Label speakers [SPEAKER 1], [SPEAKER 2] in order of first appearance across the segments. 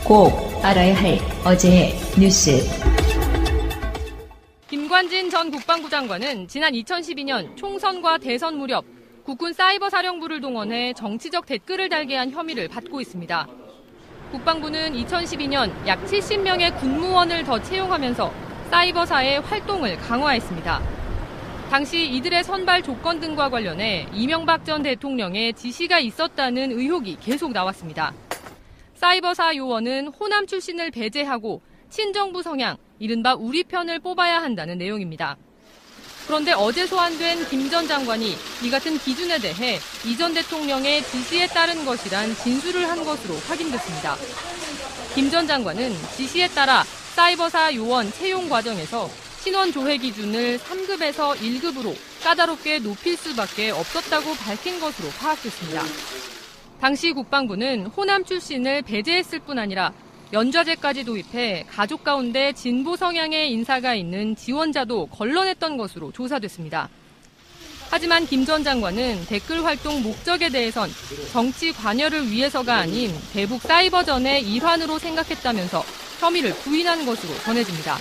[SPEAKER 1] 꼭 알아야 할 어제의 뉴스.
[SPEAKER 2] 김관진 전 국방부 장관은 지난 2012년 총선과 대선 무렵 국군 사이버 사령부를 동원해 정치적 댓글을 달게 한 혐의를 받고 있습니다. 국방부는 2012년 약 70명의 군무원을 더 채용하면서 사이버사의 활동을 강화했습니다. 당시 이들의 선발 조건 등과 관련해 이명박 전 대통령의 지시가 있었다는 의혹이 계속 나왔습니다. 사이버사 요원은 호남 출신을 배제하고 친정부 성향, 이른바 우리 편을 뽑아야 한다는 내용입니다. 그런데 어제 소환된 김 전 장관이 이 같은 기준에 대해 이 전 대통령의 지시에 따른 것이란 진술을 한 것으로 확인됐습니다. 김 전 장관은 지시에 따라 사이버사 요원 채용 과정에서 신원 조회 기준을 3급에서 1급으로 까다롭게 높일 수밖에 없었다고 밝힌 것으로 파악됐습니다. 당시 국방부는 호남 출신을 배제했을 뿐 아니라 연좌제까지 도입해 가족 가운데 진보 성향의 인사가 있는 지원자도 걸러냈던 것으로 조사됐습니다. 하지만 김 전 장관은 댓글 활동 목적에 대해선 정치 관여를 위해서가 아닌 대북 사이버전의 일환으로 생각했다면서 혐의를 부인한 것으로 전해집니다.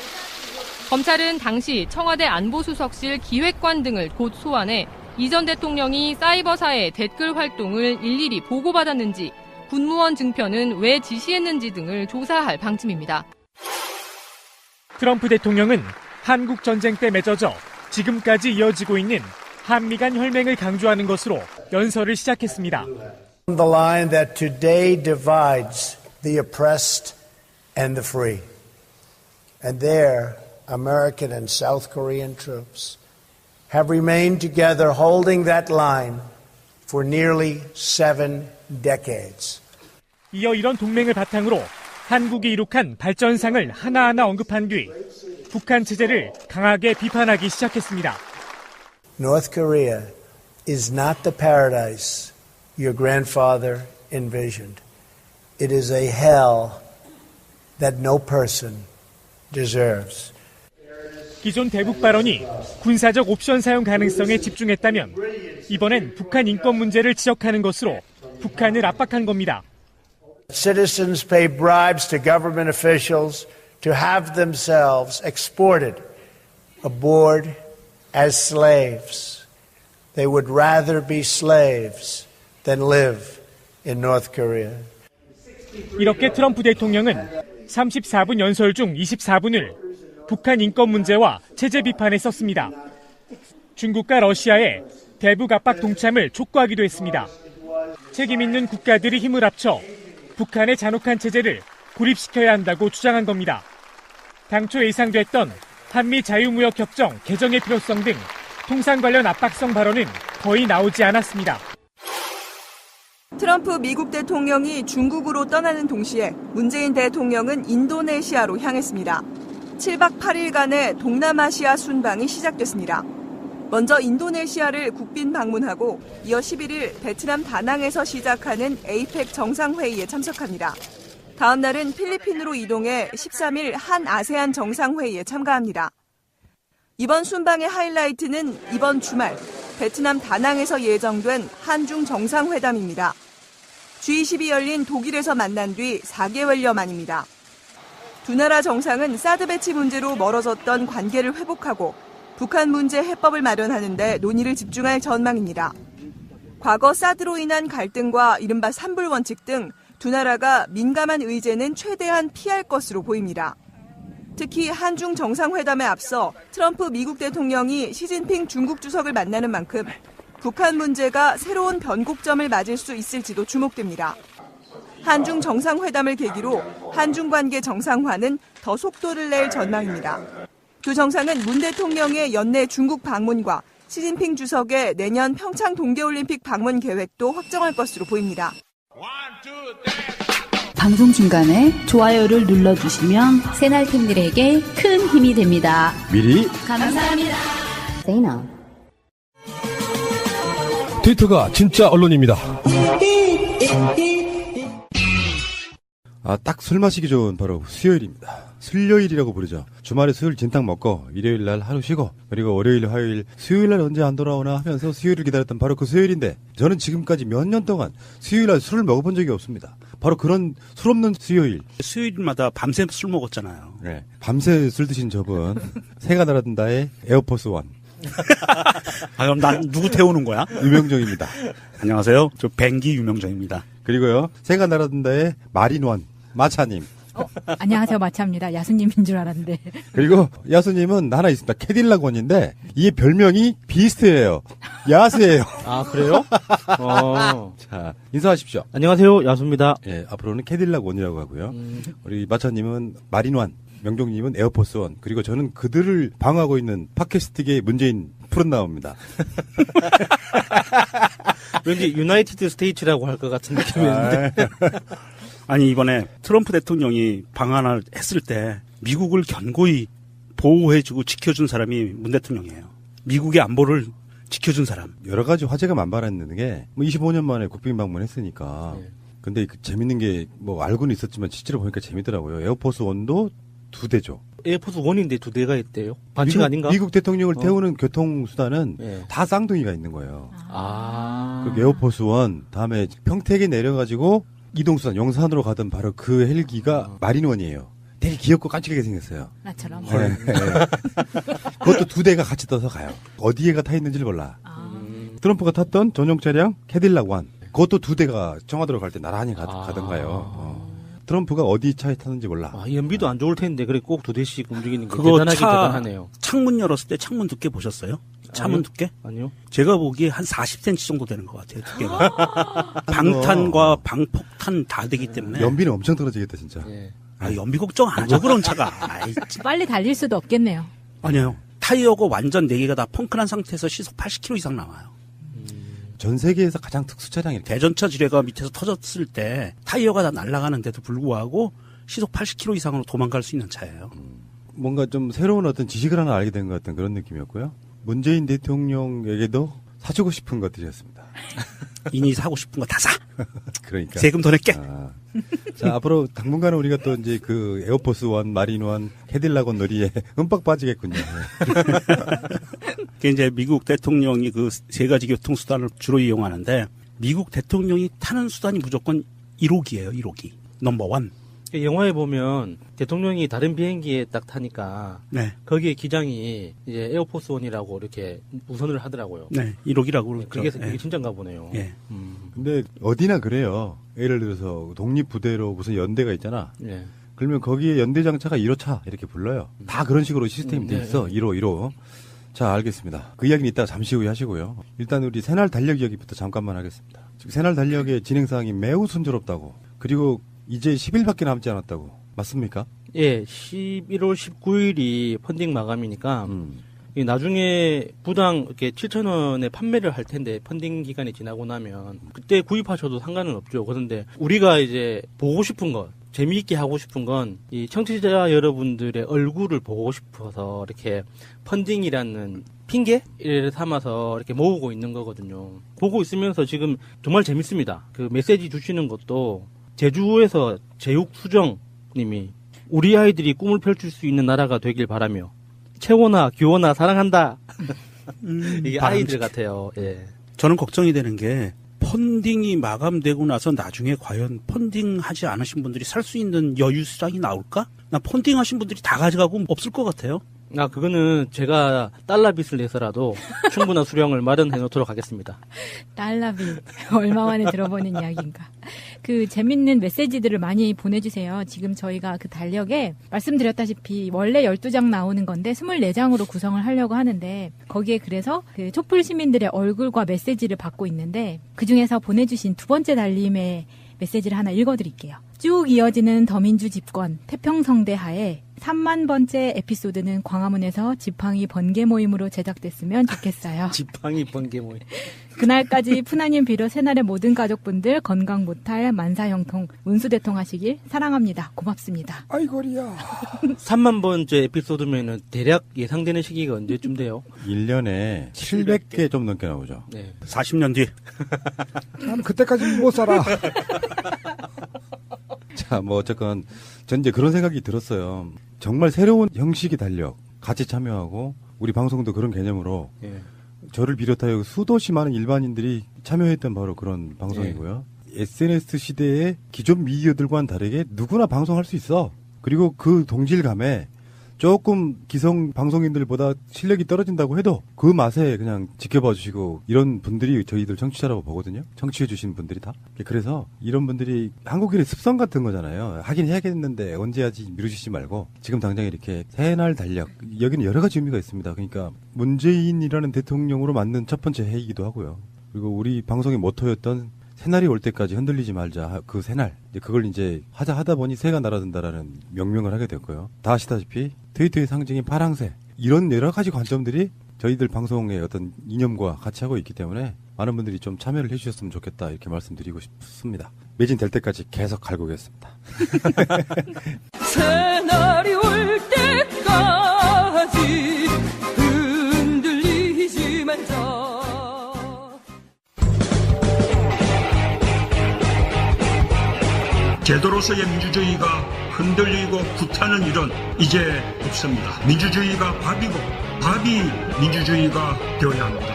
[SPEAKER 2] 검찰은 당시 청와대 안보수석실 기획관 등을 곧 소환해 이 전 대통령이 사이버사의 댓글 활동을 일일이 보고받았는지, 군무원 증표는 왜 지시했는지 등을 조사할 방침입니다.
[SPEAKER 3] 트럼프 대통령은 한국 전쟁 때 맺어져 지금까지 이어지고 있는 한미 간 혈맹을 강조하는 것으로 연설을 시작했습니다.
[SPEAKER 4] The line that today divides the oppressed and the free. And there, American and South Korean troops have remained together holding that line for nearly 7 decades.
[SPEAKER 3] 이어 이런 동맹을 바탕으로 한국이 이룩한 발전상을 하나하나 언급한 뒤 북한 체제를 강하게 비판하기 시작했습니다.
[SPEAKER 4] North Korea is not the paradise your grandfather envisioned. It is a hell that no person deserves.
[SPEAKER 3] 기존 대북 발언이 군사적 옵션 사용 가능성에 집중했다면 이번엔 북한 인권 문제를 지적하는 것으로 북한을 압박한 겁니다.
[SPEAKER 4] Citizens pay bribes to government officials to have themselves exported aboard as slaves. They would rather be slaves than live in North Korea.
[SPEAKER 3] 이렇게 트럼프 대통령은 34분 연설 중 24분을 북한 인권 문제와 체제 비판에 썼습니다. 중국과 러시아의 대북 압박 동참을 촉구하기도 했습니다. 책임 있는 국가들이 힘을 합쳐 북한의 잔혹한 체제를 고립시켜야 한다고 주장한 겁니다. 당초 예상됐던 한미 자유무역협정 개정의 필요성 등 통상 관련 압박성 발언은 거의 나오지 않았습니다.
[SPEAKER 5] 트럼프 미국 대통령이 중국으로 떠나는 동시에 문재인 대통령은 인도네시아로 향했습니다. 7박 8일간의 동남아시아 순방이 시작됐습니다. 먼저 인도네시아를 국빈 방문하고 이어 11일 베트남 다낭에서 시작하는 에이펙 정상회의에 참석합니다. 다음 날은 필리핀으로 이동해 13일 한 아세안 정상회의에 참가합니다. 이번 순방의 하이라이트는 이번 주말 베트남 다낭에서 예정된 한중 정상회담입니다. G20이 열린 독일에서 만난 뒤 4개월여 만입니다. 두 나라 정상은 사드 배치 문제로 멀어졌던 관계를 회복하고 북한 문제 해법을 마련하는 데 논의를 집중할 전망입니다. 과거 사드로 인한 갈등과 이른바 삼불 원칙 등 두 나라가 민감한 의제는 최대한 피할 것으로 보입니다. 특히 한중 정상회담에 앞서 트럼프 미국 대통령이 시진핑 중국 주석을 만나는 만큼 북한 문제가 새로운 변곡점을 맞을 수 있을지도 주목됩니다. 한중 정상회담을 계기로 한중 관계 정상화는 더 속도를 낼 전망입니다. 두 정상은 문 대통령의 연내 중국 방문과 시진핑 주석의 내년 평창 동계올림픽 방문 계획도 확정할 것으로 보입니다.
[SPEAKER 6] 방송 중간에 좋아요를 눌러주시면 새날팀들에게 큰 힘이 됩니다.
[SPEAKER 7] 미리
[SPEAKER 6] 감사합니다.
[SPEAKER 7] 트위터가 진짜 언론입니다. 딱 술 마시기 좋은 바로 수요일입니다. 술요일이라고 부르죠. 주말에 수요일 진탕 먹고 일요일 날 하루 쉬고 그리고 월요일 화요일 수요일 날 언제 안 돌아오나 하면서 수요일을 기다렸던 바로 그 수요일인데 저는 지금까지 몇 년 동안 수요일 날 술을 먹어본 적이 없습니다. 바로 그런 술 없는 수요일.
[SPEAKER 8] 수요일마다 밤새 술 먹었잖아요.
[SPEAKER 7] 네. 밤새 술 드신 저분 새가 날아든다의 에어포스 원.
[SPEAKER 8] 그럼 난 누구 태우는 거야?
[SPEAKER 7] 유명정입니다.
[SPEAKER 8] 안녕하세요. 저 뱅기 유명정입니다.
[SPEAKER 7] 그리고요 새가 날아든다의 마린원 마차님.
[SPEAKER 9] 안녕하세요. 마차입니다. 야수님인 줄 알았는데.
[SPEAKER 7] 그리고 야수님은 하나 있습니다. 캐딜락 원인데 이 별명이 비스트예요. 야수예요.
[SPEAKER 10] 아 그래요?
[SPEAKER 7] 자 인사하십시오.
[SPEAKER 10] 안녕하세요. 야수입니다.
[SPEAKER 7] 예, 앞으로는 캐딜락 원이라고 하고요. 우리 마차님은 마린원, 명종님은 에어포스 원. 그리고 저는 그들을 방어하고 있는 팟캐스트계의 문재인 푸른나무입니다.
[SPEAKER 10] 왠지 유나이티드 스테이츠라고 할 것 같은 느낌이었는데.
[SPEAKER 8] 아니 이번에 트럼프 대통령이 방한을 했을 때 미국을 견고히 보호해주고 지켜준 사람이 문 대통령이에요. 미국의 안보를 지켜준 사람.
[SPEAKER 7] 여러 가지 화제가 만발했는 게 뭐 25년 만에 국빈 방문했으니까. 네. 근데 그 재밌는 게 뭐 알고는 있었지만 실제로 보니까 재밌더라고요. 에어포스 원도 2대죠.
[SPEAKER 10] 에어포스 원인데 2대가 있대요? 반칙 아닌가?
[SPEAKER 7] 미국 대통령을 태우는 교통수단은 다 쌍둥이가 있는 거예요. 그 에어포스 원, 다음에 평택에 내려가지고 이동수단 용산으로 가던 바로 그 헬기가 마린원이에요. 되게 귀엽고 깜찍하게 생겼어요.
[SPEAKER 9] 나처럼.
[SPEAKER 7] 네. 그것도 2대가 같이 떠서 가요. 어디에가 타 있는지를 몰라. 트럼프가 탔던 전용 차량 캐딜락 원. 그것도 2대가 청와대로 갈 때 나란히 가던가요. 트럼프가 어디 차에 타는지 몰라.
[SPEAKER 10] 연비도 안 좋을 텐데 그래 꼭 2대씩 움직이는 게 대단하긴 대단하네요.
[SPEAKER 8] 창문 열었을 때 창문 두께 보셨어요? 차문 두께?
[SPEAKER 10] 아니요.
[SPEAKER 8] 제가 보기에 한 40cm 정도 되는 것 같아요. 두께가. 방탄과 방폭탄 다 되기 때문에.
[SPEAKER 7] 연비는 엄청 떨어지겠다 진짜.
[SPEAKER 10] 예.
[SPEAKER 8] 연비 걱정 안 하죠 그런 차가.
[SPEAKER 9] 빨리 달릴 수도 없겠네요.
[SPEAKER 8] 아니요. 타이어가 완전 4개가 다 펑크난 상태에서 시속 80km 이상 나와요.
[SPEAKER 7] 전 세계에서 가장 특수 차량이
[SPEAKER 8] 대전차 지뢰가 밑에서 터졌을 때 타이어가 다 날아가는데도 불구하고 시속 80km 이상으로 도망갈 수 있는 차예요.
[SPEAKER 7] 뭔가 좀 새로운 어떤 지식을 하나 알게 된 것 같은 그런 느낌이었고요. 문재인 대통령에게도 사주고 싶은 것들이었습니다.
[SPEAKER 8] 이니 사고 싶은 거 다 사.
[SPEAKER 7] 그러니까
[SPEAKER 8] 세금 더 낼게.
[SPEAKER 7] 자 앞으로 당분간은 우리가 또 이제 그 에어포스 원, 마린 원, 캐딜락 원 놀이에 흠뻑 빠지겠군요.
[SPEAKER 8] 그게 이제 미국 대통령이 그 3가지 교통수단을 주로 이용하는데 미국 대통령이 타는 수단이 무조건 1호기예요. 1호기. 넘버원.
[SPEAKER 10] 영화에 보면 대통령이 다른 비행기에 딱 타니까 거기에 기장이 이제 에어포스 원이라고 이렇게 우선을 하더라고요.
[SPEAKER 8] 네, 1호기라고 그러죠.
[SPEAKER 10] 그게 진짜인가 보네요.
[SPEAKER 8] 예.
[SPEAKER 7] 근데 어디나 그래요. 예를 들어서 독립부대로 무슨 연대가 있잖아.
[SPEAKER 10] 예.
[SPEAKER 7] 그러면 거기에 연대장차가 1호차 이렇게 불러요. 다 그런 식으로 시스템이 돼 있어. 1호. 자, 알겠습니다. 그 이야기는 이따가 잠시 후에 하시고요. 일단 우리 새날 달력 이야기부터 잠깐만 하겠습니다. 지금 새날 달력의 진행사항이 매우 순조롭다고. 그리고 이제 10일밖에 남지 않았다고. 맞습니까?
[SPEAKER 10] 예, 11월 19일이 펀딩 마감이니까 나중에 부당 이렇게 7,000원에 판매를 할 텐데 펀딩 기간이 지나고 나면 그때 구입하셔도 상관은 없죠. 그런데 우리가 이제 보고 싶은 것, 재미있게 하고 싶은 건 이 청취자 여러분들의 얼굴을 보고 싶어서 이렇게 펀딩이라는 핑계를 삼아서 이렇게 모으고 있는 거거든요. 보고 있으면서 지금 정말 재밌습니다. 그 메시지 주시는 것도 제주에서 제육수정님이 우리 아이들이 꿈을 펼칠 수 있는 나라가 되길 바라며 채원아 규원아 사랑한다. 이게 아이들 같아요. 예.
[SPEAKER 8] 저는 걱정이 되는 게 펀딩이 마감되고 나서 나중에 과연 펀딩하지 않으신 분들이 살 수 있는 여유 수당이 나올까? 나 펀딩하신 분들이 다 가져가고 없을 것 같아요.
[SPEAKER 10] 그거는 제가 달러빚을 내서라도 충분한 수령을 마련해 놓도록 하겠습니다.
[SPEAKER 9] 달러빚 얼마 만에 들어보는 이야기인가. 그 재밌는 메시지들을 많이 보내주세요. 지금 저희가 그 달력에 말씀드렸다시피 원래 12장 나오는 건데 24장으로 구성을 하려고 하는데 거기에 그래서 그 촛불 시민들의 얼굴과 메시지를 받고 있는데 그중에서 보내주신 2번째 달림의 메시지를 하나 읽어드릴게요. 쭉 이어지는 더민주 집권 태평성대 하에 3만 번째 에피소드는 광화문에서 지팡이 번개 모임으로 제작됐으면 좋겠어요.
[SPEAKER 10] 지팡이 번개 모임.
[SPEAKER 9] 그날까지 푸나님 비롯 새날의 모든 가족분들 건강 못할 만사형통 운수대통하시길 사랑합니다. 고맙습니다.
[SPEAKER 7] 아이고리야.
[SPEAKER 10] 3만 번째 에피소드면은 대략 예상되는 시기가 언제쯤 돼요?
[SPEAKER 7] 1년에 700개 좀 넘게 나오죠.
[SPEAKER 10] 네.
[SPEAKER 8] 40년 뒤.
[SPEAKER 11] 난 그때까지 못 살아.
[SPEAKER 7] 자, 자, 뭐 어쨌건 전 이제 그런 생각이 들었어요. 정말 새로운 형식의 달력 같이 참여하고 우리 방송도 그런 개념으로
[SPEAKER 10] 예.
[SPEAKER 7] 저를 비롯하여 수도시 많은 일반인들이 참여했던 바로 그런 방송이고요. SNS 시대의 기존 미디어들과는 다르게 누구나 방송할 수 있어. 그리고 그 동질감에 조금 기성 방송인들보다 실력이 떨어진다고 해도 그 맛에 그냥 지켜봐 주시고 이런 분들이 저희들 청취자라고 보거든요. 청취해 주신 분들이 다. 그래서 이런 분들이 한국인의 습성 같은 거잖아요. 하긴 해야겠는데 언제 하지 미루시지 말고 지금 당장 이렇게 새날 달력. 여기는 여러 가지 의미가 있습니다. 그러니까 문재인이라는 대통령으로 만든 첫 번째 해이기도 하고요. 그리고 우리 방송의 모토였던 새날이 올 때까지 흔들리지 말자. 그 새날. 그걸 이제 하다 보니 새가 날아든다라는 명명을 하게 됐고요. 다 아시다시피 트위터의 상징인 파랑새. 이런 여러 가지 관점들이 저희들 방송의 어떤 이념과 같이 하고 있기 때문에 많은 분들이 좀 참여를 해주셨으면 좋겠다. 이렇게 말씀드리고 싶습니다. 매진될 때까지 계속 갈고 오겠습니다.
[SPEAKER 11] 새날이 올 때까지 흔들리지 말자.
[SPEAKER 12] 제도로서의 민주주의가 흔들리고 구타는 일은 이제 없습니다. 민주주의가 밥이고 밥이 민주주의가 되어야 합니다.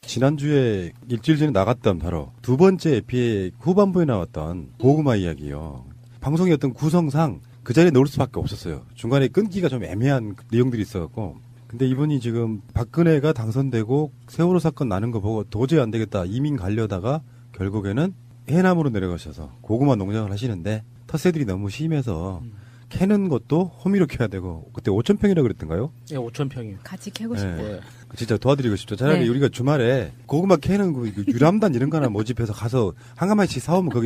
[SPEAKER 7] 지난주에 일주일 전에 나갔던 바로 두 번째 에피의 후반부에 나왔던 고구마 이야기요. 방송의 어떤 구성상 그 자리에 넣을 수밖에 없었어요. 중간에 끊기가 좀 애매한 내용들이 있어갖고. 근데 이분이 지금 박근혜가 당선되고 세월호 사건 나는 거 보고 도저히 안 되겠다. 이민 가려다가 결국에는 해남으로 내려가셔서 고구마 농장을 하시는데 텃새들이 너무 심해서 캐는 것도 호미로 캐야 되고 그때 5,000평이라고 그랬던가요?
[SPEAKER 10] 예, 5,000평이요.
[SPEAKER 9] 같이 캐고 싶어요.
[SPEAKER 7] 네. 진짜 도와드리고 싶죠. 차라리
[SPEAKER 9] 네.
[SPEAKER 7] 우리가 주말에 고구마 캐는 그 유람단 이런 거 하나 모집해서 가서 한 가마씩 사오면 거기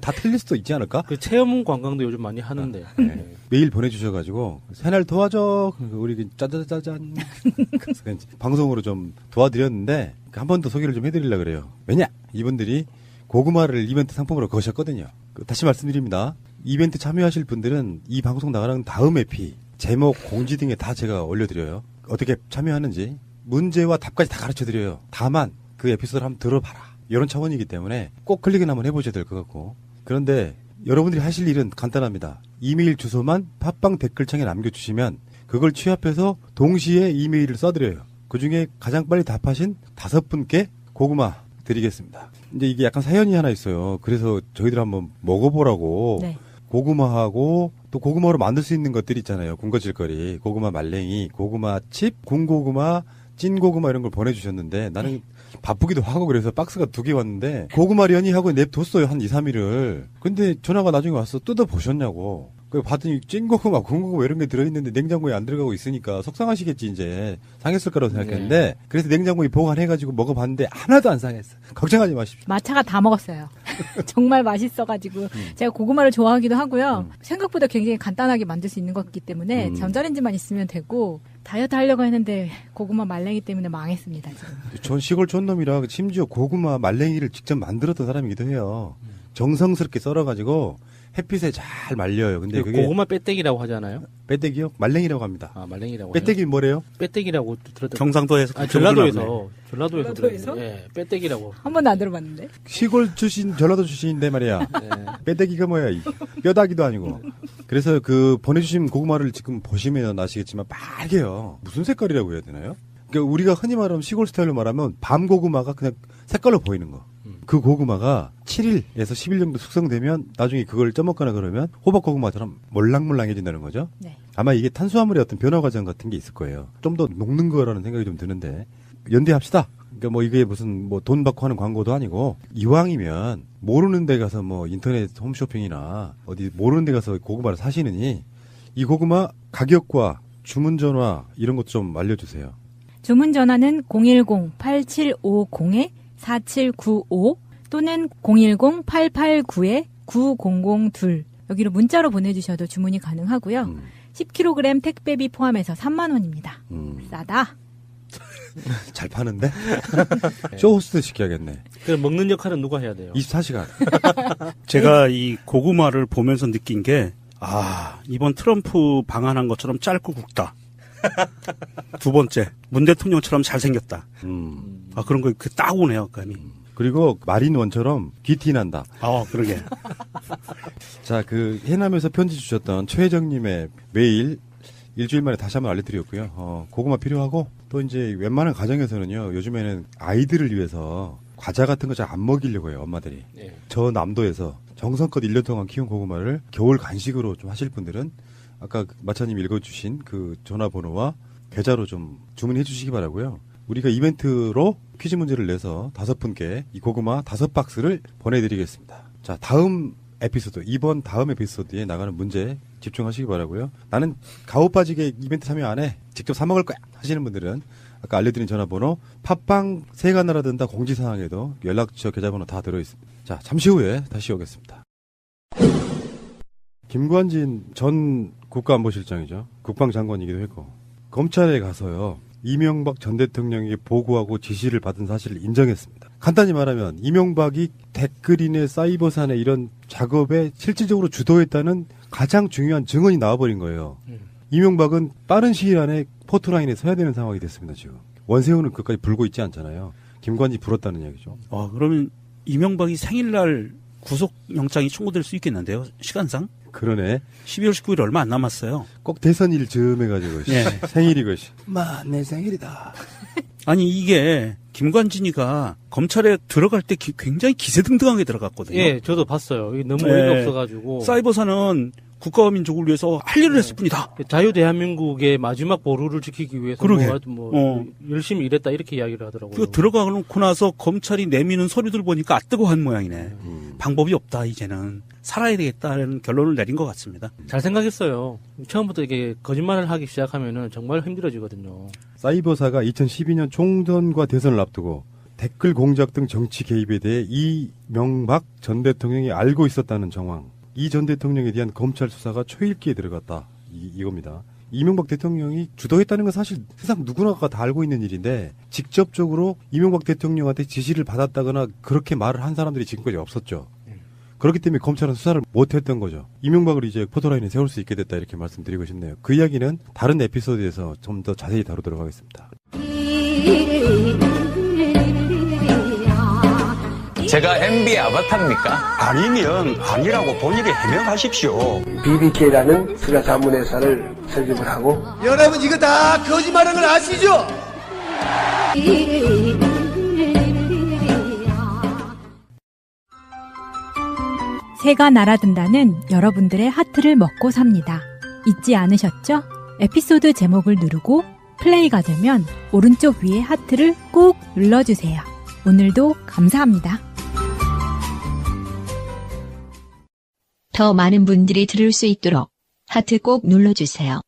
[SPEAKER 7] 다 틀릴 수도 있지 않을까?
[SPEAKER 10] 그 체험 관광도 요즘 많이 하는데.
[SPEAKER 7] 네. 메일 보내주셔가지고 새날 도와줘. 우리 짜자자잔 방송으로 좀 도와드렸는데 한 번 더 소개를 좀 해드리려고 그래요. 왜냐? 이분들이 고구마를 이벤트 상품으로 거셨거든요. 다시 말씀드립니다. 이벤트 참여하실 분들은 이 방송 나가는 다음 에피 제목, 공지 등에 다 제가 올려드려요. 어떻게 참여하는지 문제와 답까지 다 가르쳐드려요. 다만 그 에피소드를 한번 들어봐라. 이런 차원이기 때문에 꼭 클릭은 한번 해보셔야 될 것 같고. 그런데 여러분들이 하실 일은 간단합니다. 이메일 주소만 팟빵 댓글창에 남겨주시면 그걸 취합해서 동시에 이메일을 써드려요. 그중에 가장 빨리 답하신 5분께 고구마 드리겠습니다. 이제 이게 약간 사연이 하나 있어요. 그래서 저희들 한번 먹어보라고.
[SPEAKER 9] 네.
[SPEAKER 7] 고구마하고 또 고구마로 만들 수 있는 것들이 있잖아요. 군것질거리. 고구마 말랭이, 고구마 칩, 군고구마, 찐고구마 이런 걸 보내주셨는데 나는 바쁘기도 하고 그래서 박스가 2개 왔는데 고구마려니 하고 냅뒀어요. 한 2, 3일을. 근데 전화가 나중에 와서 뜯어보셨냐고. 봤더니 찐고구마, 군고구마 이런 게 들어있는데 냉장고에 안 들어가고 있으니까 속상하시겠지 이제. 상했을 거라고 생각했는데
[SPEAKER 10] 네.
[SPEAKER 7] 그래서 냉장고에 보관해가지고 먹어봤는데 하나도 안 상했어. 걱정하지 마십시오.
[SPEAKER 9] 마차가 다 먹었어요. 정말 맛있어가지고 제가 고구마를 좋아하기도 하고요. 생각보다 굉장히 간단하게 만들 수 있는 것이기 때문에 전자레인지만 있으면 되고 다이어트 하려고 했는데 고구마 말랭이 때문에 망했습니다. 지금.
[SPEAKER 7] 전 시골 촌놈이라 심지어 고구마 말랭이를 직접 만들었던 사람이기도 해요. 정성스럽게 썰어가지고 햇빛에 잘 말려요. 근데 그게
[SPEAKER 10] 고구마 빼떼기라고 하잖아요.
[SPEAKER 7] 빼떼기요? 말랭이라고 합니다.
[SPEAKER 10] 아, 말랭이라고.
[SPEAKER 7] 빼떼기 뭐래요?
[SPEAKER 10] 빼떼기라고 들었던.
[SPEAKER 8] 경상도에서.
[SPEAKER 10] 아, 전라도에서
[SPEAKER 9] 전라도에서?
[SPEAKER 10] 예, 빼떼기라고.
[SPEAKER 9] 한 번도 안 들어봤는데.
[SPEAKER 7] 시골 출신, 전라도 출신인데 말이야. 빼떼기가 뭐야, 뼈다귀도 아니고. 그래서 그 보내주신 고구마를 지금 보시면 아시겠지만 빨개요. 무슨 색깔이라고 해야 되나요? 그러니까 우리가 흔히 말하면 시골 스타일로 말하면 밤 고구마가 그냥 색깔로 보이는 거. 그 고구마가 7일에서 10일 정도 숙성되면 나중에 그걸 쪄먹거나 그러면 호박 고구마처럼 몰랑몰랑해진다는 거죠.
[SPEAKER 9] 네.
[SPEAKER 7] 아마 이게 탄수화물의 어떤 변화 과정 같은 게 있을 거예요. 좀 더 녹는 거라는 생각이 좀 드는데 연대합시다. 그러니까 뭐 이게 무슨 뭐 돈 받고 하는 광고도 아니고 이왕이면 모르는 데 가서 뭐 인터넷 홈쇼핑이나 어디 모르는 데 가서 고구마를 사시느니 이 고구마 가격과 주문 전화 이런 것도 좀 알려주세요.
[SPEAKER 9] 주문 전화는 010-8750-4795 또는 010-889-9002 여기로 문자로 보내주셔도 주문이 가능하고요. 10kg 택배비 포함해서 3만 원입니다. 싸다.
[SPEAKER 7] 잘 파는데? 쇼호스트 시켜야겠네.
[SPEAKER 10] 그럼 먹는 역할은 누가 해야 돼요?
[SPEAKER 7] 24시간.
[SPEAKER 8] 제가 이 고구마를 보면서 느낀 게, 이번 트럼프 방한한 것처럼 짧고 굵다. 두 번째, 문 대통령처럼 잘생겼다. 그런 거 딱 오네요, 감이.
[SPEAKER 7] 그리고 마린원처럼 귀티 난다.
[SPEAKER 8] 그러게.
[SPEAKER 7] 자, 그 해남에서 편지 주셨던 최혜정님의 메일 일주일 만에 다시 한번 알려드렸고요. 고구마 필요하고 또 이제 웬만한 가정에서는요, 요즘에는 아이들을 위해서 과자 같은 거 잘 안 먹이려고 해요, 엄마들이.
[SPEAKER 10] 네.
[SPEAKER 7] 저 남도에서 정성껏 1년 동안 키운 고구마를 겨울 간식으로 좀 하실 분들은 아까 마차님 읽어주신 그 전화번호와 계좌로 좀 주문해 주시기 바라고요. 우리가 이벤트로 퀴즈 문제를 내서 5분께 이 고구마 5박스를 보내드리겠습니다. 자, 다음 에피소드에 나가는 문제 집중하시기 바라고요. 나는 가오 빠지게 이벤트 참여 안 해. 직접 사 먹을 거야 하시는 분들은 아까 알려드린 전화번호, 팟빵 새가 날아든다 공지사항에도 연락처 계좌번호 다 들어있습니다. 자, 잠시 후에 다시 오겠습니다. 김관진 전 국가안보실장이죠. 국방장관이기도 했고 검찰에 가서요, 이명박 전 대통령에게 보고하고 지시를 받은 사실을 인정했습니다. 간단히 말하면 이명박이 댓글이네 사이버산의 이런 작업에 실질적으로 주도했다는 가장 중요한 증언이 나와버린 거예요. 이명박은 빠른 시일 안에 포토라인에 서야 되는 상황이 됐습니다. 지금 원세훈은 그까지 불고 있지 않잖아요. 김관진이 불었다는 얘기죠.
[SPEAKER 8] 그러면 이명박이 생일날 구속영장이 청구될 수 있겠는데요, 시간상?
[SPEAKER 7] 그러네.
[SPEAKER 8] 12월 19일 얼마 안 남았어요.
[SPEAKER 7] 꼭 대선일 즈음 해가지고. 생일이 것이.
[SPEAKER 8] 내 생일이다. 아니, 이게 김관진이가 검찰에 들어갈 때 굉장히 기세등등하게 들어갔거든요.
[SPEAKER 10] 예, 저도 봤어요. 이게 너무 의미 없어가지고.
[SPEAKER 8] 사이버사는 국가와 민족을 위해서 할 일을 했을 뿐이다.
[SPEAKER 10] 자유 대한민국의 마지막 보루를 지키기 위해서 열심히 일했다 이렇게 이야기를 하더라고요.
[SPEAKER 8] 그 들어가고 나서 검찰이 내미는 서류들 보니까 뜨거운 모양이네. 방법이 없다, 이제는. 살아야 되겠다는 결론을 내린 것 같습니다.
[SPEAKER 10] 잘 생각했어요. 처음부터 이게 거짓말을 하기 시작하면은 정말 힘들어지거든요.
[SPEAKER 7] 사이버사가 2012년 총선과 대선을 앞두고 댓글 공작 등 정치 개입에 대해 이명박 전 대통령이 알고 있었다는 정황. 이 전 대통령에 대한 검찰 수사가 초읽기에 들어갔다. 이겁니다. 이명박 대통령이 주도했다는 건 사실 세상 누구나가 다 알고 있는 일인데 직접적으로 이명박 대통령한테 지시를 받았다거나 그렇게 말을 한 사람들이 지금까지 없었죠. 그렇기 때문에 검찰은 수사를 못했던 거죠. 이명박을 이제 포토라인에 세울 수 있게 됐다 이렇게 말씀드리고 싶네요. 그 이야기는 다른 에피소드에서 좀 더 자세히 다루도록 하겠습니다.
[SPEAKER 13] 제가 MB의 아바타입니까?
[SPEAKER 12] 아니면 아니라고 본인이 해명하십시오.
[SPEAKER 14] BBK라는 투자 자문회사를 설립을 하고
[SPEAKER 15] 여러분 이거 다 거짓말하는 걸 아시죠?
[SPEAKER 9] 새가 날아든다는 여러분들의 하트를 먹고 삽니다. 잊지 않으셨죠? 에피소드 제목을 누르고 플레이가 되면 오른쪽 위에 하트를 꾹 눌러주세요. 오늘도 감사합니다.
[SPEAKER 1] 더 많은 분들이 들을 수 있도록 하트 꼭 눌러주세요.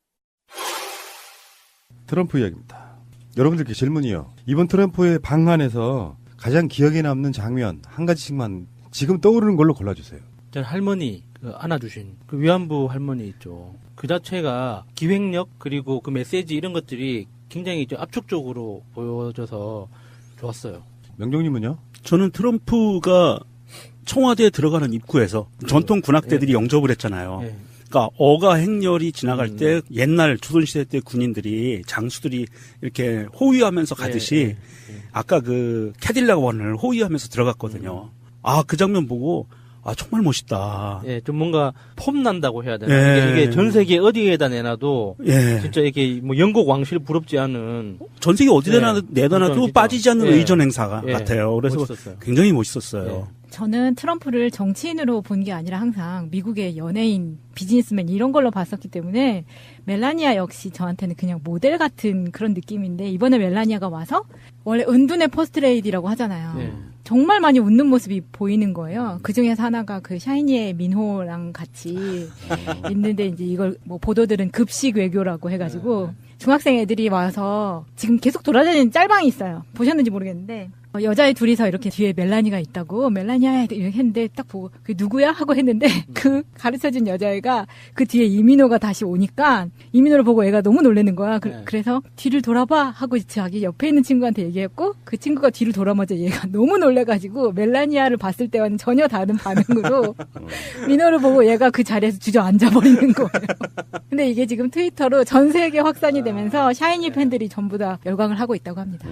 [SPEAKER 7] 트럼프 이야기입니다. 여러분들께 질문이요. 이번 트럼프의 방한에서 가장 기억에 남는 장면 한 가지씩만 지금 떠오르는 걸로 골라주세요.
[SPEAKER 10] 할머니 안아주신 그 위안부 할머니 있죠. 그 자체가 기획력 그리고 그 메시지 이런 것들이 굉장히 좀 압축적으로 보여져서 좋았어요.
[SPEAKER 7] 명종님은요?
[SPEAKER 8] 저는 트럼프가 청와대에 들어가는 입구에서 전통 군악대들이 영접을 했잖아요. 그러니까 어가 행렬이 지나갈 때 옛날 조선시대 때 군인들이 장수들이 이렇게 호위하면서 가듯이 아까 그 캐딜락 원을 호위하면서 들어갔거든요. 그 장면 보고 정말 멋있다.
[SPEAKER 10] 예, 좀 뭔가 폼 난다고 해야 되나? 이게 전 세계 어디에다 내놔도 진짜 이게 뭐 영국 왕실 부럽지 않은
[SPEAKER 8] 전 세계 어디에다 내놔도 빠지지 않는 의전 행사 같아요. 그래서
[SPEAKER 10] 멋있었어요.
[SPEAKER 8] 굉장히 멋있었어요.
[SPEAKER 9] 저는 트럼프를 정치인으로 본 게 아니라 항상 미국의 연예인, 비즈니스맨 이런 걸로 봤었기 때문에 멜라니아 역시 저한테는 그냥 모델 같은 그런 느낌인데 이번에 멜라니아가 와서 원래 은둔의 퍼스트레이디라고 하잖아요. 정말 많이 웃는 모습이 보이는 거예요. 그 중에서 하나가 그 샤이니의 민호랑 같이 있는데 이제 이걸 뭐 보도들은 급식 외교라고 해가지고 중학생 애들이 와서 지금 계속 돌아다니는 짤방이 있어요. 보셨는지 모르겠는데 여자애 둘이서 이렇게 뒤에 멜라니가 있다고 멜라니아 이렇게 했는데 딱 보고 그 누구야 하고 했는데 그 가르쳐준 여자애가 그 뒤에 이민호가 다시 오니까 이민호를 보고 애가 너무 놀라는 거야. 그래서 뒤를 돌아봐 하고 자기 옆에 있는 친구한테 얘기했고 그 친구가 뒤를 돌아보자 얘가 너무 놀래가지고 멜라니아를 봤을 때와는 전혀 다른 반응으로 민호를 보고 얘가 그 자리에서 주저앉아버리는 거예요. 근데 이게 지금 트위터로 전 세계 확산이 되면서 샤이니 팬들이 전부 다 열광을 하고 있다고 합니다.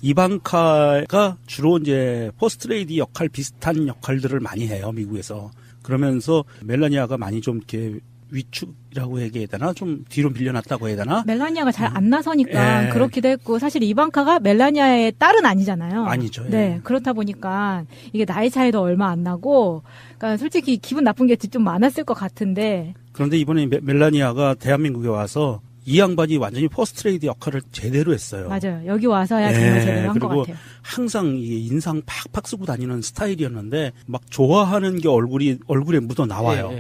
[SPEAKER 8] 이방카가 주로 이제 퍼스트레이디 역할 비슷한 역할들을 많이 해요, 미국에서. 그러면서 멜라니아가 많이 좀 이렇게 위축이라고 얘기해야 되나? 좀 뒤로 밀려났다고 해야 되나?
[SPEAKER 9] 멜라니아가 잘 안 나서니까
[SPEAKER 8] 예.
[SPEAKER 9] 그렇기도 했고, 사실 이방카가 멜라니아의 딸은 아니잖아요.
[SPEAKER 8] 아니죠. 예.
[SPEAKER 9] 네. 그렇다 보니까 이게 나이 차이도 얼마 안 나고, 그러니까 솔직히 기분 나쁜 게 좀 많았을 것 같은데.
[SPEAKER 8] 그런데 이번에 멜라니아가 대한민국에 와서 이 양반이 완전히 퍼스트레이디 역할을 제대로 했어요.
[SPEAKER 9] 맞아요. 여기 와서야 정말 제대로 한 것
[SPEAKER 8] 그리고
[SPEAKER 9] 같아요.
[SPEAKER 8] 항상 이 인상 팍팍 쓰고 다니는 스타일이었는데 막 좋아하는 게 얼굴에 묻어 나와요.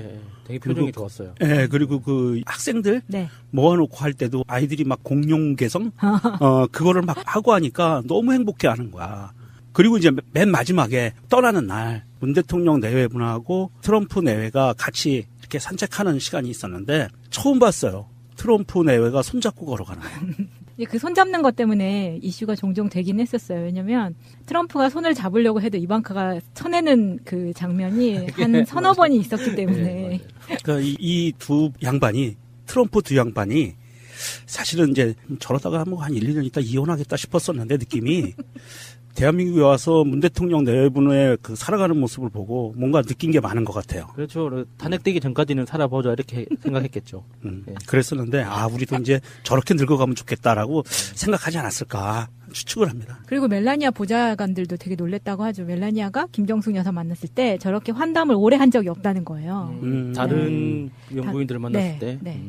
[SPEAKER 10] 되게 표정이 좋았어요.
[SPEAKER 8] 예, 그리고 그 학생들
[SPEAKER 9] 네.
[SPEAKER 8] 모아놓고 할 때도 아이들이 막 공룡 개성 그거를 막 하고 하니까 너무 행복해하는 거야. 그리고 이제 맨 마지막에 떠나는 날 문 대통령 내외분하고 트럼프 내외가 같이 이렇게 산책하는 시간이 있었는데 처음 봤어요. 트럼프 내외가 손잡고 걸어가는 거예요.
[SPEAKER 9] 그 손잡는 것 때문에 이슈가 종종 되긴 했었어요. 왜냐면 트럼프가 손을 잡으려고 해도 이방카가 쳐내는 그 장면이 한 서너 번이 있었기 때문에.
[SPEAKER 8] 그러니까 이 두 양반이 트럼프 두 양반이 사실은 이제 저러다가 한 1, 2년 있다 이혼하겠다 싶었었는데 느낌이 대한민국에 와서 문 대통령 내분의 그 살아가는 모습을 보고 뭔가 느낀 게 많은 것 같아요.
[SPEAKER 10] 그렇죠. 탄핵되기 전까지는 살아보자 이렇게 생각했겠죠.
[SPEAKER 8] 그랬었는데 우리도 이제 저렇게 늙어가면 좋겠다라고 생각하지 않았을까 추측을 합니다.
[SPEAKER 9] 그리고 멜라니아 보좌관들도 되게 놀랬다고 하죠. 멜라니아가 김정숙 여사 만났을 때 저렇게 환담을 오래 한 적이 없다는 거예요.
[SPEAKER 10] 다른 영부인들을 만났을 때.
[SPEAKER 9] 네.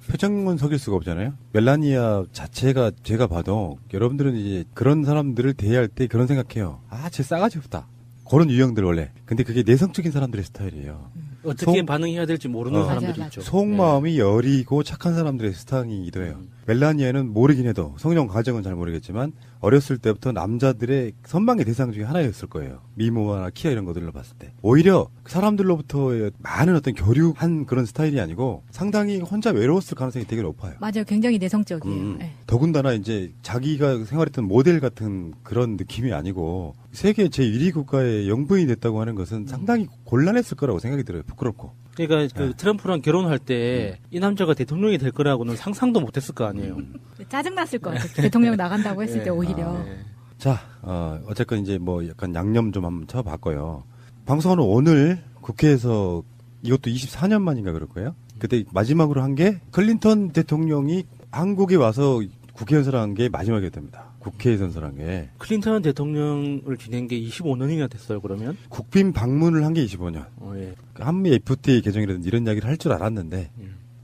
[SPEAKER 7] 표정은 속일 수가 없잖아요. 멜라니아 자체가 제가 봐도 여러분들은 이제 그런 사람들을 대해할 때 그런 생각해요. 쟤 싸가지 없다. 그런 유형들 원래. 근데 그게 내성적인 사람들의 스타일이에요.
[SPEAKER 10] 어떻게 반응해야 될지 모르는 사람들이 있죠.
[SPEAKER 7] 속마음이 여리고 착한 사람들의 스타일이기도 해요. 멜라니아는 모르긴 해도 성령 과정은 잘 모르겠지만 어렸을 때부터 남자들의 선망의 대상 중에 하나였을 거예요. 미모나 키아 이런 것들로 봤을 때. 오히려 사람들로부터의 많은 어떤 교류한 그런 스타일이 아니고 상당히 혼자 외로웠을 가능성이 되게 높아요.
[SPEAKER 9] 맞아요. 굉장히 내성적이에요. 네.
[SPEAKER 7] 더군다나 이제 자기가 생활했던 모델 같은 그런 느낌이 아니고 세계 제1위 국가의 영부인이 됐다고 하는 것은 상당히 곤란했을 거라고 생각이 들어요. 부끄럽고.
[SPEAKER 10] 그러니까 그 트럼프랑 결혼할 때 이 남자가 대통령이 될 거라고는 상상도 못했을 거 아니에요.
[SPEAKER 9] 짜증났을 것 같아요. 대통령 나간다고 했을 때 오히려.
[SPEAKER 7] 자, 어쨌건 이제 뭐 약간 양념 좀 한번 쳐봤고요. 방송은 오늘 국회에서 이것도 24년 만인가 그럴 거예요. 그때 마지막으로 한 게 클린턴 대통령이 한국에 와서 국회 연설한 게 마지막이었답니다. 국회에 연설한 게.
[SPEAKER 10] 클린턴 대통령을 지낸 게 25년이나 됐어요, 그러면?
[SPEAKER 7] 국빈 방문을 한 게 25년.
[SPEAKER 10] 예.
[SPEAKER 7] 한미 FTA 개정이라든지 이런 이야기를 할 줄 알았는데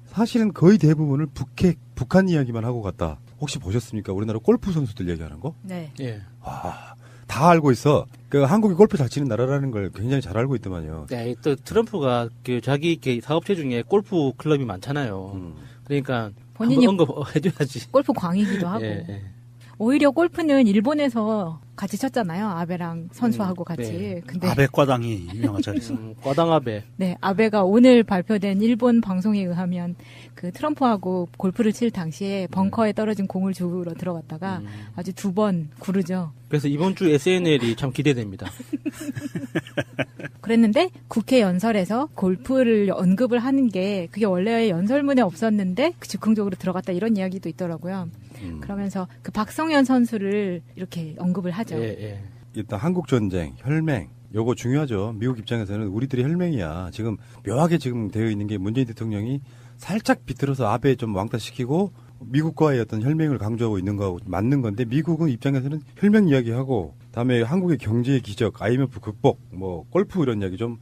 [SPEAKER 7] 사실은 거의 대부분을 북한 이야기만 하고 갔다. 혹시 보셨습니까? 우리나라 골프 선수들 얘기하는 거?
[SPEAKER 9] 네.
[SPEAKER 10] 예.
[SPEAKER 7] 와, 다 알고 있어. 그 한국이 골프 잘 치는 나라라는 걸 굉장히 잘 알고 있더만요.
[SPEAKER 10] 네, 또 트럼프가 그 자기 사업체 중에 골프 클럽이 많잖아요. 그러니까
[SPEAKER 9] 본인이
[SPEAKER 10] 언급해줘야지.
[SPEAKER 9] 골프 광이기도 하고.
[SPEAKER 10] 예.
[SPEAKER 9] 오히려 골프는 일본에서 같이 쳤잖아요. 아베랑 선수하고 같이.
[SPEAKER 10] 네.
[SPEAKER 9] 근데
[SPEAKER 8] 아베 과당이 유명하죠.
[SPEAKER 10] 과당 아베.
[SPEAKER 9] 네, 아베가 오늘 발표된 일본 방송에 의하면 그 트럼프하고 골프를 칠 당시에 벙커에 떨어진 공을 주우러 들어갔다가 아주 2번 구르죠.
[SPEAKER 10] 그래서 이번 주 SNL이 참 기대됩니다.
[SPEAKER 9] 그랬는데 국회 연설에서 골프를 언급을 하는 게 그게 원래 연설문에 없었는데 즉흥적으로 들어갔다 이런 이야기도 있더라고요. 그러면서 그 박성현 선수를 이렇게 언급을 하죠.
[SPEAKER 10] 예.
[SPEAKER 7] 일단 한국 전쟁, 혈맹 요거 중요하죠. 미국 입장에서는 우리들이 혈맹이야. 지금 묘하게 지금 되어 있는 게 문재인 대통령이 살짝 비틀어서 아베 좀 왕따시키고 미국과의 어떤 혈맹을 강조하고 있는 거하고 맞는 건데 미국은 입장에서는 혈맹 이야기하고 다음에 한국의 경제의 기적, IMF 극복, 뭐 골프 이런 이야기 좀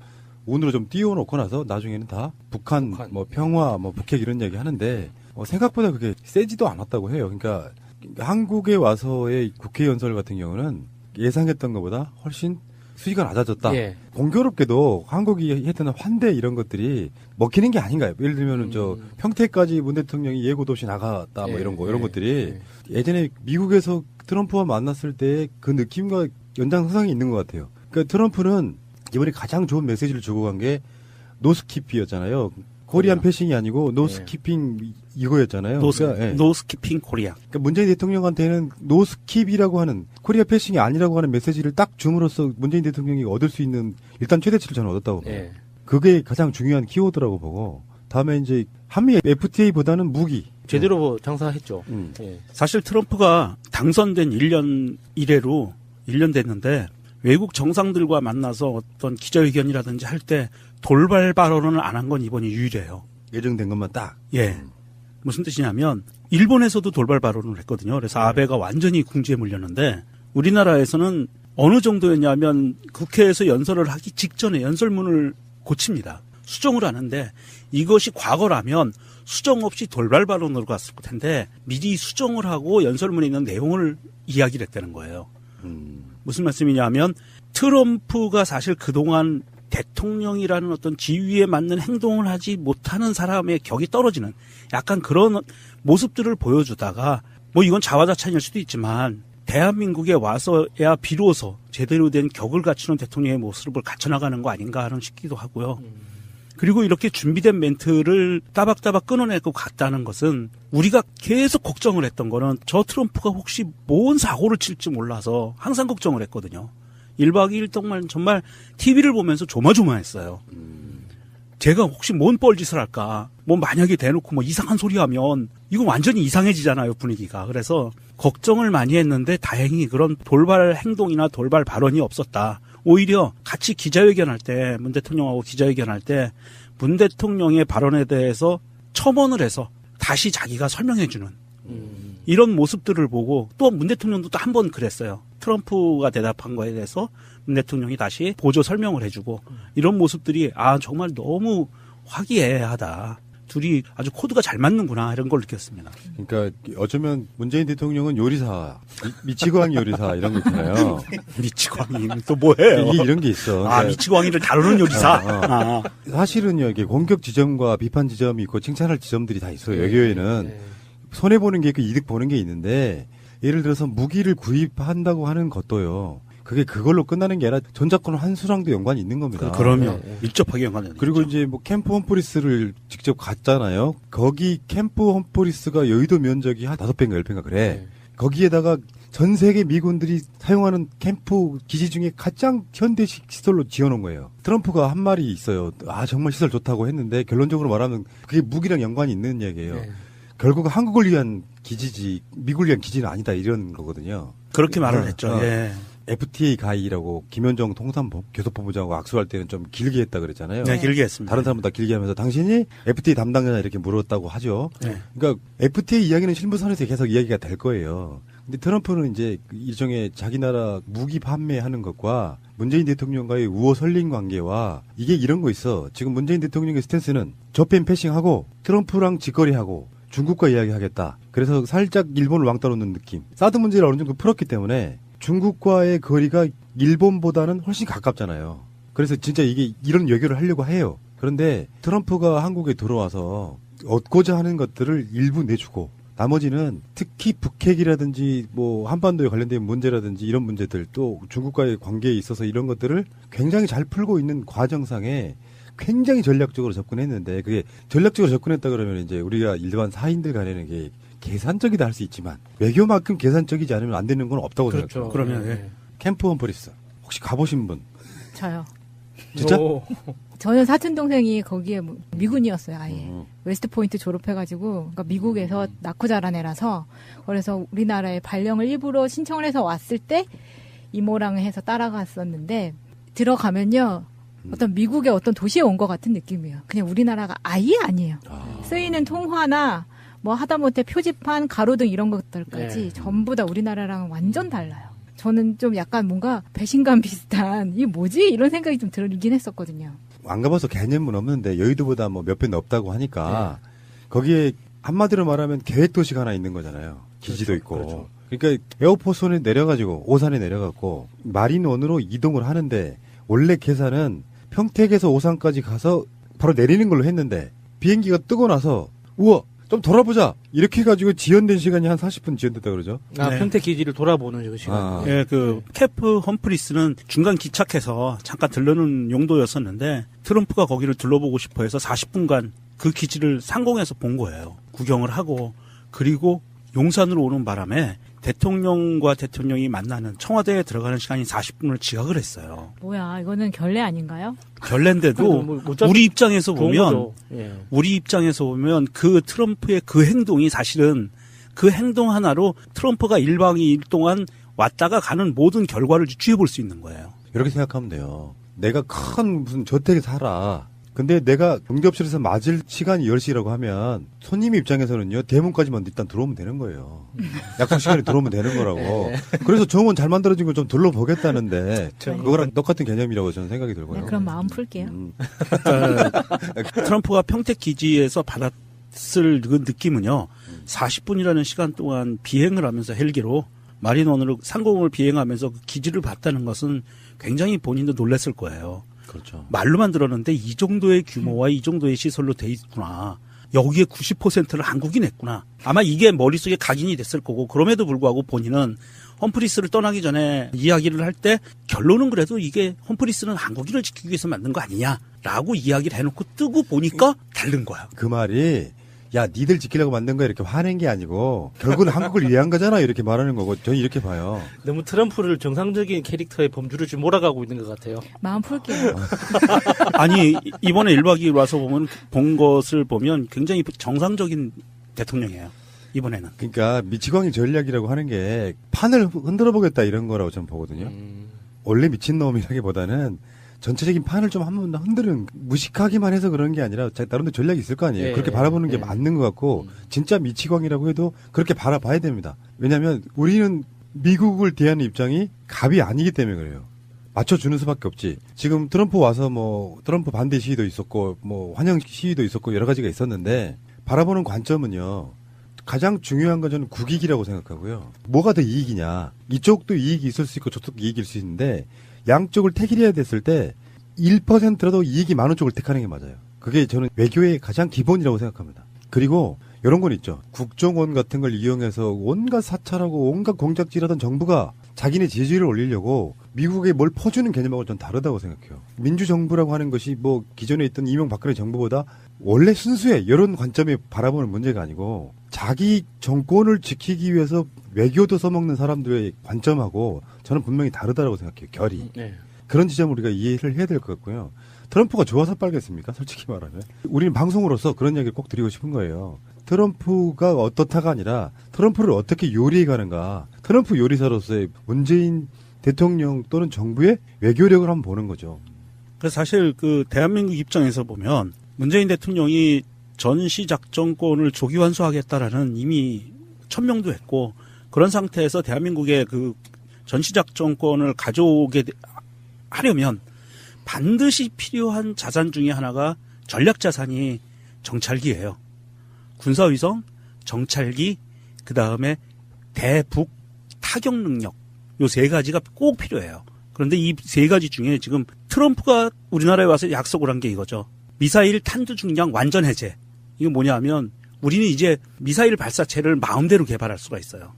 [SPEAKER 7] 운으로 좀 띄워놓고 나서 나중에는 다 북한. 뭐 평화, 뭐 북핵 이런 이야기 하는데 생각보다 그게 세지도 않았다고 해요. 그러니까 한국에 와서의 국회 연설 같은 경우는 예상했던 것보다 훨씬 수위가 낮아졌다.
[SPEAKER 10] 예.
[SPEAKER 7] 공교롭게도 한국이 했던 환대 이런 것들이 먹히는 게 아닌가요? 예를 들면 저 평택까지 문 대통령이 예고도 없이 나갔다 뭐 이런 거 이런 것들이 예전에 미국에서 트럼프와 만났을 때 그 느낌과 연장선상이 있는 것 같아요. 그러니까 트럼프는 이번에 가장 좋은 메시지를 주고 간 게 노스키피였잖아요. 코리안 패싱이 아니고 노스키핑 이거였잖아요.
[SPEAKER 8] 노스키핑 코리아.
[SPEAKER 7] 그러니까 문재인 대통령한테는 노스킵이라고 하는 코리아 패싱이 아니라고 하는 메시지를 딱 줌으로써 문재인 대통령이 얻을 수 있는 일단 최대치를 저는 얻었다고 봐요. 그게 가장 중요한 키워드라고 보고 다음에 이제 한미 FTA보다는 무기
[SPEAKER 10] 제대로 장사했죠. 예.
[SPEAKER 8] 사실 트럼프가 당선된 1년 이래로 1년 됐는데 외국 정상들과 만나서 어떤 기자회견이라든지 할 때 돌발 발언을 안 한 건 이번이 유일해요.
[SPEAKER 7] 예정된 것만 딱.
[SPEAKER 8] 예. 무슨 뜻이냐면 일본에서도 돌발 발언을 했거든요. 그래서 아베가 완전히 궁지에 물렸는데 우리나라에서는 어느 정도였냐면 국회에서 연설을 하기 직전에 연설문을 고칩니다. 수정을 하는데 이것이 과거라면 수정 없이 돌발 발언으로 갔을 텐데 미리 수정을 하고 연설문에 있는 내용을 이야기를 했다는 거예요. 무슨 말씀이냐면 트럼프가 사실 그동안 대통령이라는 어떤 지위에 맞는 행동을 하지 못하는 사람의 격이 떨어지는 약간 그런 모습들을 보여주다가 뭐 이건 자화자찬일 수도 있지만 대한민국에 와서야 비로소 제대로 된 격을 갖추는 대통령의 모습을 갖춰나가는 거 아닌가 하는 싶기도 하고요. 그리고 이렇게 준비된 멘트를 따박따박 끊어내고 갔다는 것은 우리가 계속 걱정을 했던 거는 저 트럼프가 혹시 뭔 사고를 칠지 몰라서 항상 걱정을 했거든요. 1박 2일 동안 정말 TV를 보면서 조마조마했어요. 제가 혹시 뭔 뻘짓을 할까? 뭐 만약에 대놓고 뭐 이상한 소리 하면 이거 완전히 이상해지잖아요, 분위기가. 그래서 걱정을 많이 했는데 다행히 그런 돌발 행동이나 돌발 발언이 없었다. 오히려 같이 기자회견할 때, 문 대통령하고 기자회견할 때 문 대통령의 발언에 대해서 첨언을 해서 다시 자기가 설명해주는 이런 모습들을 보고 또 문 대통령도 또 한 번 그랬어요. 트럼프가 대답한 거에 대해서 문 대통령이 다시 보조 설명을 해주고 이런 모습들이 아 정말 너무 화기애애하다. 둘이 아주 코드가 잘 맞는구나 이런 걸 느꼈습니다.
[SPEAKER 7] 그러니까 어쩌면 문재인 대통령은 요리사, 미치광이 요리사 이런 거 있잖아요.
[SPEAKER 8] 미치광이 또 뭐예요?
[SPEAKER 7] 이게 이런 게 있어.
[SPEAKER 8] 그러니까 미치광이를 다루는 요리사.
[SPEAKER 7] 사실은요 이게 공격 지점과 비판 지점이 있고 칭찬할 지점들이 다 있어요. 외교에는 손해 보는 게 있고 이득 보는 게 있는데 예를 들어서 무기를 구입한다고 하는 것도요. 그게 그걸로 끝나는 게 아니라 전작권 환수랑도 연관이 있는 겁니다.
[SPEAKER 8] 그러면 밀접하게 연관이
[SPEAKER 7] 그리고 이제 뭐 캠프 험프리스를 직접 갔잖아요. 거기 캠프 험프리스가 여의도 면적이 한 5배인가 10배인가 그래. 거기에다가 전 세계 미군들이 사용하는 캠프 기지 중에 가장 현대식 시설로 지어놓은 거예요. 트럼프가 한 말이 있어요. 아 정말 시설 좋다고 했는데 결론적으로 말하면 그게 무기랑 연관이 있는 얘기예요. 결국 한국을 위한 기지지 미국을 위한 기지는 아니다 이런 거거든요.
[SPEAKER 8] 그렇게 말을 했죠. 예.
[SPEAKER 7] FTA 가이라고 김현정 교섭본부장하고 악수할 때는 좀 길게 했다 그랬잖아요.
[SPEAKER 8] 네, 길게 했습니다.
[SPEAKER 7] 다른 사람보다 길게 하면서 당신이 FTA 담당자냐 이렇게 물었다고 하죠.
[SPEAKER 8] 네.
[SPEAKER 7] 그러니까 FTA 이야기는 실무선에서 계속 이야기가 될 거예요. 근데 트럼프는 이제 일종의 자기 나라 무기 판매하는 것과 문재인 대통령과의 우호 설린 관계와 이게 이런 거 있어. 지금 문재인 대통령의 스탠스는 저펜 패싱하고 트럼프랑 직거래하고 중국과 이야기하겠다. 그래서 살짝 일본을 왕따 놓는 느낌. 사드 문제를 어느 정도 풀었기 때문에 중국과의 거리가 일본보다는 훨씬 가깝잖아요. 그래서 진짜 이게 이런 외교를 하려고 해요. 그런데 트럼프가 한국에 들어와서 얻고자 하는 것들을 일부 내주고 나머지는 특히 북핵이라든지 뭐 한반도에 관련된 문제라든지 이런 문제들 또 중국과의 관계에 있어서 이런 것들을 굉장히 잘 풀고 있는 과정상에 굉장히 전략적으로 접근했는데 그게 전략적으로 접근했다 그러면 이제 우리가 일반 사인들 간에는 이게 계산적이다 할 수 있지만 외교만큼 계산적이지 않으면 안 되는 건 없다고 생각해요.
[SPEAKER 8] 그러면 예.
[SPEAKER 7] 캠프 험프리스 혹시 가보신 분?
[SPEAKER 9] 저요.
[SPEAKER 7] 진짜?
[SPEAKER 9] 저는 사촌 동생이 거기에 미군이었어요. 아예 웨스트 포인트 졸업해가지고 그러니까 미국에서 낳고 자란 애라서 그래서 우리나라에 발령을 일부러 신청을 해서 왔을 때 이모랑 해서 따라갔었는데 들어가면요. 어떤 미국의 어떤 도시에 온 것 같은 느낌이에요. 그냥 우리나라가 아예 아니에요. 쓰이는 통화나 뭐 하다못해 표지판, 가로등 이런 것들까지 전부 다 우리나라랑 완전 달라요. 저는 좀 약간 뭔가 배신감 비슷한 이게 뭐지? 이런 생각이 좀 들긴 했었거든요.
[SPEAKER 7] 안 가봐서 개념은 없는데 여의도보다 뭐 몇 배 넓다고 하니까 거기에 한마디로 말하면 계획도시가 하나 있는 거잖아요. 기지도
[SPEAKER 8] 그렇죠,
[SPEAKER 7] 있고.
[SPEAKER 8] 그렇죠.
[SPEAKER 7] 그러니까 에어포스원에 내려가지고 오산에 내려갔고 마린원으로 이동을 하는데 원래 계산은 평택에서 오산까지 가서 바로 내리는 걸로 했는데 비행기가 뜨고 나서 우와 좀 돌아보자 이렇게 해가지고 지연된 시간이 한 40분 지연됐다 그러죠.
[SPEAKER 10] 아 네. 평택 기지를 돌아보는 그 시간.
[SPEAKER 8] 예, 그 캠프 험프리스는 중간 기착해서 잠깐 들르는 용도였었는데 트럼프가 거기를 둘러보고 싶어해서 40분간 그 기지를 상공에서 본 거예요. 구경을 하고 그리고 용산으로 오는 바람에 대통령과 대통령이 만나는 청와대에 들어가는 시간이 40분을 지각을 했어요.
[SPEAKER 9] 뭐야, 이거는 결례 아닌가요?
[SPEAKER 8] 결례인데도 우리 입장에서 보면
[SPEAKER 10] 예.
[SPEAKER 8] 우리 입장에서 보면 그 트럼프의 그 행동이 사실은 그 행동 하나로 트럼프가 1박 2일 동안 왔다가 가는 모든 결과를 유추해 볼 수 있는 거예요.
[SPEAKER 7] 이렇게 생각하면 돼요. 내가 큰 무슨 저택에 살아. 근데 내가 응접실에서 맞을 시간이 10시라고 하면 손님 입장에서는요, 대문까지만 일단 들어오면 되는 거예요. 약속 시간에 들어오면 되는 거라고. 그래서 정원 잘 만들어진 거 좀 둘러보겠다는데, 그거랑 똑같은 개념이라고 저는 생각이 들고요.
[SPEAKER 9] 네, 그럼 마음 풀게요.
[SPEAKER 8] 트럼프가 평택 기지에서 받았을 그 느낌은요, 40분이라는 시간 동안 비행을 하면서 헬기로 마린원으로 상공을 비행하면서 그 기지를 봤다는 것은 굉장히 본인도 놀랐을 거예요.
[SPEAKER 7] 그렇죠.
[SPEAKER 8] 말로만 들었는데 이 정도의 규모와 이 정도의 시설로 돼 있구나. 여기에 90%를 한국이 냈구나. 아마 이게 머릿속에 각인이 됐을 거고, 그럼에도 불구하고 본인은 험프리스를 떠나기 전에 이야기를 할 때 결론은 그래도 이게 험프리스는 한국인을 지키기 위해서 만든 거 아니냐라고 이야기를 해놓고 뜨고 보니까 다른 거야.
[SPEAKER 7] 그 말이 야, 니들 지키려고 만든 거야 이렇게 화낸 게 아니고 결국은 한국을 위한 거잖아 이렇게 말하는 거고, 저는 이렇게 봐요.
[SPEAKER 10] 너무 트럼프를 정상적인 캐릭터의 범주를 지금 몰아가고 있는 것 같아요.
[SPEAKER 9] 마음 풀게요.
[SPEAKER 8] 아니, 이번에 1박 2일 와서 본 것을 보면 굉장히 정상적인 대통령이에요. 이번에는.
[SPEAKER 7] 그러니까 미치광이 전략이라고 하는 게 판을 흔들어 보겠다 이런 거라고 저는 보거든요. 원래 미친놈이라기보다는 전체적인 판을 좀 한번 흔드는, 무식하기만 해서 그런 게 아니라 나름대로 전략이 있을 거 아니에요.
[SPEAKER 10] 예,
[SPEAKER 7] 그렇게 바라보는 게
[SPEAKER 10] 예.
[SPEAKER 7] 맞는 것 같고, 진짜 미치광이라고 해도 그렇게 바라봐야 됩니다. 왜냐하면 우리는 미국을 대하는 입장이 갑이 아니기 때문에 그래요. 맞춰주는 수밖에 없지. 지금 트럼프 와서 뭐 트럼프 반대 시위도 있었고 뭐 환영 시위도 있었고 여러 가지가 있었는데, 바라보는 관점은요, 가장 중요한 건 저는 국익이라고 생각하고요. 뭐가 더 이익이냐. 이쪽도 이익이 있을 수 있고 저쪽도 이익일 수 있는데, 양쪽을 택일해야 됐을 때 1%라도 이익이 많은 쪽을 택하는 게 맞아요. 그게 저는 외교의 가장 기본이라고 생각합니다. 그리고 이런 건 있죠. 국정원 같은 걸 이용해서 온갖 사찰하고 온갖 공작질하던 정부가 자기네 지지율을 올리려고 미국에 뭘 퍼주는 개념하고 좀 다르다고 생각해요. 민주정부라고 하는 것이 뭐 기존에 있던 이명박근혜 정부보다 원래 순수해, 이런 관점에 바라보는 문제가 아니고, 자기 정권을 지키기 위해서 외교도 써먹는 사람들의 관점하고 저는 분명히 다르다고 생각해요. 결이.
[SPEAKER 10] 네.
[SPEAKER 7] 그런 지점을 우리가 이해를 해야 될 것 같고요. 트럼프가 좋아서 빨겠습니까? 솔직히 말하면. 우리는 방송으로서 그런 얘기를 꼭 드리고 싶은 거예요. 트럼프가 어떻다가 아니라 트럼프를 어떻게 요리해 가는가. 트럼프 요리사로서의 문재인 대통령 또는 정부의 외교력을 한번 보는 거죠.
[SPEAKER 8] 그래서 사실 그 대한민국 입장에서 보면 문재인 대통령이 전시작전권을 조기환수하겠다라는 이미 천명도 했고, 그런 상태에서 대한민국의 그 전시작전권을 가져오게 하려면 반드시 필요한 자산 중에 하나가 전략자산이 정찰기예요. 군사위성, 정찰기, 그 다음에 대북 타격 능력, 요 세 가지가 꼭 필요해요. 그런데 이 세 가지 중에 지금 트럼프가 우리나라에 와서 약속을 한 게 이거죠. 미사일 탄두 중량 완전 해제. 이거 뭐냐 하면 우리는 이제 미사일 발사체를 마음대로 개발할 수가 있어요.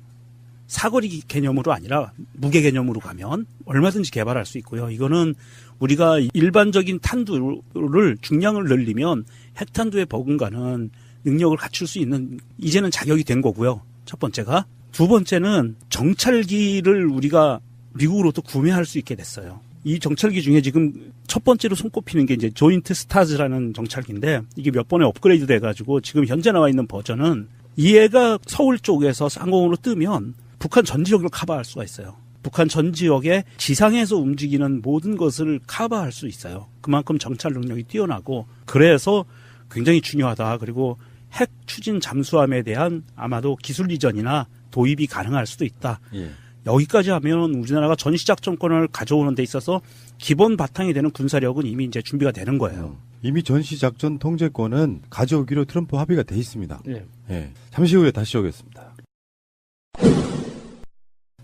[SPEAKER 8] 사거리 개념으로 아니라 무게 개념으로 가면 얼마든지 개발할 수 있고요. 이거는 우리가 일반적인 탄두를 중량을 늘리면 핵탄두에 버금가는 능력을 갖출 수 있는 이제는 자격이 된 거고요. 첫 번째가. 두 번째는 정찰기를 우리가 미국으로부터 구매할 수 있게 됐어요. 이 정찰기 중에 지금 첫 번째로 손꼽히는 게 이제 조인트 스타즈라는 정찰기인데, 이게 몇 번에 업그레이드 돼가지고 지금 현재 나와 있는 버전은 얘가 서울 쪽에서 상공으로 뜨면 북한 전 지역을 커버할 수가 있어요. 북한 전 지역의 지상에서 움직이는 모든 것을 커버할 수 있어요. 그만큼 정찰 능력이 뛰어나고, 그래서 굉장히 중요하다. 그리고 핵 추진 잠수함에 대한 아마도 기술 이전이나 도입이 가능할 수도 있다.
[SPEAKER 7] 예.
[SPEAKER 8] 여기까지 하면 우리나라가 전시작전권을 가져오는 데 있어서 기본 바탕이 되는 군사력은 이미 이제 준비가 되는 거예요.
[SPEAKER 7] 이미 전시작전 통제권은 가져오기로 트럼프 합의가 돼 있습니다.
[SPEAKER 10] 네.
[SPEAKER 7] 예. 잠시 후에 다시 오겠습니다.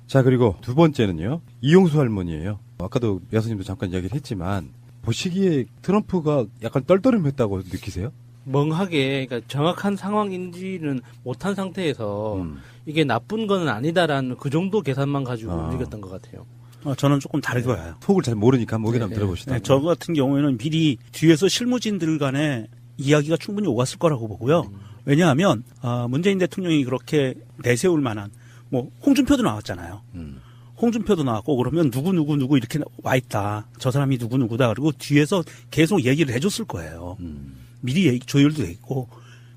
[SPEAKER 7] 자, 그리고 두 번째는요, 이용수 할머니예요. 아까도 여사님도 잠깐 이야기를 했지만, 보시기에 트럼프가 약간 떨떠름했다고 느끼세요?
[SPEAKER 10] 멍하게, 그러니까 정확한 상황인지는 못한 상태에서 이게 나쁜 건 아니다라는 그 정도 계산만 가지고 움직였던 것 같아요.
[SPEAKER 8] 저는 조금 다르게 봐요.
[SPEAKER 7] 속을 잘 모르니까 한번 한번 들어보시다.
[SPEAKER 8] 저 같은 경우에는 미리 뒤에서 실무진들 간에 이야기가 충분히 오갔을 거라고 보고요. 왜냐하면 문재인 대통령이 그렇게 내세울 만한, 뭐 홍준표도 나왔잖아요. 홍준표도 나왔고 그러면 누구 이렇게 와 있다. 저 사람이 누구다. 그리고 뒤에서 계속 얘기를 해줬을 거예요. 미리 조율도 돼 있고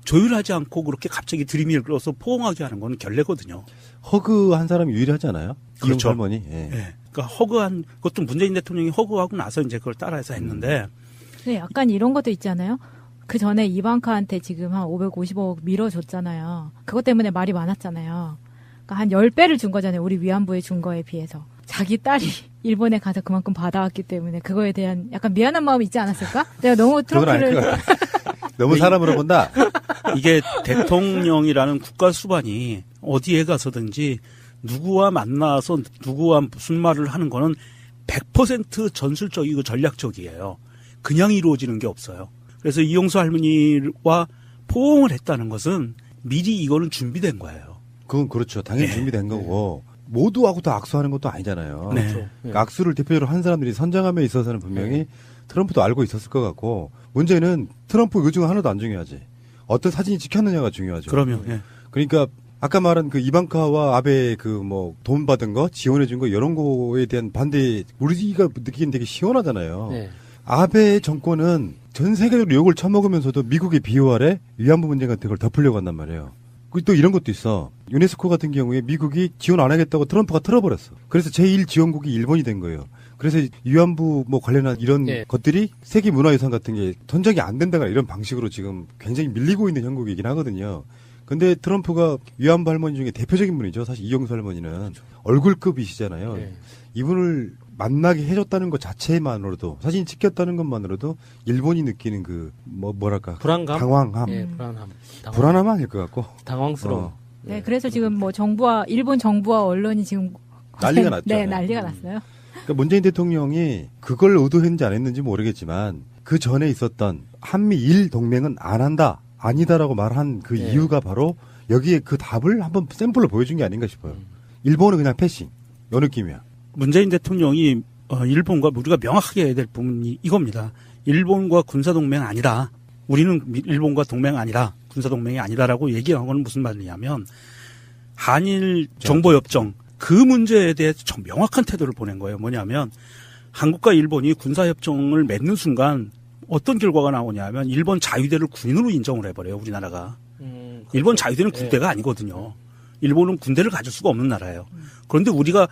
[SPEAKER 8] 조율하지 않고 그렇게 갑자기 들이밀 끌어서 포옹하게 하는 건 결례거든요.
[SPEAKER 7] 허그한 사람이 유일하잖아요.
[SPEAKER 8] 그렇죠.
[SPEAKER 7] 이용수 할머니. 예.
[SPEAKER 8] 네. 그러니까 허그한 것도 문재인 대통령이 허그하고 나서 이제 그걸 따라해서 했는데.
[SPEAKER 9] 네, 약간 이런 것도 있잖아요. 그 전에 이방카한테 지금 한 550억 밀어줬잖아요. 그것 때문에 말이 많았잖아요. 그러니까 한 10배를 준 거잖아요. 우리 위안부에 준 거에 비해서. 자기 딸이 일본에 가서 그만큼 받아왔기 때문에 그거에 대한 약간 미안한 마음이 있지 않았을까? 내가 너무 트럼프를
[SPEAKER 7] 너무 사람으로 본다.
[SPEAKER 8] 이게 대통령이라는 국가 수반이 어디에 가서든지 누구와 만나서 누구와 무슨 말을 하는 거는 100% 전술적이고 전략적이에요. 그냥 이루어지는 게 없어요. 그래서 이용수 할머니와 포옹을 했다는 것은 미리 이거는 준비된 거예요.
[SPEAKER 7] 그건 그렇죠. 당연히 준비된 거고 모두하고 다 악수하는 것도 아니잖아요.
[SPEAKER 8] 네.
[SPEAKER 7] 그러니까 악수를 대표적으로 한 사람들이 선정함에 있어서는 분명히 트럼프도 알고 있었을 것 같고 문제는 트럼프 의중은 하나도 안 중요하지. 어떤 사진이 찍혔느냐가 중요하죠.
[SPEAKER 8] 그러면
[SPEAKER 7] 그러니까 아까 말한 그 이방카와 아베 그 뭐 돈 받은 거 지원해준 거 이런 거에 대한 반대 우리가 느끼기엔 되게 시원하잖아요.
[SPEAKER 10] 네.
[SPEAKER 7] 아베 정권은 전 세계적으로 욕을 처먹으면서도 미국의 비호 아래 위안부 문제 같은 걸 덮으려고 한단 말이에요. 또 이런 것도 있어. 유네스코 같은 경우에 미국이 지원 안 하겠다고 트럼프가 틀어버렸어. 그래서 제1지원국이 일본이 된 거예요. 그래서 위안부 뭐 관련한 이런 것들이 세계 문화유산 같은 게 선정이 안 된다거나 이런 방식으로 지금 굉장히 밀리고 있는 형국이긴 하거든요. 근데 트럼프가 위안부 할머니 중에 대표적인 분이죠. 사실 이용수 할머니는 얼굴급이시잖아요.
[SPEAKER 10] 네.
[SPEAKER 7] 이분을 만나게 해줬다는 것 자체만으로도 사진 찍혔다는 것만으로도 일본이 느끼는 그 뭐랄까
[SPEAKER 10] 불안감,
[SPEAKER 7] 당황함, 불안함은 아닐 것 같고
[SPEAKER 10] 당황스러움.
[SPEAKER 9] 네, 그래서 지금 뭐 정부와 일본 정부와 언론이 지금
[SPEAKER 7] 난리가 났죠.
[SPEAKER 9] 네, 난리가 났어요.
[SPEAKER 7] 그러니까 문재인 대통령이 그걸 의도했는지 안 했는지 모르겠지만 그 전에 있었던 한미일 동맹은 안 한다, 아니다라고 말한 그 이유가 바로 여기에 그 답을 한번 샘플로 보여준 게 아닌가 싶어요. 일본은 그냥 패싱, 요 느낌이야.
[SPEAKER 8] 문재인 대통령이 일본과 우리가 명확하게 해야 될 부분이 이겁니다. 일본과 군사동맹 아니다. 우리는 일본과 동맹 아니라 군사동맹이 아니다라고 얘기한 건 무슨 말이냐면 한일 정보협정 그 문제에 대해서 좀 명확한 태도를 보낸 거예요. 뭐냐면 한국과 일본이 군사협정을 맺는 순간 어떤 결과가 나오냐면 일본 자위대를 군인으로 인정을 해버려요. 우리나라가. 일본 자위대는 군대가 아니거든요. 일본은 군대를 가질 수가 없는 나라예요. 그런데 우리가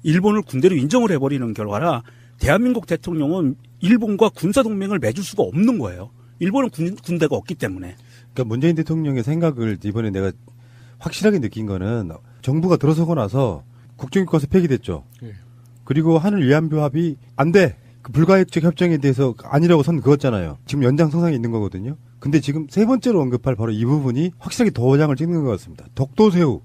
[SPEAKER 8] 일본을 군대로 인정을 해버리는 결과라 대한민국 대통령은 일본과 군사동맹을 맺을 수가 없는 거예요. 일본은 군대가 없기 때문에.
[SPEAKER 7] 그러니까 문재인 대통령의 생각을 이번에 내가 확실하게 느낀 거는 정부가 들어서고 나서 국정교과서 폐기됐죠. 그리고 한일 위안부 합의 안 돼. 그 불가역적 협정에 대해서 아니라고 선 그었잖아요. 지금 연장선상에 있는 거거든요. 근데 지금 세 번째로 언급할 바로 이 부분이 확실하게 도장을 찍는 것 같습니다. 독도새우.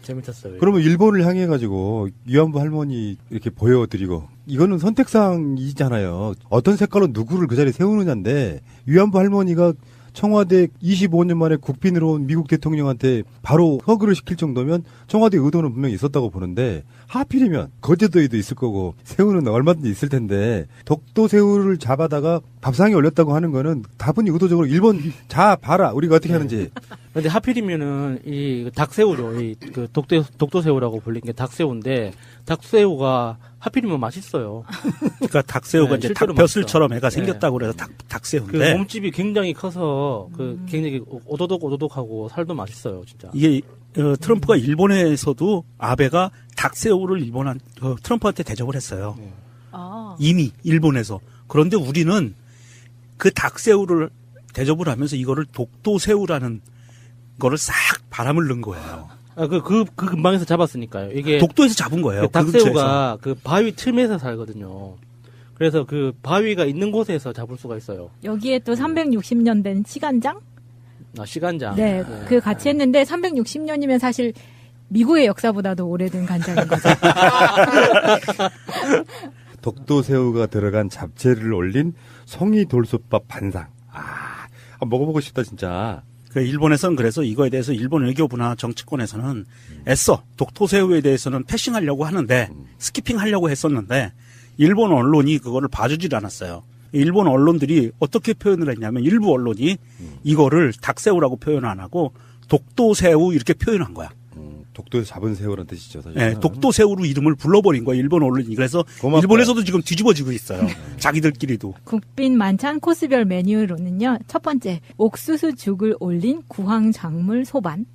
[SPEAKER 10] 재밌었어요.
[SPEAKER 7] 그러면 일본을 향해 가지고 위안부 할머니 이렇게 보여드리고 이거는 선택상이잖아요. 어떤 색깔로 누구를 그 자리에 세우느냐인데 위안부 할머니가 청와대 25년 만에 국빈으로 온 미국 대통령한테 바로 허그를 시킬 정도면 청와대 의도는 분명히 있었다고 보는데 하필이면 거제도에도 있을 거고 새우는 얼마든지 있을 텐데 독도 새우를 잡아다가 밥상에 올렸다고 하는 거는 다분히 의도적으로 일본 자 봐라 우리가 어떻게 하는지.
[SPEAKER 10] 근데 하필이면은 이 닭새우죠. 이 그 독도새우라고 불린 게 닭새우인데 닭새우가 하필이면 맛있어요.
[SPEAKER 8] 그러니까 닭새우가 이제 닭벼슬처럼 애가 생겼다고 그래서 닭새우인데
[SPEAKER 10] 그 몸집이 굉장히 커서 그 굉장히 오도독하고 살도 맛있어요, 진짜.
[SPEAKER 8] 이게 트럼프가 일본에서도 아베가 닭새우를 트럼프한테 대접을 했어요. 이미 일본에서. 그런데 우리는 그 닭새우를 대접을 하면서 이거를 독도새우라는 거를 싹 바람을 넣은 거예요.
[SPEAKER 10] 그 근방에서 잡았으니까요. 이게
[SPEAKER 8] 독도에서 잡은 거예요.
[SPEAKER 10] 그 닭새우가 그 바위 틈에서 살거든요. 그래서 그 바위가 있는 곳에서 잡을 수가 있어요.
[SPEAKER 9] 여기에 또 360년 된 시간장?
[SPEAKER 10] 시간장.
[SPEAKER 9] 네, 그 같이 했는데 360년이면 사실 미국의 역사보다도 오래된 간장인 거죠.
[SPEAKER 7] 독도새우가 들어간 잡채를 올린 송이돌솥밥 반상. 먹어보고 싶다 진짜.
[SPEAKER 8] 그 일본에서는 그래서 이거에 대해서 일본 외교부나 정치권에서는 애써 독도새우에 대해서는 패싱하려고 하는데 스키핑하려고 했었는데 일본 언론이 그거를 봐주질 않았어요. 일본 언론들이 어떻게 표현을 했냐면 일부 언론이 이거를 닭새우라고 표현 안 하고 독도새우 이렇게 표현한 거야.
[SPEAKER 7] 독도에서 잡은 새우라는 뜻이죠, 사실.
[SPEAKER 8] 네, 독도새우로 이름을 불러버린 거야, 일본 언론이. 그래서
[SPEAKER 7] 고맙다.
[SPEAKER 8] 일본에서도 지금 뒤집어지고 있어요. 자기들끼리도.
[SPEAKER 9] 국빈 만찬 코스별 메뉴로는요. 첫 번째, 옥수수 죽을 올린 구황작물 소반.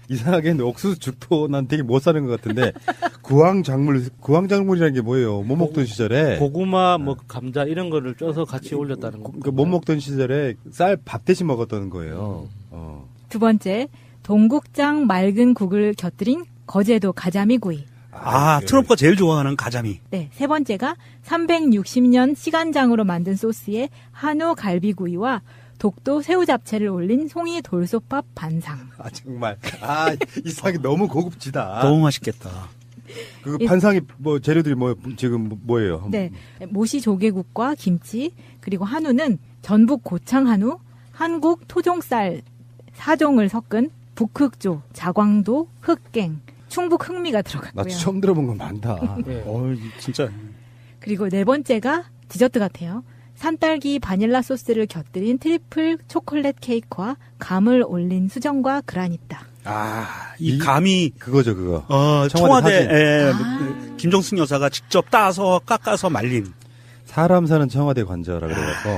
[SPEAKER 7] 이상하게 옥수수 죽도 난 되게 못 사는 것 같은데 구황작물이라는 게 뭐예요? 못 먹던 시절에
[SPEAKER 10] 고구마, 뭐 감자 이런 거를 쪄서 같이 올렸다는 거.
[SPEAKER 7] 그러니까 못 먹던 시절에 쌀 밥 대신 먹었던 거예요.
[SPEAKER 9] 두 번째, 동국장 맑은 국을 곁들인 거제도 가자미구이.
[SPEAKER 8] 트럼프가 제일 좋아하는 가자미.
[SPEAKER 9] 네, 세 번째가 360년 시간장으로 만든 소스에 한우 갈비구이와 독도 새우 잡채를 올린 송이 돌솥밥 반상.
[SPEAKER 7] 정말. 이상하게 너무 고급지다.
[SPEAKER 8] 너무 맛있겠다.
[SPEAKER 7] 그 반상이 뭐 재료들이 지금 뭐예요?
[SPEAKER 9] 네, 모시 조개국과 김치, 그리고 한우는 전북 고창 한우, 한국 토종쌀 4종을 섞은 북흑조, 자광도, 흑갱, 충북 흑미가 들어갔고요.
[SPEAKER 7] 나 처음 들어본 건 많다.
[SPEAKER 10] 네.
[SPEAKER 8] 진짜.
[SPEAKER 9] 그리고 네 번째가 디저트 같아요. 산딸기 바닐라 소스를 곁들인 트리플 초콜릿 케이크와 감을 올린 수정과 그라니타.
[SPEAKER 8] 이 감이
[SPEAKER 7] 그거죠, 그거.
[SPEAKER 8] 청와대 김정숙 여사가 직접 따서 깎아서 말린.
[SPEAKER 7] 사람 사는 청와대 관저라 그래갖고.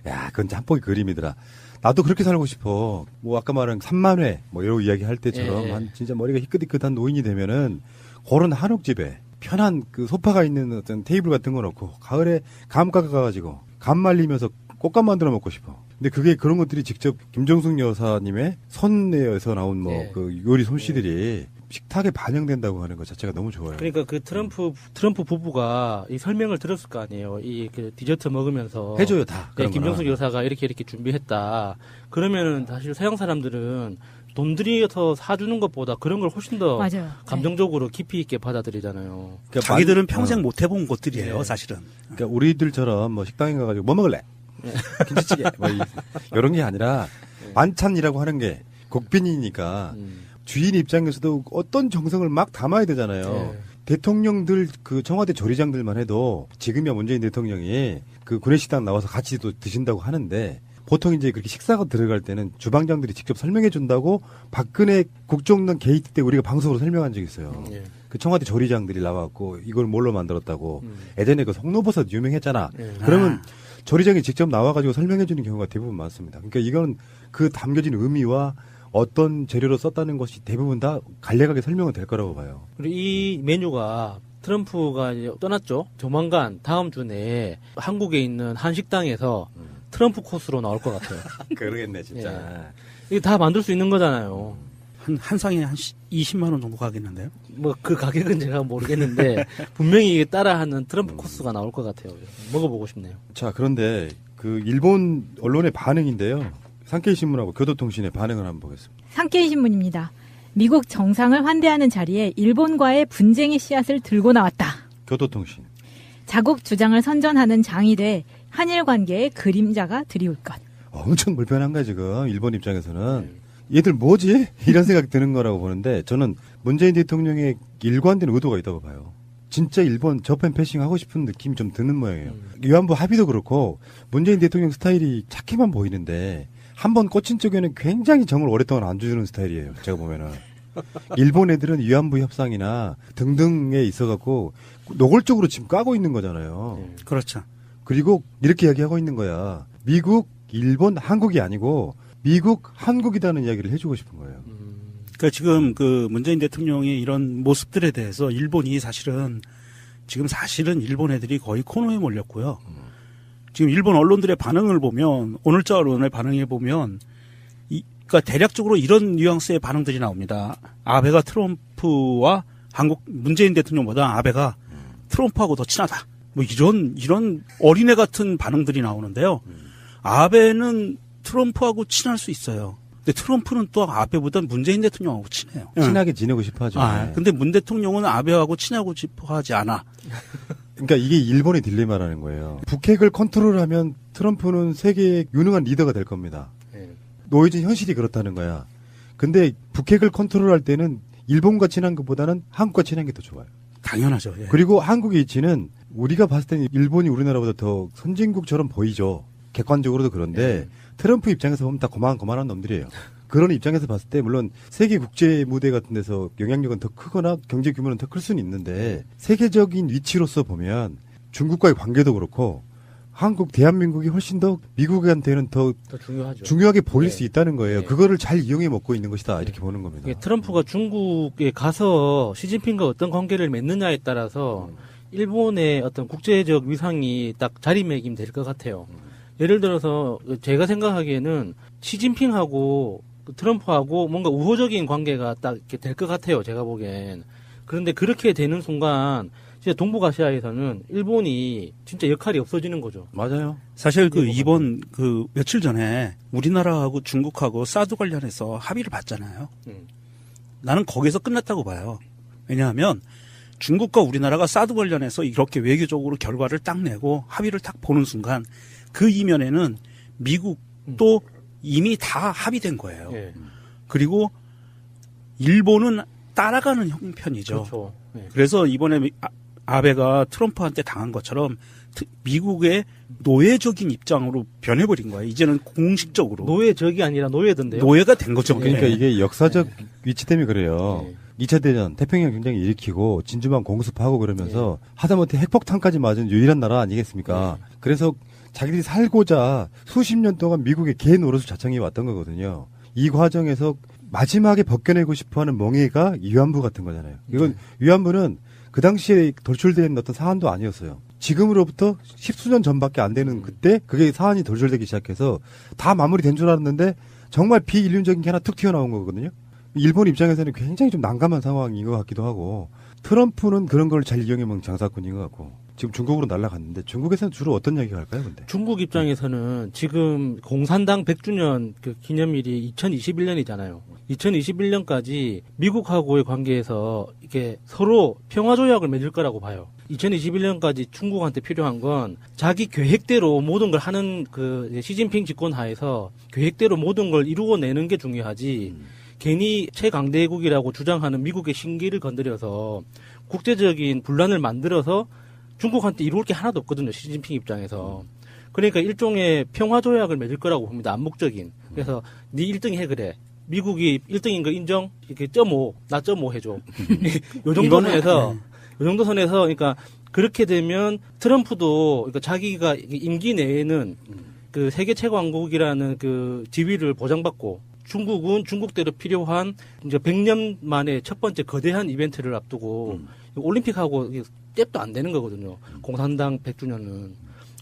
[SPEAKER 7] 야, 그건 짬뽕이 그림이더라. 나도 그렇게 살고 싶어. 뭐 아까 말한 3만 회 뭐 이런 이야기 할 때처럼 한 진짜 머리가 희끗희끗한 노인이 되면은 그런 한옥집에 편한 그 소파가 있는 어떤 테이블 같은 거 놓고 가을에 감 깎아가지고 감 말리면서 꽃감 만들어 먹고 싶어. 근데 그게 그런 것들이 직접 김정숙 여사님의 손에서 나온 그 요리 솜씨들이 식탁에 반영된다고 하는 것 자체가 너무 좋아요.
[SPEAKER 10] 그러니까 그 트럼프 부부가 이 설명을 들었을 거 아니에요. 이 그 디저트 먹으면서
[SPEAKER 7] 해줘요 다.
[SPEAKER 10] 네, 김정숙 여사가 이렇게 준비했다. 그러면은 사실 서양 사람들은 돈 들여서 사주는 것보다 그런 걸 훨씬 더
[SPEAKER 9] 맞아요.
[SPEAKER 10] 감정적으로 깊이 있게 받아들이잖아요.
[SPEAKER 7] 그러니까
[SPEAKER 8] 자기들은 평생 못 해본 것들이에요, 사실은.
[SPEAKER 7] 그러니까 우리들처럼 뭐 식당에 가가지고 뭐 먹을래? 김치찌개. 뭐 이런 게 아니라 반찬이라고 하는 게 국빈이니까 주인 입장에서도 어떤 정성을 막 담아야 되잖아요. 대통령들 그 청와대 조리장들만 해도 지금이야 문재인 대통령이 그 구내식당 나와서 같이 또 드신다고 하는데 보통 이제 그렇게 식사가 들어갈 때는 주방장들이 직접 설명해 준다고 박근혜 국정농단 게이트 때 우리가 방송으로 설명한 적이 있어요. 그 청와대 조리장들이 나와갖고 이걸 뭘로 만들었다고. 예전에 그 송로버섯 유명했잖아. 그러면 조리장이 직접 나와가지고 설명해 주는 경우가 대부분 많습니다. 그러니까 이건 그 담겨진 의미와 어떤 재료로 썼다는 것이 대부분 다 간략하게 설명은 될 거라고 봐요.
[SPEAKER 10] 그리고 이 메뉴가 트럼프가 이제 떠났죠. 조만간 다음 주 내에 한국에 있는 한 식당에서 트럼프 코스로 나올 것 같아요.
[SPEAKER 7] 그러겠네, 진짜.
[SPEAKER 10] 이게 다 만들 수 있는 거잖아요.
[SPEAKER 8] 한 상에 한 20만 원 정도 가겠는데요?
[SPEAKER 10] 뭐 그 가격은 제가 모르겠는데 분명히 이게 따라하는 트럼프 코스가 나올 것 같아요. 먹어보고 싶네요.
[SPEAKER 7] 자, 그런데 그 일본 언론의 반응인데요. 산케이 신문하고 교도통신의 반응을 한번 보겠습니다.
[SPEAKER 9] 산케이 신문입니다. 미국 정상을 환대하는 자리에 일본과의 분쟁의 씨앗을 들고 나왔다.
[SPEAKER 7] 교도통신.
[SPEAKER 9] 자국 주장을 선전하는 장이 돼 한일 관계에 그림자가 드리울 것.
[SPEAKER 7] 엄청 불편한 거야 지금 일본 입장에서는. 얘들 뭐지? 이런 생각이 드는 거라고 보는데 저는 문재인 대통령의 일관된 의도가 있다고 봐요. 진짜 일본 저펜 패싱 하고 싶은 느낌이 좀 드는 모양이에요. 위안부 합의도 그렇고 문재인 대통령 스타일이 착해만 보이는데 한번 꽂힌 쪽에는 굉장히 정을 오랫동안 안 주는 스타일이에요. 제가 보면은. 일본 애들은 위안부 협상이나 등등에 있어갖고 노골적으로 지금 까고 있는 거잖아요.
[SPEAKER 8] 그렇죠.
[SPEAKER 7] 그리고 이렇게 이야기하고 있는 거야. 미국, 일본, 한국이 아니고 미국, 한국이라는 이야기를 해주고 싶은 거예요.
[SPEAKER 8] 그러니까 지금 그 문재인 대통령의 이런 모습들에 대해서 일본이 사실은 일본 애들이 거의 코너에 몰렸고요. 지금 일본 언론들의 반응을 보면 오늘자 언론의 반응에 보면 그러니까 대략적으로 이런 뉘앙스의 반응들이 나옵니다. 아베가 트럼프와 문재인 대통령보다 아베가 트럼프하고 더 친하다. 뭐 이런 어린애 같은 반응들이 나오는데요. 아베는 트럼프하고 친할 수 있어요. 근데 트럼프는 또 아베보다 문재인 대통령하고 친해요.
[SPEAKER 7] 친하게 지내고 싶어 하죠.
[SPEAKER 8] 근데 문 대통령은 아베하고 친하고 싶어 하지 않아.
[SPEAKER 7] 그러니까 이게 일본의 딜레마라는 거예요. 북핵을 컨트롤하면 트럼프는 세계의 유능한 리더가 될 겁니다. 놓여진 현실이 그렇다는 거야. 근데 북핵을 컨트롤할 때는 일본과 친한 것보다는 한국과 친한 게 더 좋아요.
[SPEAKER 8] 당연하죠. 예.
[SPEAKER 7] 그리고 한국의 위치는 우리가 봤을 때는 일본이 우리나라보다 더 선진국처럼 보이죠. 객관적으로도 그런데 트럼프 입장에서 보면 다 고만한 놈들이에요. 그런 입장에서 봤을 때 물론 세계 국제 무대 같은 데서 영향력은 더 크거나 경제 규모는 더 클 수는 있는데 세계적인 위치로서 보면 중국과의 관계도 그렇고 한국, 대한민국이 훨씬 더 미국한테는 더
[SPEAKER 10] 중요하죠.
[SPEAKER 7] 중요하게 보일 수 있다는 거예요. 그거를 잘 이용해 먹고 있는 것이다. 이렇게 보는 겁니다.
[SPEAKER 10] 트럼프가 중국에 가서 시진핑과 어떤 관계를 맺느냐에 따라서 일본의 어떤 국제적 위상이 딱 자리매김 될 것 같아요. 예를 들어서 제가 생각하기에는 시진핑하고 트럼프하고 뭔가 우호적인 관계가 딱 이렇게 될 것 같아요. 제가 보기엔. 그런데 그렇게 되는 순간 진짜 동북아시아에서는 일본이 진짜 역할이 없어지는 거죠.
[SPEAKER 7] 맞아요.
[SPEAKER 8] 사실 이번 며칠 전에 우리나라하고 중국하고 사드 관련해서 합의를 봤잖아요. 나는 거기서 끝났다고 봐요. 왜냐하면 중국과 우리나라가 사드 관련해서 이렇게 외교적으로 결과를 딱 내고 합의를 딱 보는 순간 그 이면에는 미국도 이미 다 합의된 거예요. 그리고 일본은 따라가는 형편이죠.
[SPEAKER 10] 그렇죠.
[SPEAKER 8] 그래서 이번에 아베가 트럼프한테 당한 것처럼 미국의 노예적인 입장으로 변해버린 거예요. 이제는 공식적으로.
[SPEAKER 10] 노예적이 아니라 노예던데요.
[SPEAKER 8] 노예가 된 거죠.
[SPEAKER 7] 그러니까 이게 역사적 위치 때문에 그래요. 2차 대전 태평양 경쟁을 일으키고 진주만 공습하고 그러면서 하다못해 핵폭탄까지 맞은 유일한 나라 아니겠습니까? 그래서 자기들이 살고자 수십 년 동안 미국의 개 노릇을 자청해 왔던 거거든요. 이 과정에서 마지막에 벗겨내고 싶어하는 멍해가 위안부 같은 거잖아요. 이건 위안부는 그 당시에 돌출된 어떤 사안도 아니었어요. 지금으로부터 십수년 전밖에 안 되는 그때 그게 사안이 돌출되기 시작해서 다 마무리된 줄 알았는데 정말 비인륜적인 게 하나 툭 튀어나온 거거든요. 일본 입장에서는 굉장히 좀 난감한 상황인 것 같기도 하고 트럼프는 그런 걸 잘 이용해 먹는 장사꾼인 것 같고 지금 중국으로 날아갔는데 중국에서는 주로 어떤 이야기가 할까요? 근데
[SPEAKER 10] 중국 입장에서는 지금 공산당 100주년 그 기념일이 2021년이잖아요. 2021년까지 미국하고의 관계에서 이게 서로 평화조약을 맺을 거라고 봐요. 2021년까지 중국한테 필요한 건 자기 계획대로 모든 걸 하는 그 시진핑 집권 하에서 계획대로 모든 걸 이루어내는 게 중요하지 괜히 최강대국이라고 주장하는 미국의 신기를 건드려서 국제적인 분란을 만들어서 중국한테 이룰 게 하나도 없거든요. 시진핑 입장에서. 그러니까 일종의 평화조약을 맺을 거라고 봅니다. 암묵적인. 그래서 네 1등 해 그래. 미국이 1등인 거 인정? 이렇게 0.5, 나 0.5 해줘. 요 정도 선에서, 그러니까 그렇게 되면 트럼프도 그러니까 자기가 임기 내에는 그 세계 최강국이라는 그 지위를 보장받고 중국은 중국대로 필요한 이제 100년 만에 첫 번째 거대한 이벤트를 앞두고 올림픽하고 잽도 안 되는 거거든요. 공산당 100주년은.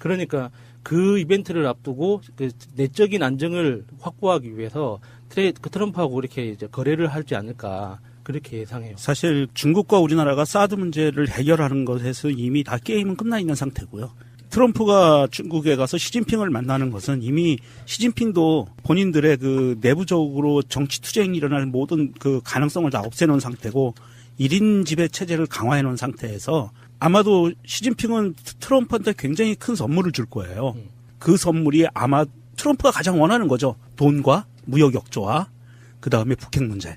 [SPEAKER 10] 그러니까 그 이벤트를 앞두고 그 내적인 안정을 확보하기 위해서 트럼프하고 이렇게 이제 거래를 하지 않을까 그렇게 예상해요.
[SPEAKER 8] 사실 중국과 우리나라가 사드 문제를 해결하는 것에서 이미 다 게임은 끝나 있는 상태고요. 트럼프가 중국에 가서 시진핑을 만나는 것은 이미 시진핑도 본인들의 그 내부적으로 정치 투쟁이 일어날 모든 그 가능성을 다 없애놓은 상태고 1인 지배 체제를 강화해 놓은 상태에서 아마도 시진핑은 트럼프한테 굉장히 큰 선물을 줄 거예요. 그 선물이 아마 트럼프가 가장 원하는 거죠. 돈과 무역 역조와 그다음에 북핵 문제.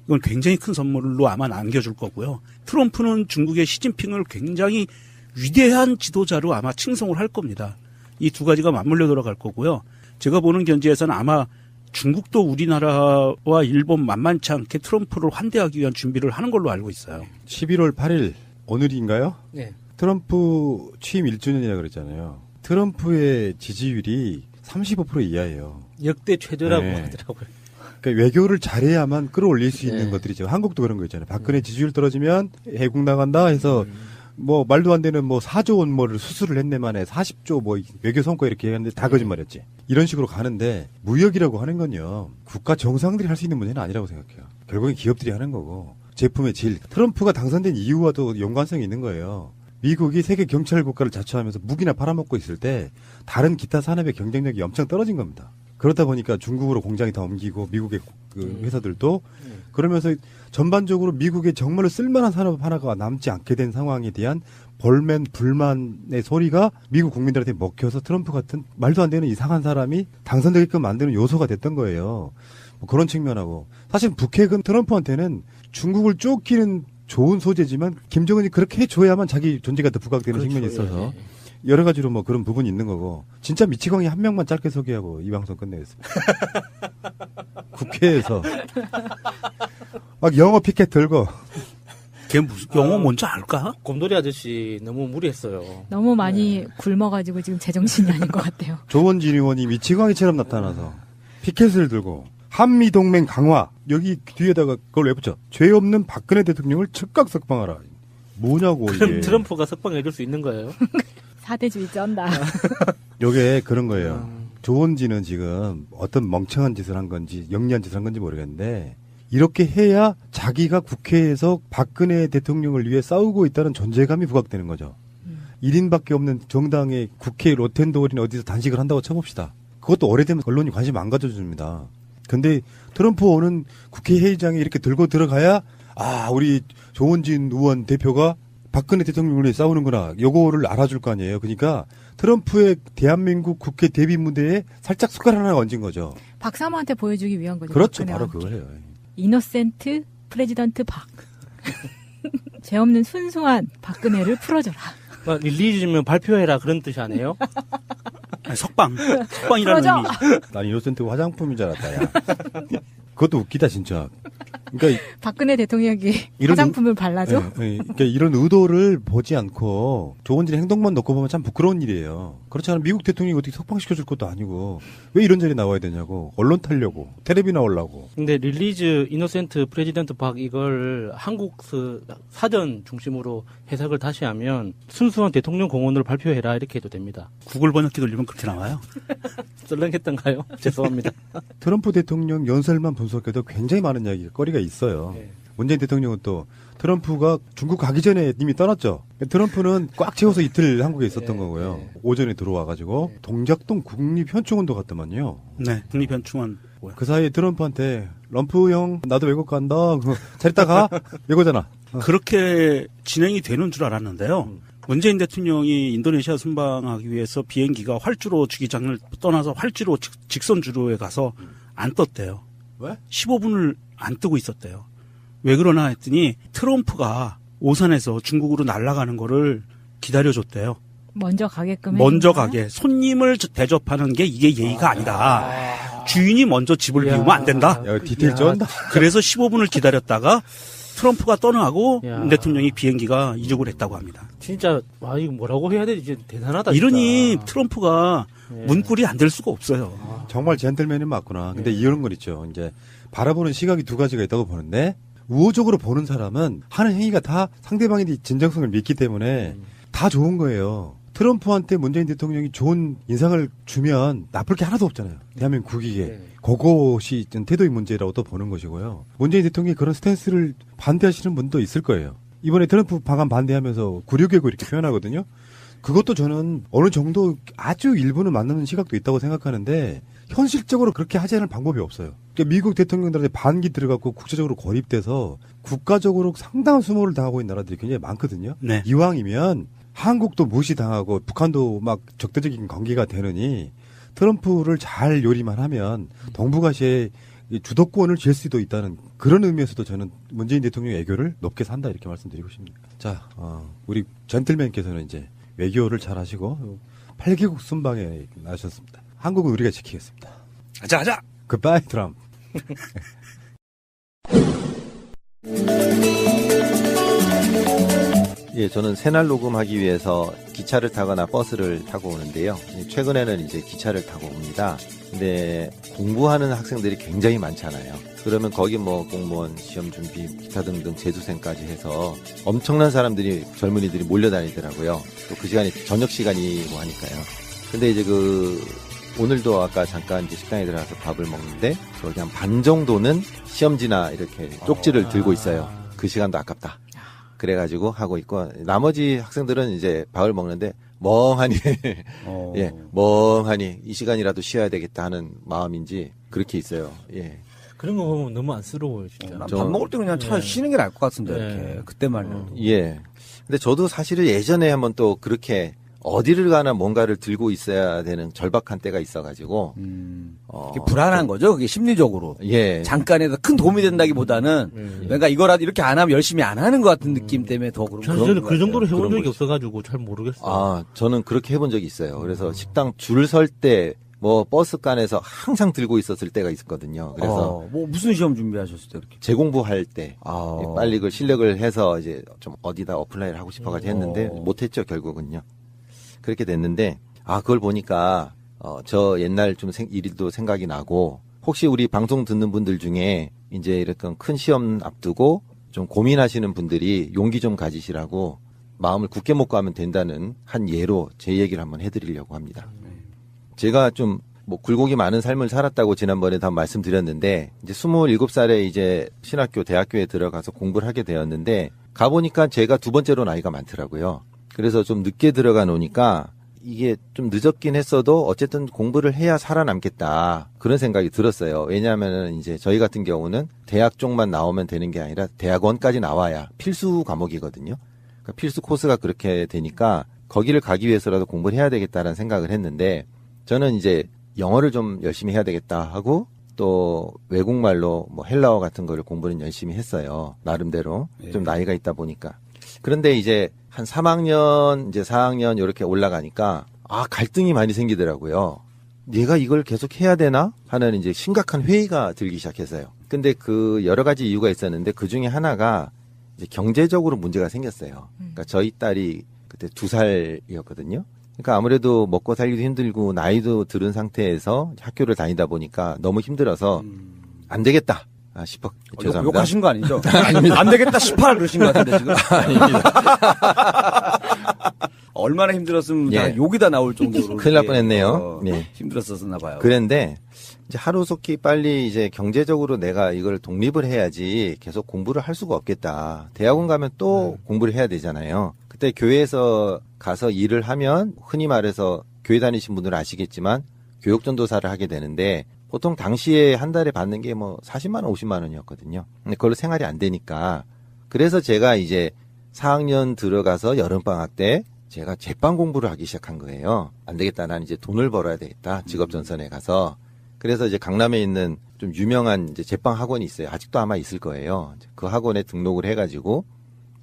[SPEAKER 8] 이건 굉장히 큰 선물로 아마 남겨줄 거고요. 트럼프는 중국의 시진핑을 굉장히 위대한 지도자로 아마 칭송을 할 겁니다. 이 두 가지가 맞물려 돌아갈 거고요. 제가 보는 견지에서는 아마 중국도 우리나라와 일본 만만치 않게 트럼프를 환대하기 위한 준비를 하는 걸로 알고 있어요.
[SPEAKER 7] 11월 8일 오늘인가요?
[SPEAKER 10] 네.
[SPEAKER 7] 트럼프 취임 1주년이라고 그랬잖아요. 트럼프의 지지율이 35% 이하예요.
[SPEAKER 10] 역대 최저라고 하더라고요.
[SPEAKER 7] 그러니까 외교를 잘해야만 끌어올릴 수 있는 것들이죠. 한국도 그런 거 있잖아요. 박근혜 지지율 떨어지면 해국 나간다 해서 뭐 말도 안 되는 뭐 4조 원 뭐를 수술을 했네 만에 40조 뭐 외교 성과 이렇게 했는데 다 거짓말이었지. 이런 식으로 가는데 무역이라고 하는 건요. 국가 정상들이 할 수 있는 문제는 아니라고 생각해요. 결국엔 기업들이 하는 거고 제품의 질. 트럼프가 당선된 이유와도 연관성이 있는 거예요. 미국이 세계 경찰 국가를 자처하면서 무기나 팔아먹고 있을 때 다른 기타 산업의 경쟁력이 엄청 떨어진 겁니다. 그러다 보니까 중국으로 공장이 다 옮기고 미국의 그 회사들도 그러면서 전반적으로 미국에 정말로 쓸만한 산업 하나가 남지 않게 된 상황에 대한 벌맨 불만의 소리가 미국 국민들한테 먹혀서 트럼프 같은 말도 안 되는 이상한 사람이 당선되게끔 만드는 요소가 됐던 거예요. 뭐 그런 측면하고 사실 북핵은 트럼프한테는 중국을 쫓기는 좋은 소재지만 김정은이 그렇게 해줘야만 자기 존재가 더 부각되는 측면이 있어서 여러 가지로 뭐 그런 부분이 있는 거고 진짜 미치광이 한 명만 짧게 소개하고 이 방송 끝내겠습니다. 국회에서 막 영어 피켓 들고.
[SPEAKER 8] 걔 무슨 영어 뭔지 알까?
[SPEAKER 10] 곰돌이 아저씨 너무 무리했어요.
[SPEAKER 9] 너무 많이 굶어가지고 지금 제정신이 아닌 것 같아요.
[SPEAKER 7] 조원진 의원이 미치광이처럼 나타나서 피켓을 들고 한미동맹 강화 여기 뒤에다가 그걸 왜 붙여? 죄 없는 박근혜 대통령을 즉각 석방하라. 뭐냐고
[SPEAKER 10] 그럼
[SPEAKER 7] 이게.
[SPEAKER 10] 트럼프가 석방해줄 수 있는 거예요?
[SPEAKER 9] 사대주의 쩐다.
[SPEAKER 7] 요게 그런 거예요. 조원진은 지금 어떤 멍청한 짓을 한 건지 영리한 짓을 한 건지 모르겠는데 이렇게 해야 자기가 국회에서 박근혜 대통령을 위해 싸우고 있다는 존재감이 부각되는 거죠. 1인밖에 없는 정당의 국회 로텐도어리는 어디서 단식을 한다고 쳐봅시다. 그것도 오래되면 언론이 관심 안 가져줍니다. 근데 트럼프 오는 국회 회의장에 이렇게 들고 들어가야 우리 조원진 의원 대표가 박근혜 대통령을 위해 싸우는구나. 요거를 알아줄 거 아니에요. 그러니까 트럼프의 대한민국 국회 데뷔 무대에 살짝 숟가락 하나 얹은 거죠.
[SPEAKER 9] 박사모한테 보여주기 위한 거죠.
[SPEAKER 7] 그렇죠.
[SPEAKER 9] 박근혜와.
[SPEAKER 7] 바로 그거예요.
[SPEAKER 9] 이노센트 프레지던트 박. 죄 없는 순수한 박근혜를 풀어줘라.
[SPEAKER 10] 릴리즈면 발표해라 그런 뜻이 아니에요?
[SPEAKER 8] 석방이라는 의미.
[SPEAKER 7] 난 이노센트 화장품인 줄 알았다. 야. 그것도 웃기다 진짜. 그러니까
[SPEAKER 9] 박근혜 대통령이 화장품을 발라줘?
[SPEAKER 7] 그러니까 이런 의도를 보지 않고 조원진의 행동만 놓고 보면 참 부끄러운 일이에요. 그렇지 않으면 미국 대통령이 어떻게 석방시켜줄 것도 아니고 왜 이런 자리에 나와야 되냐고. 언론 타려고. 텔레비 나오려고.
[SPEAKER 10] 근데 릴리즈 이노센트 프레지던트 박 이걸 한국 사전 중심으로 해석을 다시 하면 순수한 대통령 공언을 발표해라 이렇게 해도 됩니다.
[SPEAKER 8] 구글 번역기 돌리면 그렇게 나와요?
[SPEAKER 10] 썰렁했던가요? 죄송합니다.
[SPEAKER 7] 트럼프 대통령 연설만 분석해도 굉장히 많은 이야기거리가 있어요.
[SPEAKER 10] 네.
[SPEAKER 7] 문재인 대통령은 또 트럼프가 중국 가기 전에 이미 떠났죠. 트럼프는 꽉 채워서 이틀 한국에 있었던 거고요. 오전에 들어와가지고 동작동 국립현충원도 갔더만요.
[SPEAKER 8] 네, 국립현충원.
[SPEAKER 7] 그 사이에 트럼프한테 럼프 형 나도 외국 간다. 잘 있다 가. 이거잖아.
[SPEAKER 8] 그렇게 진행이 되는 줄 알았는데요. 문재인 대통령이 인도네시아 순방하기 위해서 비행기가 활주로 주기장을 떠나서 활주로 직선주로에 가서 안 떴대요.
[SPEAKER 7] 왜?
[SPEAKER 8] 15분을 안 뜨고 있었대요. 왜 그러나 했더니 트럼프가 오산에서 중국으로 날아가는 거를 기다려줬대요.
[SPEAKER 9] 먼저 가게끔
[SPEAKER 8] 먼저 가게. 손님을 대접하는 게 이게 예의가 아니다. 주인이 먼저 집을 비우면 안 된다.
[SPEAKER 7] 야, 디테일 쩐다.
[SPEAKER 8] 그래서 15분을 기다렸다가 트럼프가 떠나고 대통령이 비행기가 이륙을 했다고 합니다.
[SPEAKER 10] 진짜 이거 뭐라고 해야 되지? 대단하다.
[SPEAKER 8] 이러니
[SPEAKER 10] 진짜.
[SPEAKER 8] 트럼프가 문꿀이 안 될 수가 없어요.
[SPEAKER 7] 정말 젠틀맨이 맞구나. 근데 이런 건 있죠. 이제 바라보는 시각이 두 가지가 있다고 보는데 우호적으로 보는 사람은 하는 행위가 다 상대방의 진정성을 믿기 때문에 다 좋은 거예요. 트럼프한테 문재인 대통령이 좋은 인상을 주면 나쁠 게 하나도 없잖아요. 대한민국 국익에. 그것이 태도의 문제라고 또 보는 것이고요. 문재인 대통령이 그런 스탠스를 반대하시는 분도 있을 거예요. 이번에 트럼프 방한 반대하면서 굴욕외고 이렇게 표현하거든요. 그것도 저는 어느 정도 아주 일부는 맞는 시각도 있다고 생각하는데 현실적으로 그렇게 하지 않을 방법이 없어요. 그러니까 미국 대통령들한테 반기 들어가고 국제적으로 고립돼서 국가적으로 상당한 수모를 당하고 있는 나라들이 굉장히 많거든요.
[SPEAKER 8] 네.
[SPEAKER 7] 이왕이면 한국도 무시당하고 북한도 막 적대적인 관계가 되느니 트럼프를 잘 요리만 하면 동북아시아의 주도권을 쥘 수도 있다는 그런 의미에서도 저는 문재인 대통령의 애교를 높게 산다 이렇게 말씀드리고 싶습니다. 자, 우리 젠틀맨께서는 이제 외교를 잘 하시고 8개국 순방에 나셨습니다. 한국은 우리가 지키겠습니다.
[SPEAKER 8] 가자.
[SPEAKER 7] 굿바이 트럼프.
[SPEAKER 16] 예, 저는 새날 녹음하기 위해서 기차를 타거나 버스를 타고 오는데요. 최근에는 이제 기차를 타고 옵니다. 근데 공부하는 학생들이 굉장히 많잖아요. 그러면 거기 뭐 공무원 시험 준비, 기타 등등 재수생까지 해서 엄청난 사람들이, 젊은이들이 몰려다니더라고요. 또 그 시간이 저녁 시간이고 하니까요. 근데 이제 오늘도 아까 잠깐 이제 식당에 들어가서 밥을 먹는데 거기 한 반 정도는 시험지나 이렇게 쪽지를 들고 있어요. 그 시간도 아깝다. 그래가지고 하고 있고, 나머지 학생들은 이제 밥을 먹는데 멍하니, 예, 멍하니 이 시간이라도 쉬어야 되겠다 하는 마음인지 그렇게 있어요. 예.
[SPEAKER 10] 그런 거 보면 너무 안쓰러워요, 진짜.
[SPEAKER 17] 밥 먹을 때 그냥 차라리 쉬는 게 나을 것 같은데, 이렇게. 그때만은.
[SPEAKER 16] 예. 근데 저도 사실은 예전에 한번 또 그렇게 어디를 가나 뭔가를 들고 있어야 되는 절박한 때가 있어가지고.
[SPEAKER 17] 그게 불안한 거죠, 그게 심리적으로.
[SPEAKER 16] 예.
[SPEAKER 17] 잠깐에도 큰 도움이 된다기보다는, 그러니까 이거라도 이렇게 안 하면 열심히 안 하는 것 같은 느낌 때문에 더 그런 거예요.
[SPEAKER 10] 저는 그 정도로 해본 적이 없어가지고 잘 모르겠어요.
[SPEAKER 16] 저는 그렇게 해본 적이 있어요. 그래서 식당 줄 설 때 뭐 버스간에서 항상 들고 있었을 때가 있었거든요. 그래서
[SPEAKER 17] 뭐 무슨 시험 준비하셨을 때 이렇게?
[SPEAKER 16] 재공부할 때 빨리 그 실력을 해서 이제 좀 어디다 어플라이를 하고 싶어가지고 했는데 못했죠 결국은요. 그렇게 됐는데 그걸 보니까 저 옛날 좀 일도 생각이 나고 혹시 우리 방송 듣는 분들 중에 이제 이렇게 큰 시험 앞두고 좀 고민하시는 분들이 용기 좀 가지시라고 마음을 굳게 먹고 하면 된다는 한 예로 제 얘기를 한번 해드리려고 합니다. 제가 좀 뭐 굴곡이 많은 삶을 살았다고 지난번에 다 말씀드렸는데 이제 27살에 이제 신학교 대학교에 들어가서 공부를 하게 되었는데 가보니까 제가 두 번째로 나이가 많더라고요. 그래서 좀 늦게 들어가 놓으니까 이게 좀 늦었긴 했어도 어쨌든 공부를 해야 살아남겠다 그런 생각이 들었어요. 왜냐하면은 이제 저희 같은 경우는 대학 쪽만 나오면 되는 게 아니라 대학원까지 나와야 필수 과목이거든요. 그러니까 필수 코스가 그렇게 되니까 거기를 가기 위해서라도 공부를 해야 되겠다라는 생각을 했는데 저는 이제 영어를 좀 열심히 해야 되겠다 하고 또 외국말로 뭐 헬라어 같은 거를 공부는 열심히 했어요. 나름대로 좀 나이가 있다 보니까. 그런데 이제 한 3학년 이제 4학년 이렇게 올라가니까 갈등이 많이 생기더라고요. 내가 이걸 계속 해야 되나 하는 이제 심각한 회의가 들기 시작했어요. 근데 그 여러 가지 이유가 있었는데 그 중에 하나가 이제 경제적으로 문제가 생겼어요. 그러니까 저희 딸이 그때 2살이었거든요. 그러니까 아무래도 먹고 살기도 힘들고 나이도 들은 상태에서 학교를 다니다 보니까 너무 힘들어서 안 되겠다 싶어. 죄송합니다.
[SPEAKER 17] 욕하신 거 아니죠?
[SPEAKER 16] 아닙니다.
[SPEAKER 17] 안 되겠다 18 그러신 것 같은데 지금.
[SPEAKER 16] 아닙니다.
[SPEAKER 17] 얼마나 힘들었으면 다 욕이 다 나올 정도로.
[SPEAKER 16] 큰일 날 뻔했네요.
[SPEAKER 17] 힘들었었나 봐요.
[SPEAKER 16] 그런데 이제 하루속히 빨리 이제 경제적으로 내가 이걸 독립을 해야지 계속 공부를 할 수가 없겠다. 대학원 가면 또 공부를 해야 되잖아요. 그때 교회에서 가서 일을 하면 흔히 말해서 교회 다니신 분들은 아시겠지만 교육전도사를 하게 되는데 보통 당시에 한 달에 받는 게 뭐 40만 원, 50만 원이었거든요. 근데 그걸로 생활이 안 되니까 그래서 제가 이제 4학년 들어가서 여름방학 때 제가 제빵 공부를 하기 시작한 거예요. 안 되겠다. 난 이제 돈을 벌어야 되겠다. 직업전선에 가서. 그래서 이제 강남에 있는 좀 유명한 이제 제빵 학원이 있어요. 아직도 아마 있을 거예요. 그 학원에 등록을 해가지고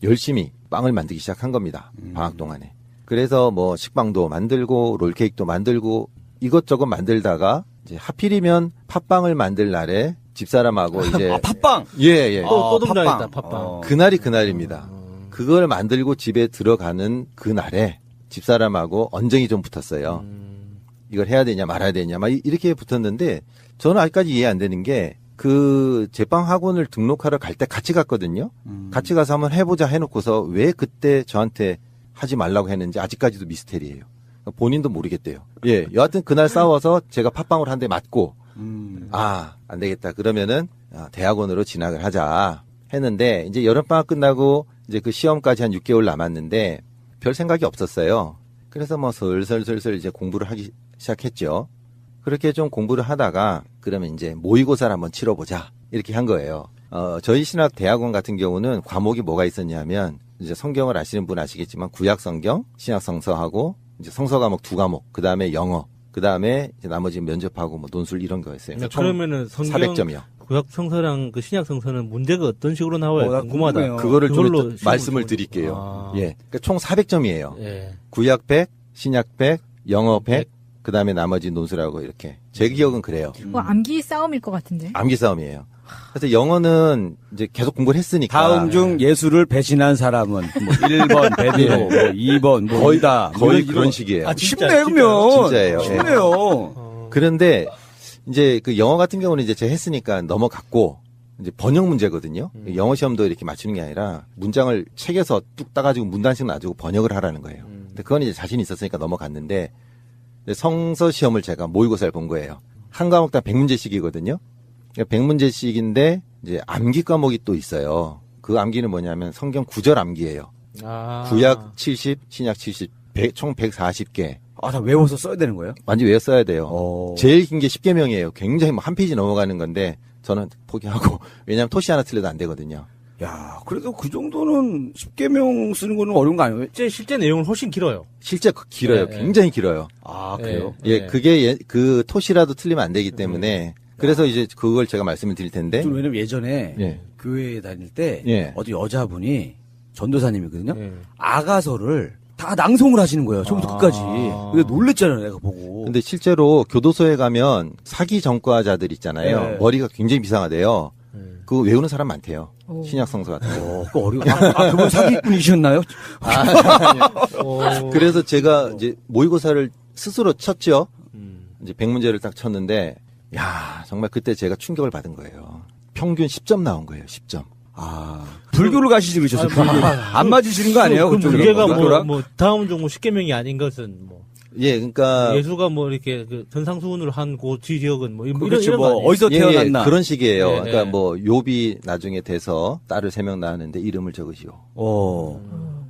[SPEAKER 16] 열심히 빵을 만들기 시작한 겁니다. 방학 동안에. 그래서 뭐 식빵도 만들고 롤케이크도 만들고 이것저것 만들다가 이제 하필이면 팥빵을 만들 날에 집사람하고 이제
[SPEAKER 17] 팥빵.
[SPEAKER 16] 예.
[SPEAKER 10] 또 등장했다. 팥빵.
[SPEAKER 16] 그날이 그날입니다. 그걸 만들고 집에 들어가는 그날에 집사람하고 언쟁이 좀 붙었어요. 이걸 해야 되냐 말아야 되냐 막 이렇게 붙었는데 저는 아직까지 이해 안 되는 게 그 제빵 학원을 등록하러 갈 때 같이 갔거든요. 같이 가서 한번 해보자 해놓고서 왜 그때 저한테 하지 말라고 했는지 아직까지도 미스테리예요. 본인도 모르겠대요. 예, 여하튼 그날 싸워서 제가 팥빵을 한 대 맞고 안 되겠다. 그러면은 대학원으로 진학을 하자 했는데 이제 여름방학 끝나고 이제 그 시험까지 한 6개월 남았는데 별 생각이 없었어요. 그래서 뭐 슬슬 이제 공부를 하기 시작했죠. 그렇게 좀 공부를 하다가 그러면 이제 모의고사를 한번 치러보자 이렇게 한 거예요. 저희 신학 대학원 같은 경우는 과목이 뭐가 있었냐면 이제 성경을 아시는 분 아시겠지만 구약 성경, 신약 성서하고 이제 성서 과목 2과목, 그 다음에 영어, 그 다음에 이제 나머지 면접하고 뭐 논술 이런 거였어요.
[SPEAKER 10] 그러면은 성경
[SPEAKER 16] 400점이요.
[SPEAKER 10] 구약 성서랑 그 신약 성서는 문제가 어떤 식으로 나와요? 궁금하다.
[SPEAKER 16] 그거를 좀 말씀을 드릴게요. 예, 그러니까 총 400점이에요.
[SPEAKER 10] 예.
[SPEAKER 16] 구약 100, 신약 100, 영어 100, 그 다음에 나머지 논술하고 이렇게. 제 기억은 그래요.
[SPEAKER 9] 뭐 암기 싸움일 것 같은데.
[SPEAKER 16] 암기 싸움이에요. 그래서 영어는 이제 계속 공부를 했으니까.
[SPEAKER 17] 다음 중 예수를 배신한 사람은 뭐 1번 베드로, 뭐 2번 뭐
[SPEAKER 16] 거의
[SPEAKER 17] 다
[SPEAKER 16] 거의 그런 식이에요.
[SPEAKER 17] 쉽네 그러면.
[SPEAKER 16] 진짜예요.
[SPEAKER 17] 쉽네요.
[SPEAKER 16] 그런데 이제 그 영어 같은 경우는 이제 제가 했으니까 넘어갔고 이제 번역 문제거든요. 영어 시험도 이렇게 맞추는 게 아니라 문장을 책에서 뚝 따가지고 문단식 놔주고 번역을 하라는 거예요. 근데 그건 이제 자신이 있었으니까 넘어갔는데 성서 시험을 제가 모의고사를 본 거예요. 한 과목당 100문제씩이거든요. 100문제씩인데 이제 암기 과목이 또 있어요. 그 암기는 뭐냐면 성경 구절 암기예요. 구약 70, 신약 70, 총 140개.
[SPEAKER 17] 다 외워서 써야 되는 거예요?
[SPEAKER 16] 완전 외워 써야 돼요. 제일 긴 게 10계명이에요. 굉장히 뭐 한 페이지 넘어가는 건데 저는 포기하고 왜냐하면 토시 하나 틀려도 안 되거든요.
[SPEAKER 17] 야, 그래도 그 정도는 10계명 쓰는 거는 어려운 거 아니에요?
[SPEAKER 10] 실제 내용은 훨씬 길어요.
[SPEAKER 16] 실제 길어요. 굉장히 길어요.
[SPEAKER 17] 그래요?
[SPEAKER 16] 예, 그게 그 토시라도 틀리면 안 되기 때문에 그래서 이제 그걸 제가 말씀을 드릴 텐데.
[SPEAKER 17] 왜냐면 예전에 교회에 다닐 때 어디 여자분이 전도사님이거든요. 아가서를 다 낭송을 하시는 거예요. 처음부터 끝까지. 근데 놀랬잖아요, 내가 보고.
[SPEAKER 16] 근데 실제로 교도소에 가면 사기 전과자들 있잖아요.
[SPEAKER 17] 네.
[SPEAKER 16] 머리가 굉장히 비상하대요. 그거 외우는 사람 많대요. 신약성서 같은 거.
[SPEAKER 17] 그거 어려워. 그분 사기꾼이셨나요?
[SPEAKER 16] 그래서 제가 이제 모의고사를 스스로 쳤죠. 이제 100문제를 딱 쳤는데, 야, 정말 그때 제가 충격을 받은 거예요. 평균 10점 나온 거예요, 10점.
[SPEAKER 17] 불교를 가시지 그러셨어요. 안 맞으시는 거 아니에요?
[SPEAKER 10] 그 문제가 뭐 다음 종목 10개명이 아닌 것은 뭐.
[SPEAKER 16] 예, 그러니까
[SPEAKER 10] 예수가 뭐 이렇게 그 전상수훈을 한 그 지역은 뭐
[SPEAKER 17] 그렇죠.
[SPEAKER 10] 이런
[SPEAKER 17] 뭐 어디서 태어났나
[SPEAKER 16] 그런 식이에요.
[SPEAKER 10] 예,
[SPEAKER 16] 그러니까
[SPEAKER 10] 예.
[SPEAKER 16] 뭐 욥이 나중에 돼서 딸을 3명 낳았는데 이름을 적으시오.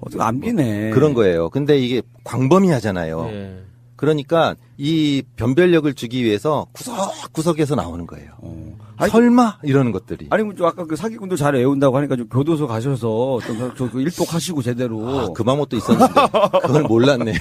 [SPEAKER 17] 어떻게 암기네.
[SPEAKER 16] 그런 거예요. 근데 이게 광범위하잖아요.
[SPEAKER 10] 예.
[SPEAKER 16] 그러니까 이 변별력을 주기 위해서 구석구석에서 나오는 거예요. 설마 이러는 것들이.
[SPEAKER 17] 아니 뭐 아까 그 사기꾼도 잘 외운다고 하니까 좀 교도소 가셔서 좀 일독하시고 제대로.
[SPEAKER 16] 그 방법도 있었는데 그걸 몰랐네요.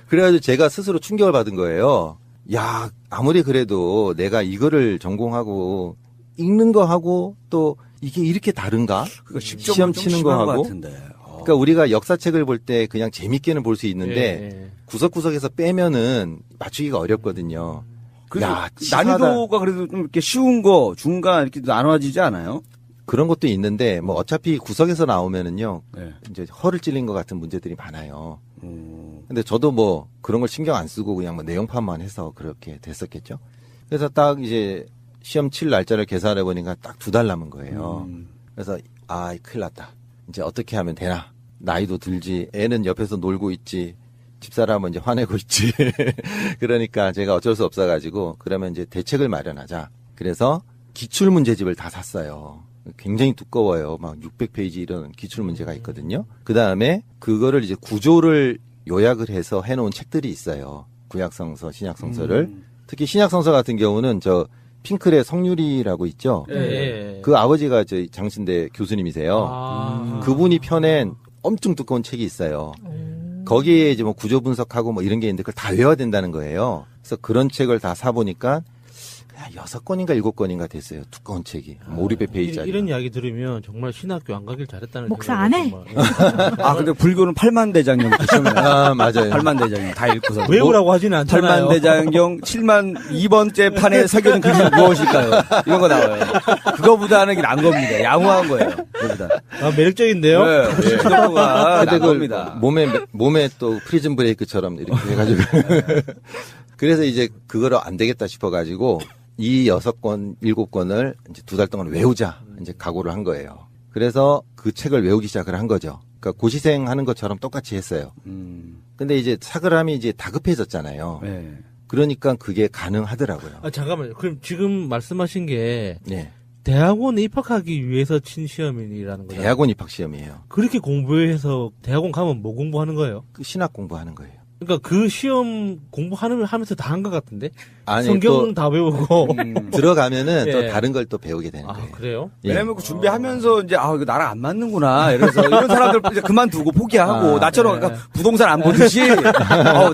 [SPEAKER 16] 그래가지고 제가 스스로 충격을 받은 거예요. 야, 아무리 그래도 내가 이거를 전공하고 읽는 거 하고 또 이게 이렇게 다른가? 시험 치는 거 하고. 그러니까 우리가 역사책을 볼 때 그냥 재밌게는 볼 수 있는데 구석구석에서 빼면은 맞추기가 어렵거든요.
[SPEAKER 17] 야, 난이도가 그래도 좀 이렇게 쉬운 거, 중간 이렇게 나눠지지 않아요?
[SPEAKER 16] 그런 것도 있는데 뭐 어차피 구석에서 나오면은요. 이제 허를 찔린 것 같은 문제들이 많아요. 근데 저도 뭐 그런 걸 신경 안 쓰고 그냥 뭐 내용판만 해서 그렇게 됐었겠죠. 그래서 딱 이제 시험 칠 날짜를 계산해 보니까 딱 2달 남은 거예요. 그래서 큰일 났다. 이제 어떻게 하면 되나? 나이도 들지. 애는 옆에서 놀고 있지. 집사람은 이제 화내고 있지. 그러니까 제가 어쩔 수 없어가지고 그러면 이제 대책을 마련하자. 그래서 기출문제집을 다 샀어요. 굉장히 두꺼워요. 막 600페이지 이런 기출문제가 있거든요. 그 다음에 그거를 이제 구조를 요약을 해서 해놓은 책들이 있어요. 구약성서, 신약성서를. 특히 신약성서 같은 경우는 저 핑클의 성유리라고 있죠. 그 아버지가 저희 장신대 교수님이세요. 그분이 펴낸 엄청 두꺼운 책이 있어요. 거기에 이제 뭐 구조 분석하고 뭐 이런 게 있는데 그걸 다 외워야 된다는 거예요. 그래서 그런 책을 다 사보니까 6권인가 7권인가 됐어요. 두꺼운 책이. 500페이지짜리.
[SPEAKER 10] 이런 이야기 들으면 정말 신학교 안 가길 잘했다는
[SPEAKER 9] 목사 안 해?
[SPEAKER 17] 근데 불교는 8만 대장경 시험에
[SPEAKER 16] 맞아요.
[SPEAKER 17] 8만 대장경 다 읽고서
[SPEAKER 10] 외우라고 하지는 않잖아요.
[SPEAKER 17] 8만 대장경 7만 2번째 판에 새겨진 글이 무엇일까요? 이런 거 나와요. 그거보다는 게 난 겁니다. 양호한 거예요. 그거보다.
[SPEAKER 10] 매력적인데요?
[SPEAKER 17] 네. 그거보다 난 겁니다.
[SPEAKER 16] 몸에 또 프리즌 브레이크처럼 이렇게 해가지고. 그래서 이제 그거를 안 되겠다 싶어가지고 이 6권, 7권을 이제 2달 동안 외우자 이제 각오를 한 거예요. 그래서 그 책을 외우기 시작을 한 거죠. 그러니까 고시생 하는 것처럼 똑같이 했어요. 근데 이제 사그람이 이제 다급해졌잖아요. 그러니까 그게 가능하더라고요.
[SPEAKER 10] 잠깐만요. 그럼 지금 말씀하신 게 대학원에 입학하기 위해서 친 시험이라는 거죠?
[SPEAKER 16] 대학원 입학 시험이에요.
[SPEAKER 10] 그렇게 공부해서 대학원 가면 뭐 공부하는 거예요?
[SPEAKER 16] 그 신학 공부하는 거예요.
[SPEAKER 10] 그러니까 그 시험 공부하면서 다 한 것 같은데?
[SPEAKER 16] 아니,
[SPEAKER 10] 성경 다 배우고.
[SPEAKER 16] 들어가면은 또 다른 걸 또 배우게 되는 거예요.
[SPEAKER 10] 그래요?
[SPEAKER 17] 왜냐면 그 준비하면서 이제 이거 나랑 안 맞는구나. 이래서 이런 사람들 이제 그만두고 포기하고 나처럼 부동산 안 보듯이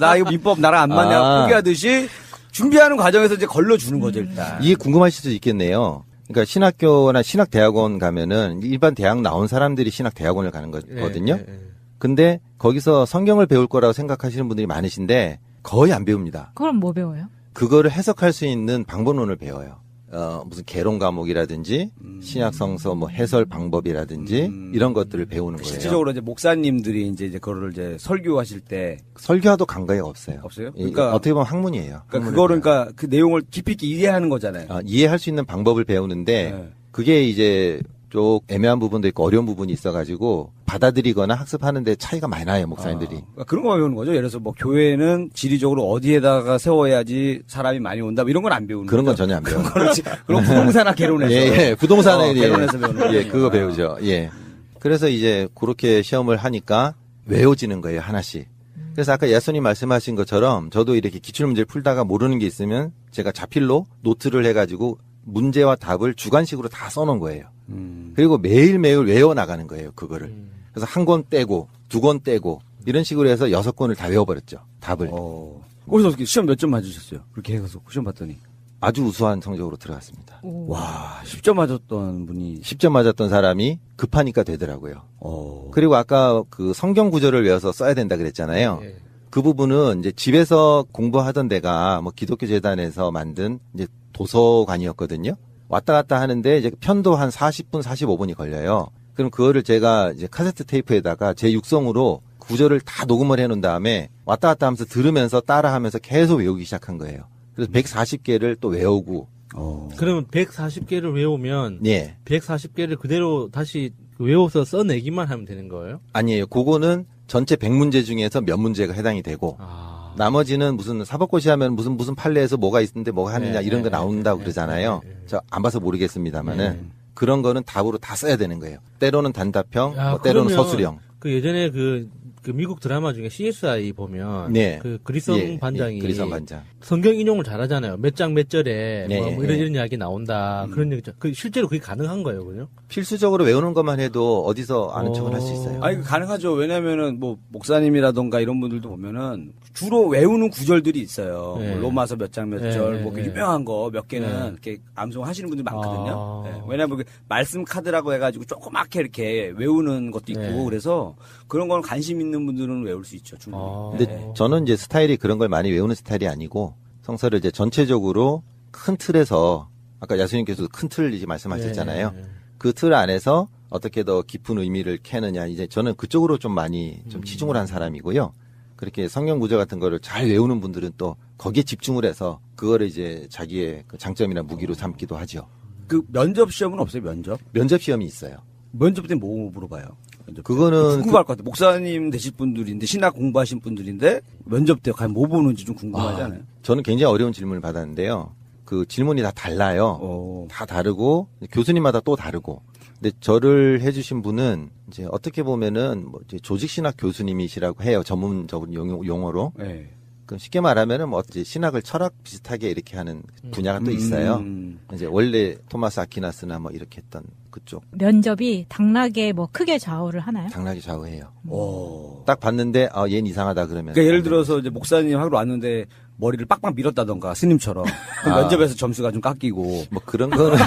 [SPEAKER 17] 나 이거 민법 나랑 안 맞냐 포기하듯이 준비하는 과정에서 이제 걸러주는 거죠, 일단.
[SPEAKER 16] 이게 궁금하실 수도 있겠네요. 그러니까 신학교나 신학대학원 가면은 일반 대학 나온 사람들이 신학대학원을 가는 거거든요. 근데 거기서 성경을 배울 거라고 생각하시는 분들이 많으신데 거의 안 배웁니다.
[SPEAKER 9] 그럼 뭐 배워요?
[SPEAKER 16] 그거를 해석할 수 있는 방법론을 배워요. 무슨 개론 과목이라든지 신약성서 뭐 해설 방법이라든지 이런 것들을 배우는 거예요.
[SPEAKER 17] 실질적으로 이제 목사님들이 이제 그거를 이제 설교하실 때
[SPEAKER 16] 설교와도 관계가 없어요.
[SPEAKER 17] 없어요?
[SPEAKER 16] 그러니까 어떻게 보면 학문이에요.
[SPEAKER 17] 그러니까 그거를 그러니까 그 내용을 깊이 있게 이해하는 거잖아요.
[SPEAKER 16] 이해할 수 있는 방법을 배우는데 그게 이제 좀 애매한 부분도 있고 어려운 부분이 있어가지고 받아들이거나 학습하는데 차이가 많이 나요, 목사님들이.
[SPEAKER 17] 그러니까 그런 거 배우는 거죠. 예를 들어서 뭐 교회는 지리적으로 어디에다가 세워야지 사람이 많이 온다. 이런 건 안 배우는
[SPEAKER 16] 그런 건
[SPEAKER 17] 거죠.
[SPEAKER 16] 전혀 안 배워요.
[SPEAKER 17] 그렇지. 그럼 부동산이나 개론에서.
[SPEAKER 16] 부동산에
[SPEAKER 17] 개론에서 배우는
[SPEAKER 16] 그거 배우죠. 그래서 이제 그렇게 시험을 하니까 외워지는 거예요, 하나씩. 그래서 아까 예수님 말씀하신 것처럼 저도 이렇게 기출문제를 풀다가 모르는 게 있으면 제가 자필로 노트를 해가지고 문제와 답을 주관식으로 다 써놓은 거예요. 그리고 매일매일 외워나가는 거예요, 그거를. 그래서 1권 떼고, 2권 떼고, 이런 식으로 해서 6권을 다 외워버렸죠, 답을.
[SPEAKER 17] 거기서 시험 몇 점 맞으셨어요? 그렇게 해서 시험 봤더니.
[SPEAKER 16] 아주 우수한 성적으로 들어갔습니다.
[SPEAKER 17] 와, 10점 맞았던 분이
[SPEAKER 16] 10점 맞았던 사람이 급하니까 되더라고요. 그리고 아까 그 성경 구절을 외워서 써야 된다 그랬잖아요. 그 부분은 이제 집에서 공부하던 데가 뭐 기독교 재단에서 만든 이제 도서관이었거든요. 왔다 갔다 하는데 이제 편도 한 40분, 45분이 걸려요. 그럼 그거를 제가 이제 카세트 테이프에다가 제 육성으로 구절을 다 녹음을 해놓은 다음에 왔다 갔다 하면서 들으면서 따라하면서 계속 외우기 시작한 거예요. 그래서 140개를 또 외우고.
[SPEAKER 10] 그러면 140개를 외우면
[SPEAKER 16] 예.
[SPEAKER 10] 140개를 그대로 다시 외워서 써내기만 하면 되는 거예요?
[SPEAKER 16] 아니에요. 그거는 전체 100문제 중에서 몇 문제가 해당이 되고 나머지는 무슨 사법고시 하면 무슨 판례에서 뭐가 있는데 뭐가 하느냐 이런 거 나온다고 그러잖아요. 저 안 봐서 모르겠습니다만은 그런 거는 답으로 다 써야 되는 거예요. 때로는 단답형, 뭐 때로는 서술형.
[SPEAKER 10] 그 예전에 그 미국 드라마 중에 CSI 보면
[SPEAKER 16] 네.
[SPEAKER 10] 그 그리성 반장이
[SPEAKER 16] 그리성 반장.
[SPEAKER 10] 성경 인용을 잘하잖아요. 몇 장 몇 절에
[SPEAKER 16] 네.
[SPEAKER 10] 뭐 이런 이야기 나온다. 그런 얘기. 그 실제로 그게 가능한 거예요, 그죠?
[SPEAKER 16] 필수적으로 외우는 것만 해도 어디서 아는 척을 할 수 있어요.
[SPEAKER 17] 아니, 가능하죠. 왜냐면은 뭐 목사님이라던가 이런 분들도 보면은 주로 외우는 구절들이 있어요.
[SPEAKER 10] 네.
[SPEAKER 17] 뭐 로마서 몇 장 몇
[SPEAKER 10] 네,
[SPEAKER 17] 절, 뭐
[SPEAKER 10] 네.
[SPEAKER 17] 유명한 거 몇 개는
[SPEAKER 10] 네.
[SPEAKER 17] 이렇게 암송하시는 분들이 많거든요. 네. 왜냐면 그 말씀 카드라고 해가지고 조그맣게 이렇게 외우는 것도 있고
[SPEAKER 10] 네.
[SPEAKER 17] 그래서 그런 건 관심 있는 분들은 외울 수 있죠. 충분히.
[SPEAKER 16] 근데 저는 이제 스타일이 그런 걸 많이 외우는 스타일이 아니고 성서를 이제 전체적으로 큰 틀에서 아까 야수님께서도 큰 틀 이제 말씀하셨잖아요. 그 틀 안에서 어떻게 더 깊은 의미를 캐느냐 이제 저는 그쪽으로 좀 많이 좀 치중을 한 사람이고요. 그렇게 성경 구절 같은 거를 잘 외우는 분들은 또 거기에 집중을 해서 그거를 이제 자기의 그 장점이나 무기로 삼기도 하죠.
[SPEAKER 17] 그 면접 시험은 없어요, 면접?
[SPEAKER 16] 면접 시험이 있어요.
[SPEAKER 17] 면접 때 뭐 물어봐요?
[SPEAKER 16] 그거는
[SPEAKER 17] 궁금할 것 같아요. 목사님 되실 분들인데 신학 공부하신 분들인데 면접 때 과연 뭐 보는지 좀 궁금하잖아요.
[SPEAKER 16] 저는 굉장히 어려운 질문을 받았는데요. 그 질문이 다 달라요. 다 다르고 교수님마다 또 다르고. 근데 저를 해주신 분은 이제 어떻게 보면은 뭐 이제 조직신학 교수님이시라고 해요. 전문적인 용어로.
[SPEAKER 17] 네.
[SPEAKER 16] 그럼 쉽게 말하면은 뭐 이제 신학을 철학 비슷하게 이렇게 하는 분야가 또 있어요. 이제 원래 토마스 아퀴나스나 뭐 이렇게 했던 그쪽.
[SPEAKER 9] 면접이 당락에 뭐 크게 좌우를 하나요?
[SPEAKER 16] 당락이 좌우해요. 딱 봤는데 얘는 이상하다 그러면.
[SPEAKER 17] 그러니까 예를 들어서 이제 목사님 하러 왔는데 머리를 빡빡 밀었다던가 스님처럼 그럼 면접에서 점수가 좀 깎이고
[SPEAKER 16] 뭐 그런 거는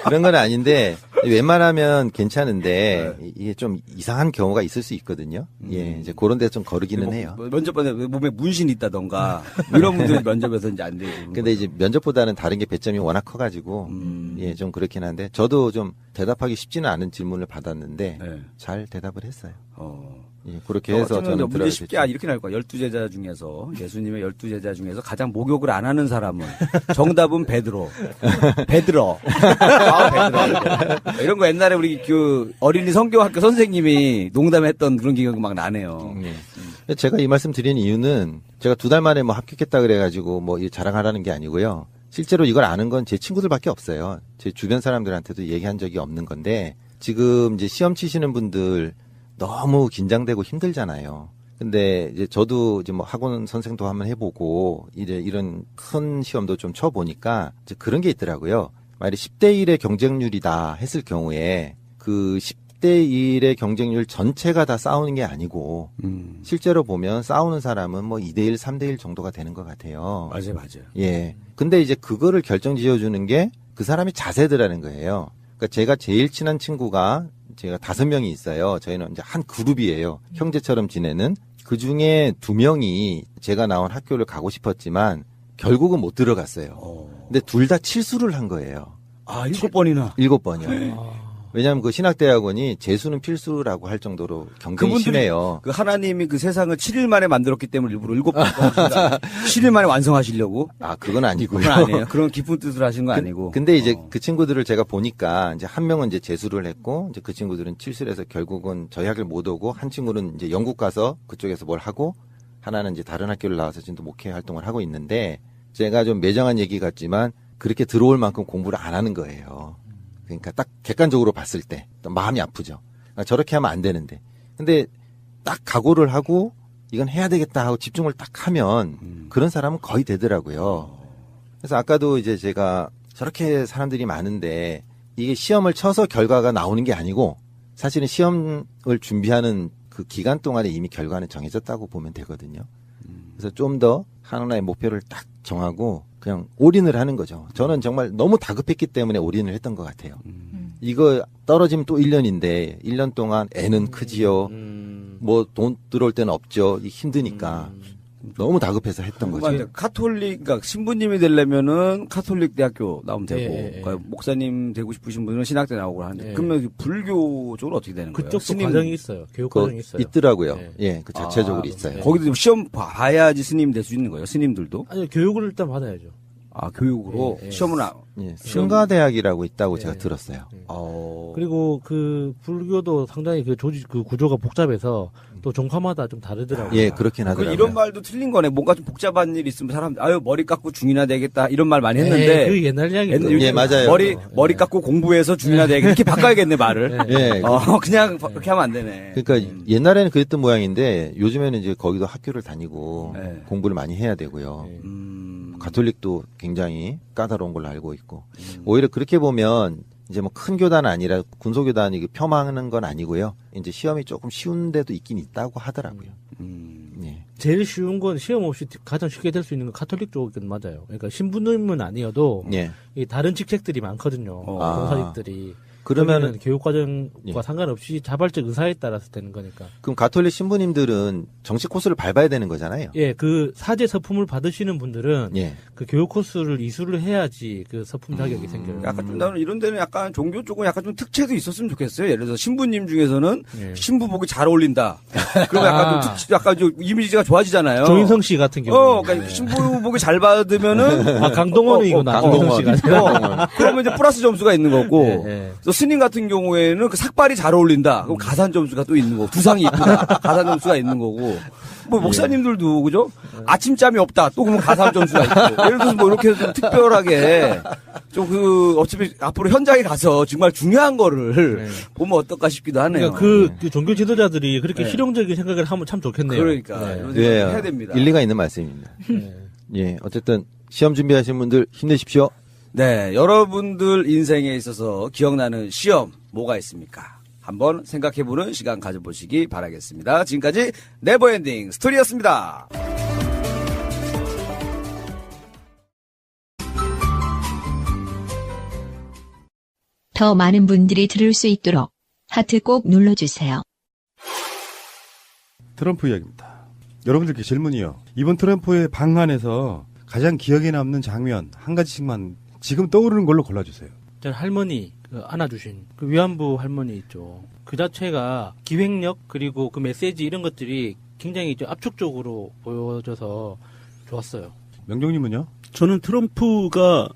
[SPEAKER 16] 그런 건 아닌데 웬만하면 괜찮은데 이게 좀 이상한 경우가 있을 수 있거든요. 예, 이제 그런 데 좀 거르기는 해요.
[SPEAKER 17] 면접반에 몸에 문신이 있다던가 이런 분들이 면접에서 이제 안 되고.
[SPEAKER 16] 근데 이제 면접보다는 다른 게 배점이 워낙 커가지고 예, 좀 그렇긴 한데 저도 좀 대답하기 쉽지는 않은 질문을 받았는데 잘 대답을 했어요. 예, 그렇게 해서 저는
[SPEAKER 17] 문제 쉽게 이렇게 나올 거야. 12제자 중에서 예수님의 12제자 중에서 가장 목욕을 안 하는 사람은 정답은 베드로. 베드로. 이런 거 옛날에 우리 그 어린이 성경학교 선생님이 농담했던 그런 기억이 막 나네요.
[SPEAKER 16] 제가 이 말씀 드리는 이유는 제가 2달 만에 뭐 합격했다 그래가지고 뭐 자랑하라는 게 아니고요. 실제로 이걸 아는 건 제 친구들밖에 없어요. 제 주변 사람들한테도 얘기한 적이 없는 건데 지금 이제 시험 치시는 분들 너무 긴장되고 힘들잖아요. 근데 이제 저도 이제 뭐 학원 선생도 한번 해보고 이제 이런 큰 시험도 좀 쳐보니까 이제 그런 게 있더라고요. 만약에 10대 1의 경쟁률이다 했을 경우에 그 10대 1의 경쟁률 전체가 다 싸우는 게 아니고 실제로 보면 싸우는 사람은 뭐 2대 1, 3대 1 정도가 되는 것 같아요.
[SPEAKER 17] 맞아요.
[SPEAKER 16] 예. 근데 이제 그거를 결정 지어주는 게 그 사람의 자세더라는 거예요. 그러니까 제가 제일 친한 친구가 제가 5명이 있어요. 저희는 이제 한 그룹이에요. 형제처럼 지내는. 그 중에 2명이 제가 나온 학교를 가고 싶었지만 결국은 못 들어갔어요. 근데 둘 다 칠수를 한 거예요.
[SPEAKER 17] 7번이나?
[SPEAKER 16] 7번이요. 왜냐하면 그 신학대학원이 재수는 필수라고 할 정도로 경쟁이 심해요.
[SPEAKER 17] 그 하나님이 그 세상을 7일 만에 만들었기 때문에 일부러 7번 7일 만에 완성하시려고?
[SPEAKER 16] 그건 아니고요.
[SPEAKER 17] 그건 아니에요. 그런 깊은 뜻을 하신 거 아니고.
[SPEAKER 16] 근데 이제 그 친구들을 제가 보니까 이제 한 명은 이제 재수를 했고 이제 그 친구들은 칠수를 해서 결국은 저희 학교를 못 오고 한 친구는 이제 영국 가서 그쪽에서 뭘 하고 하나는 이제 다른 학교를 나와서 지금도 목회 활동을 하고 있는데 제가 좀 매정한 얘기 같지만 그렇게 들어올 만큼 공부를 안 하는 거예요. 그러니까 딱 객관적으로 봤을 때 또 마음이 아프죠. 저렇게 하면 안 되는데. 근데 딱 각오를 하고 이건 해야 되겠다 하고 집중을 딱 하면 그런 사람은 거의 되더라고요. 그래서 아까도 이제 제가 저렇게 사람들이 많은데 이게 시험을 쳐서 결과가 나오는 게 아니고 사실은 시험을 준비하는 그 기간 동안에 이미 결과는 정해졌다고 보면 되거든요. 그래서 좀 더 하나의 목표를 딱 정하고 그냥 올인을 하는 거죠. 저는 정말 너무 다급했기 때문에 올인을 했던 것 같아요. 이거 떨어지면 또 1년인데 1년 동안 애는 크지요. 뭐 돈 들어올 때는 없죠. 힘드니까. 너무 다급해서 했던 거죠.
[SPEAKER 17] 카톨릭, 그러니까 신부님이 되려면은 카톨릭 대학교 나오면 되고, 그러니까 목사님 되고 싶으신 분은 신학대 나오고 하는데, 그러면 불교 쪽으로 어떻게 되는 거예요?
[SPEAKER 10] 그쪽도 과정이 있어요. 교육 과정이 있어요.
[SPEAKER 16] 있더라고요. 그 자체적으로 있어요.
[SPEAKER 17] 거기도 시험 봐야지 스님 될 수 있는 거예요, 스님들도?
[SPEAKER 10] 아니, 교육을 일단 받아야죠.
[SPEAKER 17] 교육으로? 시험은
[SPEAKER 16] 승가대학이라고 있다고 제가 들었어요.
[SPEAKER 10] 그리고 그 불교도 상당히 그 그 구조가 복잡해서 또 종파마다 좀 다르더라고요.
[SPEAKER 16] 그렇긴 하더라고요.
[SPEAKER 17] 이런 말도 틀린 거네. 뭔가 좀 복잡한 일 있으면 사람들, 머리 깎고 중이나 되겠다. 이런 말 많이 했는데.
[SPEAKER 10] 그 옛날 이야기죠.
[SPEAKER 16] 맞아요.
[SPEAKER 17] 머리 깎고 공부해서 중이나 되겠다. 이렇게 바꿔야겠네, 말을. 그냥 그렇게 하면 안 되네.
[SPEAKER 16] 그러니까 옛날에는 그랬던 모양인데 요즘에는 이제 거기도 학교를 다니고 공부를 많이 해야 되고요. 가톨릭도 굉장히 까다로운 걸로 알고 있고 오히려 그렇게 보면 이제 뭐 큰 교단은 아니라 군소교단이 폄하하는 건 아니고요. 이제 시험이 조금 쉬운 데도 있긴 있다고 하더라고요.
[SPEAKER 10] 제일 쉬운 건 시험 없이 가장 쉽게 될 수 있는 건 가톨릭 쪽은 맞아요. 그러니까 신부님은 아니어도 이 다른 직책들이 많거든요. 봉사직들이. 그러면은 교육과정과 상관없이 자발적 의사에 따라서 되는 거니까.
[SPEAKER 16] 그럼 가톨릭 신부님들은 정식 코스를 밟아야 되는 거잖아요.
[SPEAKER 10] 그 사제 서품을 받으시는 분들은 그 교육 코스를 이수를 해야지 그 서품 자격이 생겨요.
[SPEAKER 17] 약간 좀 나는 이런 데는 약간 종교 쪽은 약간 좀 특채도 있었으면 좋겠어요. 예를 들어서 신부님 중에서는 신부복이 잘 어울린다. 그러면 약간 좀 이미지가 좋아지잖아요.
[SPEAKER 10] 조인성 씨 같은 경우.
[SPEAKER 17] 그러니까 신부복이 잘 받으면은
[SPEAKER 10] 강동원이구나. 조인성 씨가.
[SPEAKER 17] 그러면 이제 플러스 점수가 있는 거고. 스님 같은 경우에는 그 삭발이 잘 어울린다. 그럼 가산 점수가 또 있는 거고. 두상이 이쁘다. 가산 점수가 있는 거고. 뭐 목사님들도 그죠? 아침잠이 없다. 또 그러면 가산 점수가 있고. 예를 들어서 뭐 이렇게 좀 특별하게 좀 어차피 앞으로 현장에 가서 정말 중요한 거를 보면 어떨까 싶기도 하네요.
[SPEAKER 10] 그러니까 그 종교 지도자들이 그렇게 실용적인 생각을 하면 참 좋겠네요.
[SPEAKER 17] 그러니까 이런 생각 해야 됩니다.
[SPEAKER 16] 일리가 있는 말씀입니다. 어쨌든 시험 준비하시는 분들 힘내십시오.
[SPEAKER 17] 네, 여러분들 인생에 있어서 기억나는 시험 뭐가 있습니까? 한번 생각해보는 시간 가져보시기 바라겠습니다. 지금까지 네버엔딩 스토리였습니다.
[SPEAKER 1] 더 많은 분들이 들을 수 있도록 하트 꼭 눌러주세요.
[SPEAKER 7] 트럼프 이야기입니다. 여러분들께 질문이요. 이번 트럼프의 방한에서 가장 기억에 남는 장면 한 가지씩만 지금 떠오르는 걸로 골라주세요.
[SPEAKER 10] 전 할머니 안아주신 그 위안부 할머니 있죠. 그 자체가 기획력 그리고 그 메시지 이런 것들이 굉장히 좀 압축적으로 보여져서 좋았어요.
[SPEAKER 7] 명정님은요?
[SPEAKER 8] 저는 트럼프가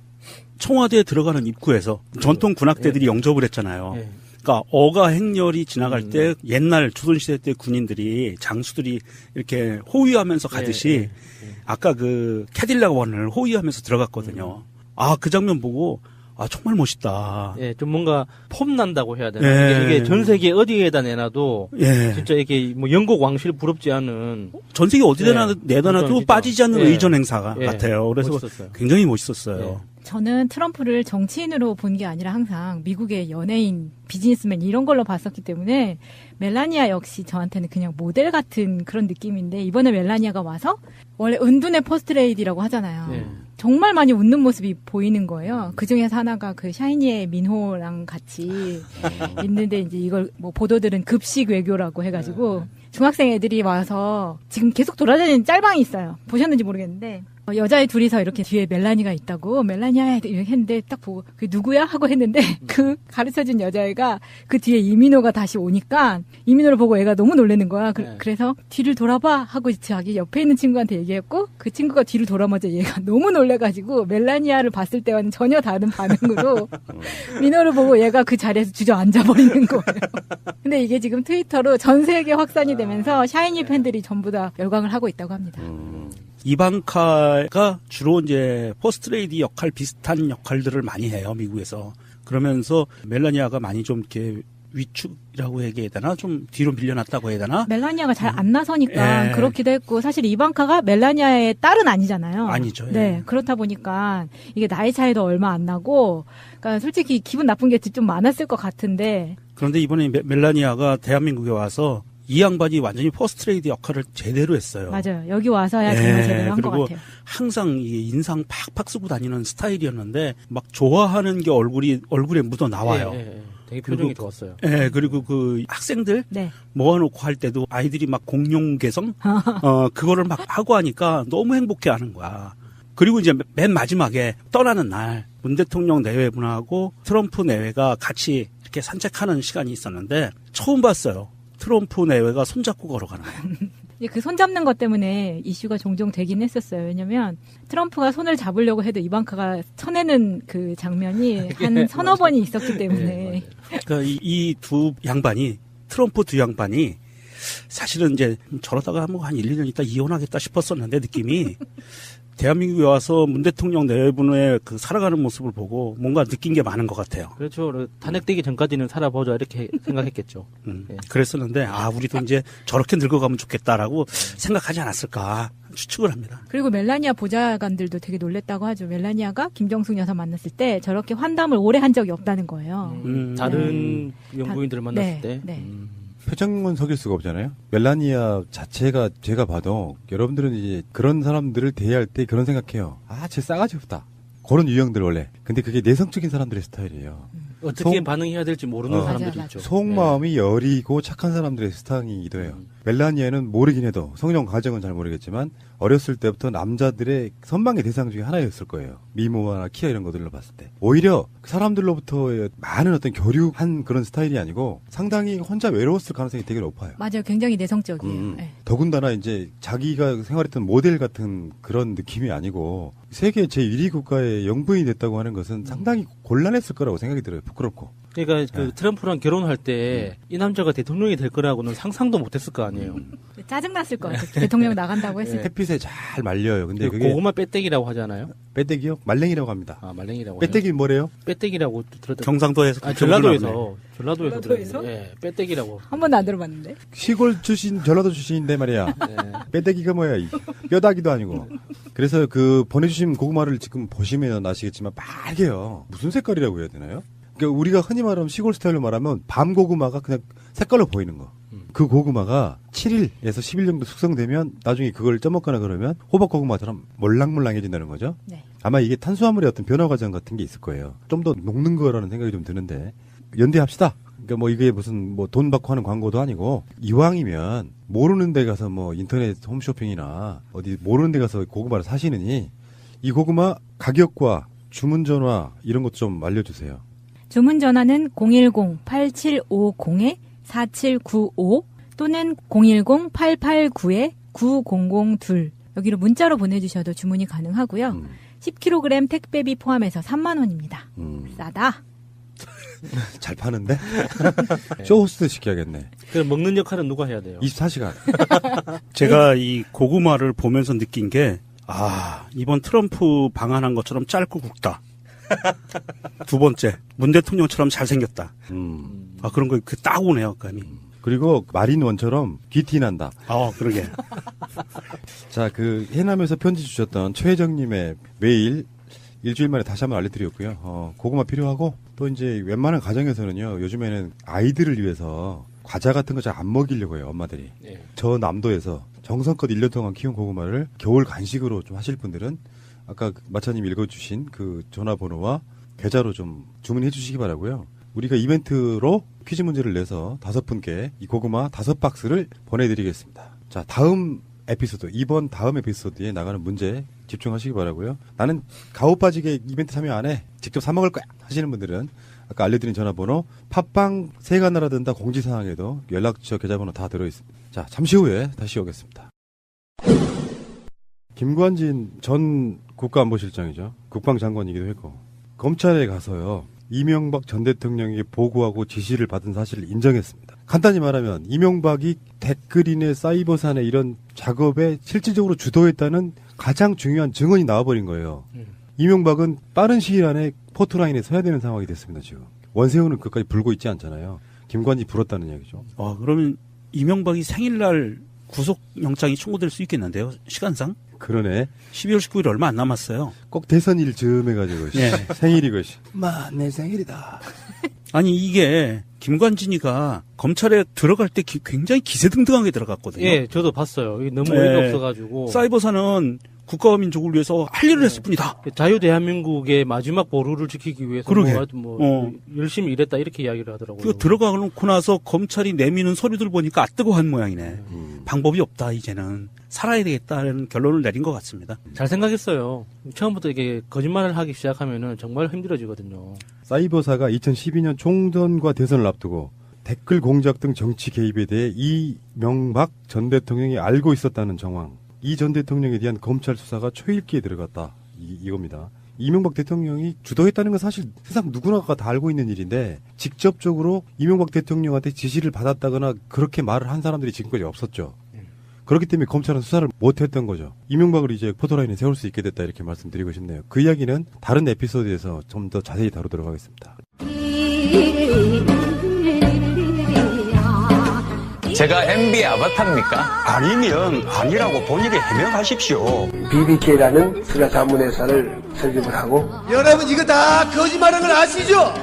[SPEAKER 8] 청와대에 들어가는 입구에서 전통 군악대들이 영접을 했잖아요. 그러니까 어가 행렬이 지나갈 때 옛날 조선시대 때 군인들이 장수들이 이렇게 호위하면서 가듯이 아까 그 캐딜락 원을 호위하면서 들어갔거든요. 그 장면 보고 정말 멋있다.
[SPEAKER 10] 좀 뭔가 폼 난다고 해야 되나? 이게 전 세계 어디에다 내놔도 진짜 이게 뭐 영국 왕실 부럽지 않은
[SPEAKER 8] 전 세계 어디에다 내놔도 빠지지 않는 의전 행사 같아요. 그래서
[SPEAKER 10] 멋있었어요.
[SPEAKER 8] 굉장히 멋있었어요.
[SPEAKER 9] 저는 트럼프를 정치인으로 본 게 아니라 항상 미국의 연예인, 비즈니스맨 이런 걸로 봤었기 때문에 멜라니아 역시 저한테는 그냥 모델 같은 그런 느낌인데 이번에 멜라니아가 와서 원래 은둔의 퍼스트레이디라고 하잖아요. 정말 많이 웃는 모습이 보이는 거예요. 그 중에서 하나가 그 샤이니의 민호랑 같이 있는데 이제 이걸 뭐 보도들은 급식 외교라고 해가지고 중학생 애들이 와서 지금 계속 돌아다니는 짤방이 있어요. 보셨는지 모르겠는데 여자애 둘이서 이렇게 뒤에 멜라니가 있다고 멜라니아 이렇게 했는데 딱 보고 그게 누구야 하고 했는데 그 가르쳐준 여자애가 그 뒤에 이민호가 다시 오니까 이민호를 보고 애가 너무 놀라는 거야. 그래서 뒤를 돌아봐 하고 자기 옆에 있는 친구한테 얘기했고 그 친구가 뒤를 돌아보자 얘가 너무 놀래가지고 멜라니아를 봤을 때와는 전혀 다른 반응으로 민호를 보고 얘가 그 자리에서 주저앉아버리는 거예요. 근데 이게 지금 트위터로 전 세계 확산이 되면서 샤이니 팬들이 전부 다 열광을 하고 있다고 합니다.
[SPEAKER 8] 이방카가 주로 이제 퍼스트레이디 역할 비슷한 역할들을 많이 해요, 미국에서. 그러면서 멜라니아가 많이 좀 이렇게 위축이라고 얘기해야 되나? 좀 뒤로 밀려났다고 해야 되나?
[SPEAKER 9] 멜라니아가 잘 안 나서니까 그렇기도 했고 사실 이방카가 멜라니아의 딸은 아니잖아요.
[SPEAKER 8] 아니죠.
[SPEAKER 9] 네, 그렇다 보니까 이게 나이 차이도 얼마 안 나고 그러니까 솔직히 기분 나쁜 게 좀 많았을 것 같은데
[SPEAKER 8] 그런데 이번에 멜라니아가 대한민국에 와서 이 양반이 완전히 퍼스트레이드 역할을 제대로 했어요.
[SPEAKER 9] 맞아요. 여기 와서야 정말 제대로 한 것
[SPEAKER 8] 그리고
[SPEAKER 9] 같아요.
[SPEAKER 8] 항상 이 인상 팍팍 쓰고 다니는 스타일이었는데 막 좋아하는 게 얼굴에 묻어 나와요.
[SPEAKER 10] 되게 표정이 좋았어요.
[SPEAKER 8] 예, 그리고 그 학생들 모아놓고 할 때도 아이들이 막 공룡 개성 그거를 막 하고 하니까 너무 행복해하는 거야. 그리고 이제 맨 마지막에 떠나는 날 문 대통령 내외분하고 트럼프 내외가 같이 이렇게 산책하는 시간이 있었는데 처음 봤어요. 트럼프 내외가 손잡고 걸어가는 거예요.
[SPEAKER 9] 그 손잡는 것 때문에 이슈가 종종 되긴 했었어요. 왜냐면 트럼프가 손을 잡으려고 해도 이방카가 쳐내는 그 장면이 한 서너 번이 있었기 때문에.
[SPEAKER 8] 그러니까 이 두 양반이 트럼프 두 양반이 사실은 이제 저러다가 뭐 한 1, 2년 있다 이혼하겠다 싶었었는데 느낌이 대한민국에 와서 문 대통령 내분의 그 살아가는 모습을 보고 뭔가 느낀 게 많은 것 같아요.
[SPEAKER 10] 그렇죠. 탄핵되기 전까지는 살아보자 이렇게 생각했겠죠.
[SPEAKER 8] 그랬었는데 우리도 이제 저렇게 늙어가면 좋겠다라고 생각하지 않았을까 추측을 합니다.
[SPEAKER 9] 그리고 멜라니아 보좌관들도 되게 놀랬다고 하죠. 멜라니아가 김정숙 여사 만났을 때 저렇게 환담을 오래 한 적이 없다는 거예요.
[SPEAKER 10] 다른 영부인들을 만났을 때.
[SPEAKER 7] 표정은 속일 수가 없잖아요. 멜라니아 자체가 제가 봐도 여러분들은 이제 그런 사람들을 대할 때 그런 생각해요. 쟤 싸가지 없다. 그런 유형들 원래. 근데 그게 내성적인 사람들의 스타일이에요.
[SPEAKER 10] 어떻게 반응해야 될지 모르는 사람들이 있죠.
[SPEAKER 7] 속마음이 여리고 착한 사람들의 스타일이기도 해요. 멜라니아는 모르긴 해도 성령 과정은 잘 모르겠지만 어렸을 때부터 남자들의 선망의 대상 중에 하나였을 거예요. 미모나 키나 이런 것들로 봤을 때. 오히려 사람들로부터의 많은 어떤 교류한 그런 스타일이 아니고 상당히 혼자 외로웠을 가능성이 되게 높아요.
[SPEAKER 9] 맞아요. 굉장히 내성적이에요.
[SPEAKER 7] 더군다나 이제 자기가 생활했던 모델 같은 그런 느낌이 아니고 세계 제1위 국가의 영부인이 됐다고 하는 것은 상당히 곤란했을 거라고 생각이 들어요. 부끄럽고.
[SPEAKER 10] 그러니까 그 트럼프랑 결혼할 때 이 남자가 대통령이 될 거라고는 상상도 못했을 거 아니에요.
[SPEAKER 9] 짜증났을 것 같아요. 대통령 나간다고 했을 때.
[SPEAKER 7] 햇빛에 잘 말려요. 근데 그게
[SPEAKER 10] 고구마 빼떼기라고 하잖아요.
[SPEAKER 7] 빼떼기요? 말랭이라고 합니다.
[SPEAKER 10] 말랭이라고.
[SPEAKER 7] 빼떼기 뭐래요?
[SPEAKER 10] 빼떼기라고 들었다.
[SPEAKER 8] 경상도에서
[SPEAKER 10] 전라도에서. 빼떼기라고.
[SPEAKER 9] 한 번도 안 들어봤는데.
[SPEAKER 7] 시골 출신, 전라도 출신인데 말이야. 빼떼기가 뭐야? 뼈다귀도 아니고. 그래서 그 보내주신 고구마를 지금 보시면 아시겠지만 빨개요. 무슨 색깔이라고 해야 되나요? 그러니까 우리가 흔히 말하면 시골 스타일로 말하면 밤 고구마가 그냥 색깔로 보이는 거. 그 고구마가 7일에서 10일 정도 숙성되면 나중에 그걸 쪄먹거나 그러면 호박 고구마처럼 몰랑몰랑해진다는 거죠. 아마 이게 탄수화물의 어떤 변화 과정 같은 게 있을 거예요. 좀 더 녹는 거라는 생각이 좀 드는데 연대합시다. 그러니까 뭐 이게 무슨 뭐 돈 받고 하는 광고도 아니고 이왕이면 모르는 데 가서 뭐 인터넷 홈쇼핑이나 어디 모르는 데 가서 고구마를 사시느니 이 고구마 가격과 주문 전화 이런 것도 좀 알려주세요.
[SPEAKER 9] 주문 전화는 010-8750-4795 또는 010-889-9002 여기로 문자로 보내주셔도 주문이 가능하고요. 10kg 택배비 포함해서 3만 원입니다. 싸다.
[SPEAKER 7] 잘 파는데? 쇼호스트 시켜야겠네.
[SPEAKER 10] 그럼 먹는 역할은 누가 해야 돼요?
[SPEAKER 7] 24시간.
[SPEAKER 8] 제가 이 고구마를 보면서 느낀 게 이번 트럼프 방한한 것처럼 짧고 굵다. 두 번째, 문 대통령처럼 잘생겼다. 그런 거 딱 오네요, 감이.
[SPEAKER 7] 그리고 마린원처럼 귀티 난다.
[SPEAKER 8] 그러게.
[SPEAKER 7] 자, 그 해남에서 편지 주셨던 최혜정님의 메일 일주일 만에 다시 한번 알려드렸고요. 고구마 필요하고 또 이제 웬만한 가정에서는요, 요즘에는 아이들을 위해서 과자 같은 거 잘 안 먹이려고 해요, 엄마들이. 저 남도에서 정성껏 1년 동안 키운 고구마를 겨울 간식으로 좀 하실 분들은 아까 마차님 읽어주신 그 전화번호와 계좌로 좀 주문해 주시기 바라고요. 우리가 이벤트로 퀴즈 문제를 내서 5분께 이 고구마 5박스를 보내드리겠습니다. 자, 다음 에피소드에 나가는 문제 집중하시기 바라고요. 나는 가오 빠지게 이벤트 참여 안 해. 직접 사 먹을 거야 하시는 분들은 아까 알려드린 전화번호 팟빵 새가 날아든다 공지사항에도 연락처 계좌번호 다 들어있습니다. 자, 잠시 후에 다시 오겠습니다. 김관진 전 국가안보실장이죠. 국방장관이기도 했고 검찰에 가서요. 이명박 전 대통령에게 보고하고 지시를 받은 사실을 인정했습니다. 간단히 말하면 이명박이 댓글이네 사이버산의 이런 작업에 실질적으로 주도했다는 가장 중요한 증언이 나와버린 거예요. 이명박은 빠른 시일 안에 포토라인에 서야 되는 상황이 됐습니다. 지금 원세훈은 그까지 불고 있지 않잖아요. 김관진이 불었다는 얘기죠.
[SPEAKER 8] 그러면 이명박이 생일날 구속영장이 청구될 수 있겠는데요, 시간상?
[SPEAKER 7] 그러네.
[SPEAKER 8] 12월 19일 얼마 안 남았어요.
[SPEAKER 7] 꼭 대선일 즈음 해가지고 생일이 것이.
[SPEAKER 15] 마, 내 생일이다.
[SPEAKER 8] 아니 이게 김관진이가 검찰에 들어갈 때 굉장히 기세등등하게 들어갔거든요.
[SPEAKER 10] 예, 저도 봤어요. 너무 의미가 없어가지고.
[SPEAKER 8] 사이버사는 국가와 민족을 위해서 할 일을 했을 뿐이다.
[SPEAKER 10] 자유 대한민국의 마지막 보루를 지키기 위해서 열심히 일했다 이렇게 이야기를 하더라고요.
[SPEAKER 8] 그 들어가고 나서 검찰이 내미는 서류들 보니까 뜨거운 모양이네. 방법이 없다 이제는. 살아야 되겠다는 결론을 내린 것 같습니다.
[SPEAKER 10] 잘 생각했어요. 처음부터 이게 거짓말을 하기 시작하면은 정말 힘들어지거든요.
[SPEAKER 7] 사이버사가 2012년 총선과 대선을 앞두고 댓글 공작 등 정치 개입에 대해 이명박 전 대통령이 알고 있었다는 정황. 이 전 대통령에 대한 검찰 수사가 초읽기에 들어갔다. 이겁니다. 이명박 대통령이 주도했다는 건 사실 세상 누구나가 다 알고 있는 일인데 직접적으로 이명박 대통령한테 지시를 받았다거나 그렇게 말을 한 사람들이 지금까지 없었죠. 그렇기 때문에 검찰은 수사를 못했던 거죠. 이명박을 이제 포토라인에 세울 수 있게 됐다 이렇게 말씀드리고 싶네요. 그 이야기는 다른 에피소드에서 좀 더 자세히 다루도록 하겠습니다.
[SPEAKER 13] 제가 MB의 아바타입니까?
[SPEAKER 12] 아니면 아니라고 본인이 해명하십시오.
[SPEAKER 14] BBK라는 수사 자문회사를 설립을 하고
[SPEAKER 15] 여러분 이거 다 거짓말하는 걸 아시죠?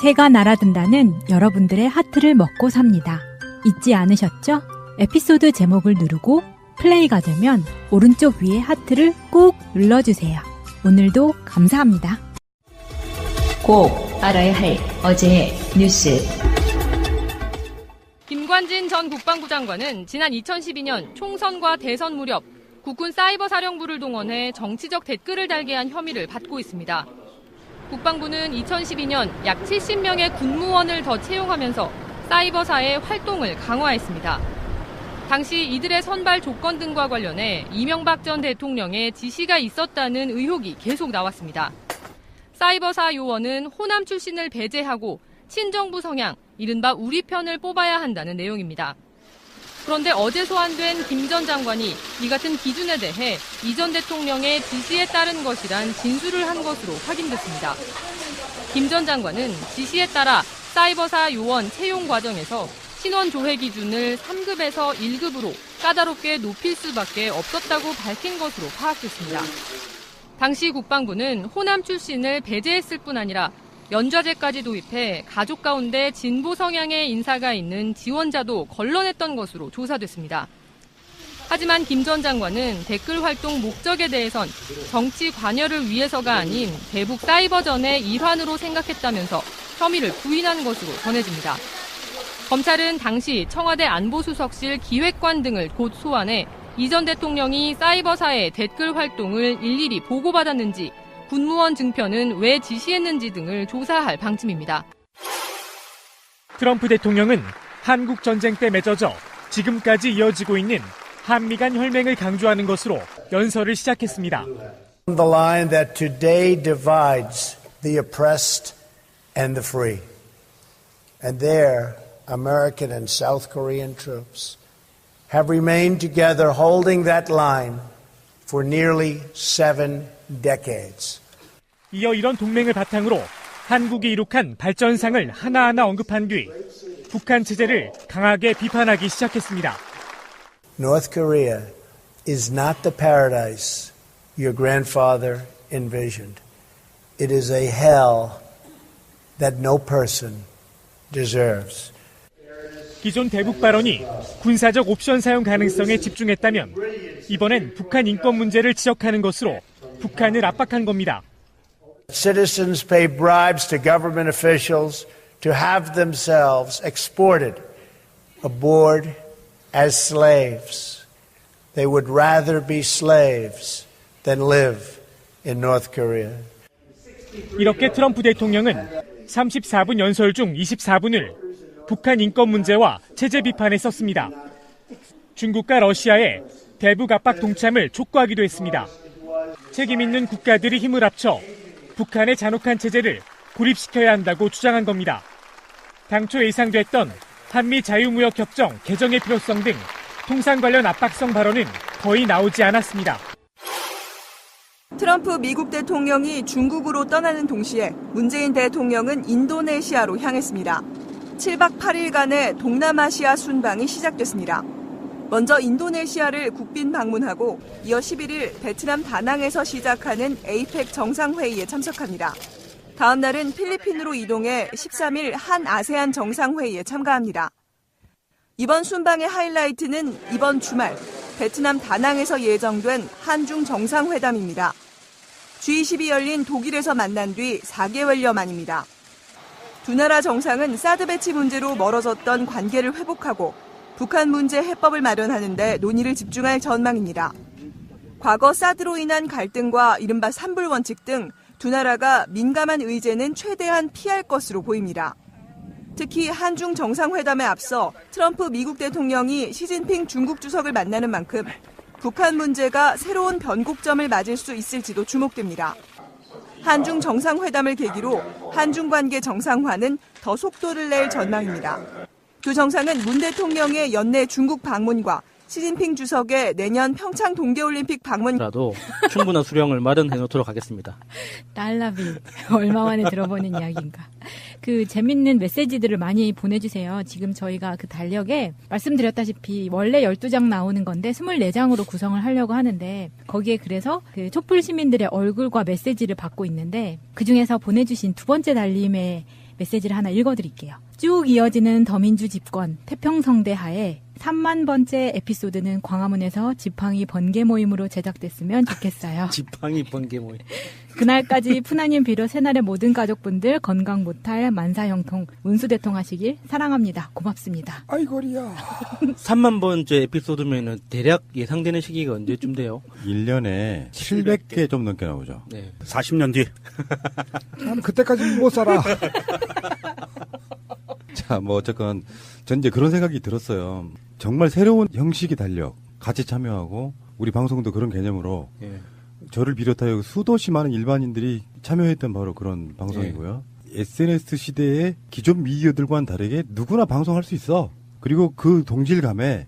[SPEAKER 9] 새가 날아든다는 여러분들의 하트를 먹고 삽니다. 잊지 않으셨죠? 에피소드 제목을 누르고 플레이가 되면 오른쪽 위에 하트를 꾹 눌러주세요. 오늘도 감사합니다.
[SPEAKER 1] 꼭 알아야 할 어제의 뉴스.
[SPEAKER 2] 김관진 전 국방부 장관은 지난 2012년 총선과 대선 무렵 국군 사이버 사령부를 동원해 정치적 댓글을 달게 한 혐의를 받고 있습니다. 국방부는 2012년 약 70명의 군무원을 더 채용하면서 사이버사의 활동을 강화했습니다. 당시 이들의 선발 조건 등과 관련해 이명박 전 대통령의 지시가 있었다는 의혹이 계속 나왔습니다. 사이버사 요원은 호남 출신을 배제하고 친정부 성향, 이른바 우리 편을 뽑아야 한다는 내용입니다. 그런데 어제 소환된 김 전 장관이 이 같은 기준에 대해 이 전 대통령의 지시에 따른 것이란 진술을 한 것으로 확인됐습니다. 김 전 장관은 지시에 따라 사이버사 요원 채용 과정에서 신원 조회 기준을 3급에서 1급으로 까다롭게 높일 수밖에 없었다고 밝힌 것으로 파악됐습니다. 당시 국방부는 호남 출신을 배제했을 뿐 아니라 연좌제까지 도입해 가족 가운데 진보 성향의 인사가 있는 지원자도 걸러냈던 것으로 조사됐습니다. 하지만 김 전 장관은 댓글 활동 목적에 대해선 정치 관여를 위해서가 아닌 대북 사이버전의 일환으로 생각했다면서 혐의를 부인한 것으로 전해집니다. 검찰은 당시 청와대 안보수석실 기획관 등을 곧 소환해 이 전 대통령이 사이버사의 댓글 활동을 일일이 보고받았는지 군무원 증표는 왜 지시했는지 등을 조사할 방침입니다.
[SPEAKER 3] 트럼프 대통령은 한국 전쟁 때 맺어져 지금까지 이어지고 있는 한미 간 혈맹을 강조하는 것으로 연설을 시작했습니다.
[SPEAKER 4] The line that today divides the oppressed and the free. And there, American and South Korean troops have remained together holding that line for nearly 7 decades.
[SPEAKER 3] 이어 이런 동맹을 바탕으로 한국이 이룩한 발전상을 하나하나 언급한 뒤 북한 체제를 강하게 비판하기 시작했습니다.
[SPEAKER 4] North Korea is not the paradise your grandfather envisioned. It is a hell that no person deserves.
[SPEAKER 3] 기존 대북 발언이 군사적 옵션 사용 가능성에 집중했다면 이번엔 북한 인권 문제를 지적하는 것으로 북한을 압박한 겁니다.
[SPEAKER 4] Citizens pay bribes to government officials to have themselves exported aboard as slaves. They would rather be slaves than live in North Korea.
[SPEAKER 3] 이렇게 트럼프 대통령은 34분 연설 중 24분을 북한 인권 문제와 체제 비판에 썼습니다. 중국과 러시아의 대북 압박 동참을 촉구하기도 했습니다. 책임 있는 국가들이 힘을 합쳐 북한의 잔혹한 체제를 고립시켜야 한다고 주장한 겁니다. 당초 예상됐던 한미 자유무역협정 개정의 필요성 등 통상 관련 압박성 발언은 거의 나오지 않았습니다.
[SPEAKER 5] 트럼프 미국 대통령이 중국으로 떠나는 동시에 문재인 대통령은 인도네시아로 향했습니다. 7박 8일간의 동남아시아 순방이 시작됐습니다. 먼저 인도네시아를 국빈 방문하고 이어 11일 베트남 다낭에서 시작하는 에이펙 정상회의에 참석합니다. 다음 날은 필리핀으로 이동해 13일 한 아세안 정상회의에 참가합니다. 이번 순방의 하이라이트는 이번 주말 베트남 다낭에서 예정된 한중 정상회담입니다. G20이 열린 독일에서 만난 뒤 4개월여 만입니다. 두 나라 정상은 사드 배치 문제로 멀어졌던 관계를 회복하고 북한 문제 해법을 마련하는 데 논의를 집중할 전망입니다. 과거 사드로 인한 갈등과 이른바 삼불 원칙 등 두 나라가 민감한 의제는 최대한 피할 것으로 보입니다. 특히 한중 정상회담에 앞서 트럼프 미국 대통령이 시진핑 중국 주석을 만나는 만큼 북한 문제가 새로운 변곡점을 맞을 수 있을지도 주목됩니다. 한중 정상회담을 계기로 한중 관계 정상화는 더 속도를 낼 전망입니다. 두 정상은 문 대통령의 연내 중국 방문과 시진핑 주석의 내년 평창 동계올림픽 방문라도
[SPEAKER 10] 충분한 수령을 마련해 놓도록 하겠습니다.
[SPEAKER 9] 달라비 얼마 만에 들어보는 이야기인가. 그 재밌는 메시지들을 많이 보내주세요. 지금 저희가 그 달력에 말씀드렸다시피 원래 12장 나오는 건데 24장으로 구성을 하려고 하는데 거기에 그래서 그 촛불 시민들의 얼굴과 메시지를 받고 있는데 그중에서 보내주신 두 번째 달림의 메시지를 하나 읽어드릴게요. 쭉 이어지는 더민주 집권 태평성대 하에 3만 번째 에피소드는 광화문에서 지팡이 번개 모임으로 제작됐으면 좋겠어요.
[SPEAKER 10] 지팡이 번개 모임.
[SPEAKER 9] 그날까지 푸나님 비롯 새날의 모든 가족분들 건강 못할 만사형통 운수대통하시길 사랑합니다. 고맙습니다.
[SPEAKER 15] 아이고리야.
[SPEAKER 10] 3만 번째 에피소드면은 대략 예상되는 시기가 언제쯤 돼요?
[SPEAKER 7] 1년에 700개 좀 넘게 나오죠.
[SPEAKER 8] 네. 40년 뒤.
[SPEAKER 15] 난 그때까지 못 살아.
[SPEAKER 7] 자, 뭐 어쨌건 전 이제 그런 생각이 들었어요. 정말 새로운 형식의 달력 같이 참여하고 우리 방송도 그런 개념으로 저를 비롯하여 수도시 많은 일반인들이 참여했던 바로 그런 방송이고요. SNS 시대의 기존 미디어들과는 다르게 누구나 방송할 수 있어. 그리고 그 동질감에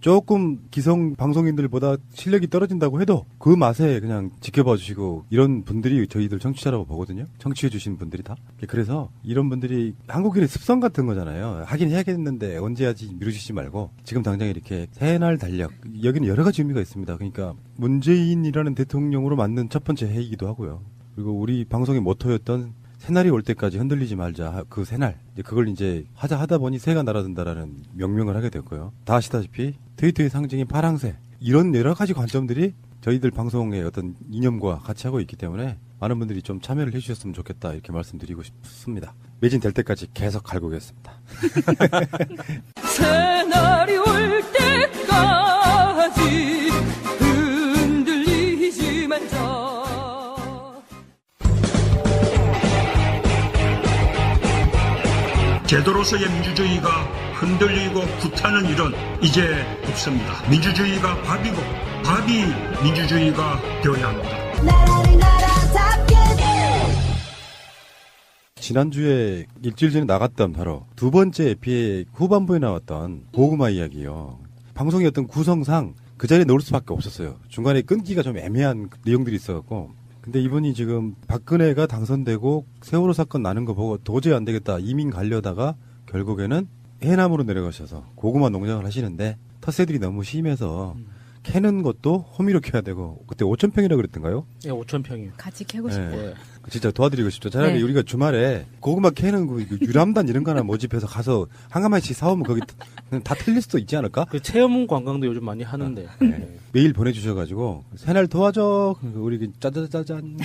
[SPEAKER 7] 조금 기성 방송인들보다 실력이 떨어진다고 해도 그 맛에 그냥 지켜봐 주시고 이런 분들이 저희들 청취자라고 보거든요. 청취해 주신 분들이 다. 그래서 이런 분들이 한국인의 습성 같은 거잖아요. 하긴 해야겠는데 언제 하지 미루시지 말고 지금 당장 이렇게 새날 달력. 여기는 여러 가지 의미가 있습니다. 그러니까 문재인이라는 대통령으로 맞는 첫 번째 해이기도 하고요. 그리고 우리 방송의 모토였던 새날이 올 때까지 흔들리지 말자. 그 새날. 그걸 이제 하다 보니 새가 날아든다라는 명명을 하게 됐고요. 다 아시다시피 트위터의 상징인 파랑새. 이런 여러 가지 관점들이 저희들 방송의 어떤 이념과 같이 하고 있기 때문에 많은 분들이 좀 참여를 해주셨으면 좋겠다. 이렇게 말씀드리고 싶습니다. 매진 될 때까지 계속 갈구겠습니다.
[SPEAKER 11] 새날이 올 때까지 흔들리지 말자.
[SPEAKER 18] 제도로서의 민주주의가 흔들리고 불타는 일은 이제 없습니다. 민주주의가 밥이고 밥이 민주주의가 되어야 합니다.
[SPEAKER 7] 지난주에 일주일 전에 나갔던 바로 두 번째 에피의 후반부에 나왔던 고구마 이야기요. 방송의 어떤 구성상 그 자리에 넣을 수밖에 없었어요. 중간에 끊기가 좀 애매한 내용들이 있어갖고. 근데 이분이 지금 박근혜가 당선되고 세월호 사건 나는 거 보고 도저히 안 되겠다 이민 가려다가 결국에는 해남으로 내려가셔서 고구마 농장을 하시는데 텃새들이 너무 심해서 캐는 것도 호미로 캐야 되고 그때 5,000평이라고 그랬던가요?
[SPEAKER 10] 네, 5,000평이요.
[SPEAKER 9] 같이 캐고 싶어요.
[SPEAKER 7] 네. 진짜 도와드리고 싶죠. 차라리
[SPEAKER 9] 네.
[SPEAKER 7] 우리가 주말에 고구마 캐는 그 유람단 이런 거 하나 모집해서 가서 한 가마씩 사오면 거기 다 틀릴 수도 있지 않을까?
[SPEAKER 10] 그 체험 관광도 요즘 많이 하는데.
[SPEAKER 7] 네. 메일 보내주셔가지고 새날 도와줘. 우리 짜자자잔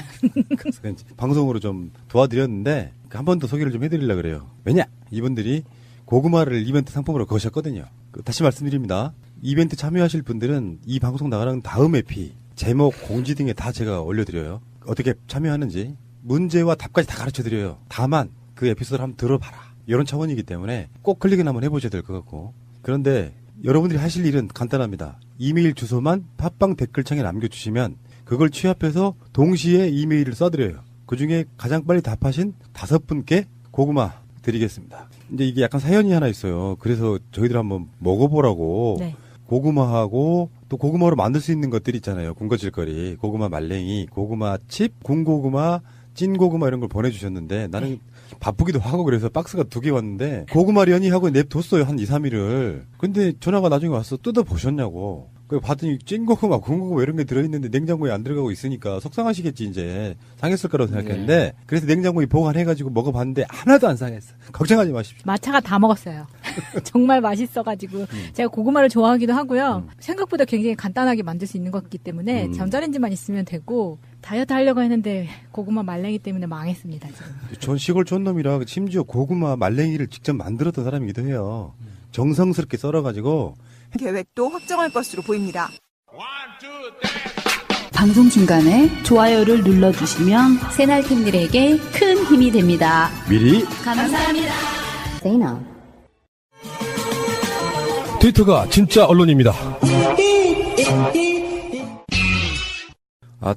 [SPEAKER 7] 방송으로 좀 도와드렸는데 한 번 더 소개를 좀 해드리려고 그래요. 왜냐? 이분들이 고구마를 이벤트 상품으로 거셨거든요. 다시 말씀드립니다. 이벤트 참여하실 분들은 이 방송 나가는 다음 에피 제목, 공지 등에 다 제가 올려드려요. 어떻게 참여하는지 문제와 답까지 다 가르쳐드려요. 다만 그 에피소드를 한번 들어봐라. 이런 차원이기 때문에 꼭 클릭을 한번 해보셔야 될 것 같고 그런데 여러분들이 하실 일은 간단합니다. 이메일 주소만 팟빵 댓글창에 남겨주시면 그걸 취합해서 동시에 이메일을 써드려요. 그중에 가장 빨리 답하신 5분께 고구마 드리겠습니다. 이제 이게 약간 사연이 하나 있어요. 그래서 저희들 한번 먹어보라고 네. 고구마하고 또 고구마로 만들 수 있는 것들이 있잖아요. 군것질거리, 고구마 말랭이, 고구마 칩, 군고구마, 찐고구마 이런 걸 보내주셨는데 나는 바쁘기도 하고 그래서 박스가 2개 왔는데 고구마련이 하고 냅뒀어요. 한 2, 3일을. 근데 전화가 나중에 와서 뜯어보셨냐고. 그 봤더니 찐고구마, 군고구마 이런 게 들어있는데 냉장고에 안 들어가고 있으니까 속상하시겠지 이제. 상했을 거라고 생각했는데 그래서 냉장고에 보관해가지고 먹어봤는데 하나도 안 상했어. 걱정하지 마십시오.
[SPEAKER 9] 마차가 다 먹었어요. 정말 맛있어가지고 제가 고구마를 좋아하기도 하고요. 생각보다 굉장히 간단하게 만들 수 있는 것이기 때문에 전자레인지만 있으면 되고 다이어트 하려고 했는데 고구마 말랭이 때문에 망했습니다. 지금.
[SPEAKER 7] 전 시골 촌놈이라 심지어 고구마 말랭이를 직접 만들었던 사람이기도 해요. 정성스럽게 썰어가지고
[SPEAKER 5] 계획도 확정할 것으로 보입니다.
[SPEAKER 6] 방송 중간에 좋아요를 눌러주시면 새날팀들에게 큰 힘이 됩니다.
[SPEAKER 7] 미리
[SPEAKER 6] 감사합니다.
[SPEAKER 15] 트위터가 진짜 언론입니다.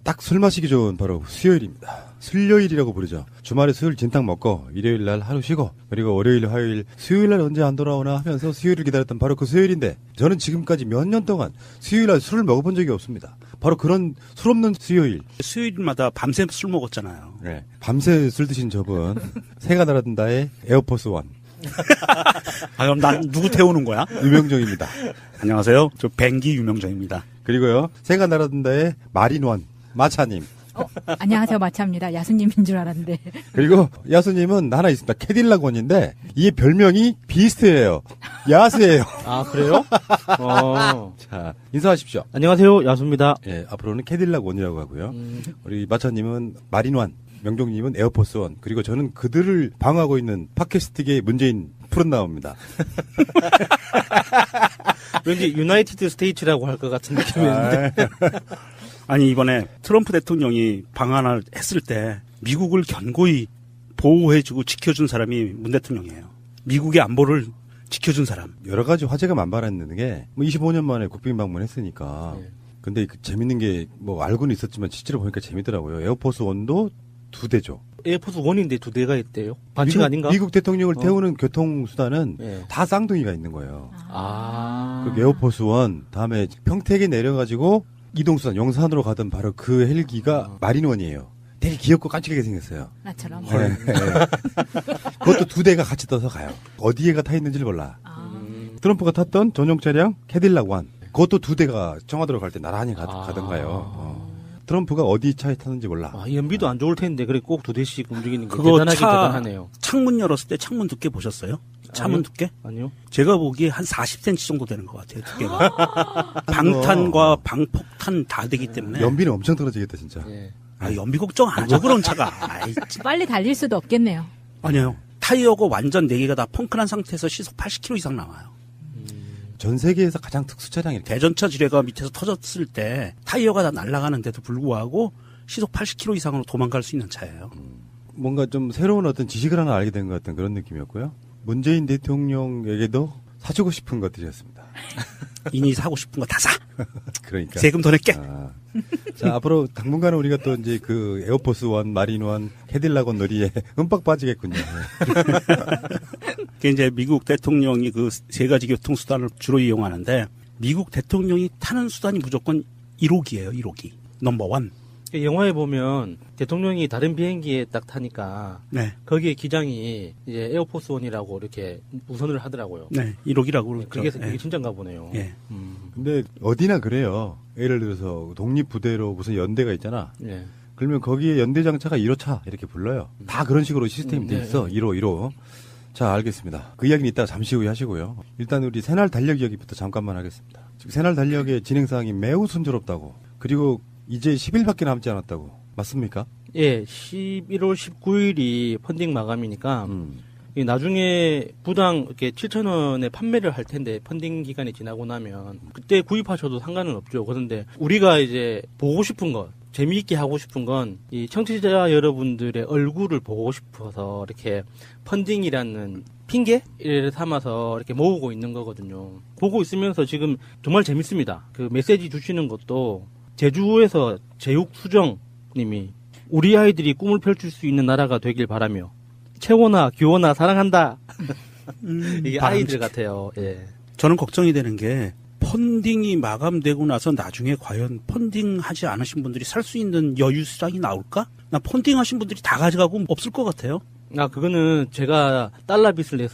[SPEAKER 7] 딱 술 마시기 좋은 바로 수요일입니다. 술요일이라고 부르죠. 주말에 수요일 진탕 먹고 일요일 날 하루 쉬고 그리고 월요일 화요일 수요일 날 언제 안 돌아오나 하면서 수요일을 기다렸던 바로 그 수요일인데 저는 지금까지 몇 년 동안 수요일 날 술을 먹어본 적이 없습니다. 바로 그런 술 없는 수요일.
[SPEAKER 8] 수요일마다 밤새 술 먹었잖아요.
[SPEAKER 7] 네. 밤새 술 드신 저분 새가 날아든다의 에어포스 원.
[SPEAKER 8] 그럼 난 누구 태우는 거야?
[SPEAKER 7] 유명정입니다.
[SPEAKER 8] 안녕하세요. 저 뱅기 유명정입니다.
[SPEAKER 7] 그리고요 새가 날아든다의 마린원 마차님.
[SPEAKER 9] 안녕하세요. 마차입니다. 야수님인 줄 알았는데.
[SPEAKER 7] 그리고 야수님은 하나 있습니다. 캐딜락 원인데 이 별명이 비스트예요. 야수예요.
[SPEAKER 10] 아, 그래요?
[SPEAKER 7] 자, 인사하십시오.
[SPEAKER 10] 안녕하세요. 야수입니다.
[SPEAKER 7] 예, 앞으로는 캐딜락 원이라고 하고요. 우리 마차님은 마린원, 명종님은 에어포스 원, 그리고 저는 그들을 방어하고 있는 팟캐스트계의 문재인 푸른나무입니다.
[SPEAKER 10] 왠지 유나이티드 스테이츠라고 할 것 같은 느낌이었는데.
[SPEAKER 8] 아니 이번에 트럼프 대통령이 방한을 했을 때 미국을 견고히 보호해주고 지켜준 사람이 문 대통령이에요. 미국의 안보를 지켜준 사람.
[SPEAKER 7] 여러 가지 화제가 만발했는 게 25년 만에 국빈 방문했으니까. 근데 재밌는 게 알고는 있었지만 실제로 보니까 재밌더라고요. 에어포스 원도 2대죠.
[SPEAKER 10] 에어포스 원인데 2대가 있대요? 반칙 아닌가?
[SPEAKER 7] 미국 대통령을 태우는 교통수단은 다 쌍둥이가 있는 거예요. 그 에어포스 원, 다음에 평택에 내려가지고 이동수단 용산으로 가던 바로 그 헬기가 마린원이에요. 되게 귀엽고 깜찍하게 생겼어요.
[SPEAKER 9] 나처럼.
[SPEAKER 7] 네. 그것도 2대가 같이 떠서 가요. 어디에가 타 있는지를 몰라. 트럼프가 탔던 전용 차량 캐딜락 원. 그것도 2대가 청와대로 갈 때 나란히 가던가요. 트럼프가 어디 차에 타는지 몰라.
[SPEAKER 10] 연비도 안 좋을 텐데 그래 꼭 2대씩 움직이는 게
[SPEAKER 8] 그거
[SPEAKER 10] 대단하네요.
[SPEAKER 8] 창문 열었을 때 창문 두께 보셨어요? 차문 두께?
[SPEAKER 10] 아니요.
[SPEAKER 8] 제가 보기에 한 40cm 정도 되는 것 같아요. 두께가. 방탄과 방폭탄 다 되기 때문에.
[SPEAKER 7] 연비는 엄청 떨어지겠다 진짜.
[SPEAKER 8] 연비 걱정 안 하죠 그런 차가.
[SPEAKER 9] 빨리 달릴 수도 없겠네요.
[SPEAKER 8] 아니요. 타이어가 완전 4개가 다 펑크난 상태에서 시속 80km 이상 나와요.
[SPEAKER 7] 전 세계에서 가장 특수 차량이
[SPEAKER 8] 대전차 지뢰가 밑에서 터졌을 때 타이어가 다 날아가는데도 불구하고 시속 80km 이상으로 도망갈 수 있는 차예요.
[SPEAKER 7] 뭔가 좀 새로운 어떤 지식을 하나 알게 된 것 같은 그런 느낌이었고요. 문재인 대통령에게도 사주고 싶은 것들이었습니다.
[SPEAKER 8] 이니 사고 싶은 거 다 사.
[SPEAKER 7] 그러니까
[SPEAKER 8] 세금 더 낼게.
[SPEAKER 7] 자, 앞으로 당분간은 우리가 또 이제 그 에어포스 원, 마린 원, 캐딜락 원 놀이에 흠뻑 빠지겠군요.
[SPEAKER 8] 그게 이제 미국 대통령이 그 3가지 교통수단을 주로 이용하는데 미국 대통령이 타는 수단이 무조건 1호기예요. 1호기. 넘버원.
[SPEAKER 10] 영화에 보면 대통령이 다른 비행기에 딱 타니까 거기에 기장이 이제 에어포스 원이라고 이렇게 우선을 하더라고요.
[SPEAKER 8] 네, 1호기라고 그러죠.
[SPEAKER 10] 그게 진짜인가 보네요.
[SPEAKER 7] 근데 어디나 그래요. 예를 들어서 독립부대로 무슨 연대가 있잖아. 그러면 거기에 연대장차가 1호차 이렇게 불러요. 다 그런 식으로 시스템이 돼 있어. 1호. 자, 알겠습니다. 그 이야기는 이따가 잠시 후에 하시고요. 일단 우리 새날 달력 이야기부터 잠깐만 하겠습니다. 지금 새날 달력의 진행사항이 매우 순조롭다고. 그리고 이제 10일밖에 남지 않았다고. 맞습니까?
[SPEAKER 10] 예, 11월 19일이 펀딩 마감이니까 나중에 부당 이렇게 7,000원에 판매를 할 텐데 펀딩 기간이 지나고 나면 그때 구입하셔도 상관은 없죠. 그런데 우리가 이제 보고 싶은 것, 재미있게 하고 싶은 건 이 청취자 여러분들의 얼굴을 보고 싶어서 이렇게 펀딩이라는 핑계를 삼아서 이렇게 모으고 있는 거거든요. 보고 있으면서 지금 정말 재밌습니다. 그 메시지 주시는 것도 제주에서 제육수정님이 우리 아이들이 꿈을 펼칠 수 있는 나라가 되길 바라며 채원아 규원아 사랑한다. 이게 아이들 같아요. 예.
[SPEAKER 8] 저는 걱정이 되는 게 펀딩이 마감되고 나서 나중에 과연 펀딩하지 않으신 분들이 살 수 있는 여유 수당이 나올까? 나 펀딩하신 분들이 다 가져가고 없을 것 같아요.
[SPEAKER 10] 그거는 제가 달러 빚을 내서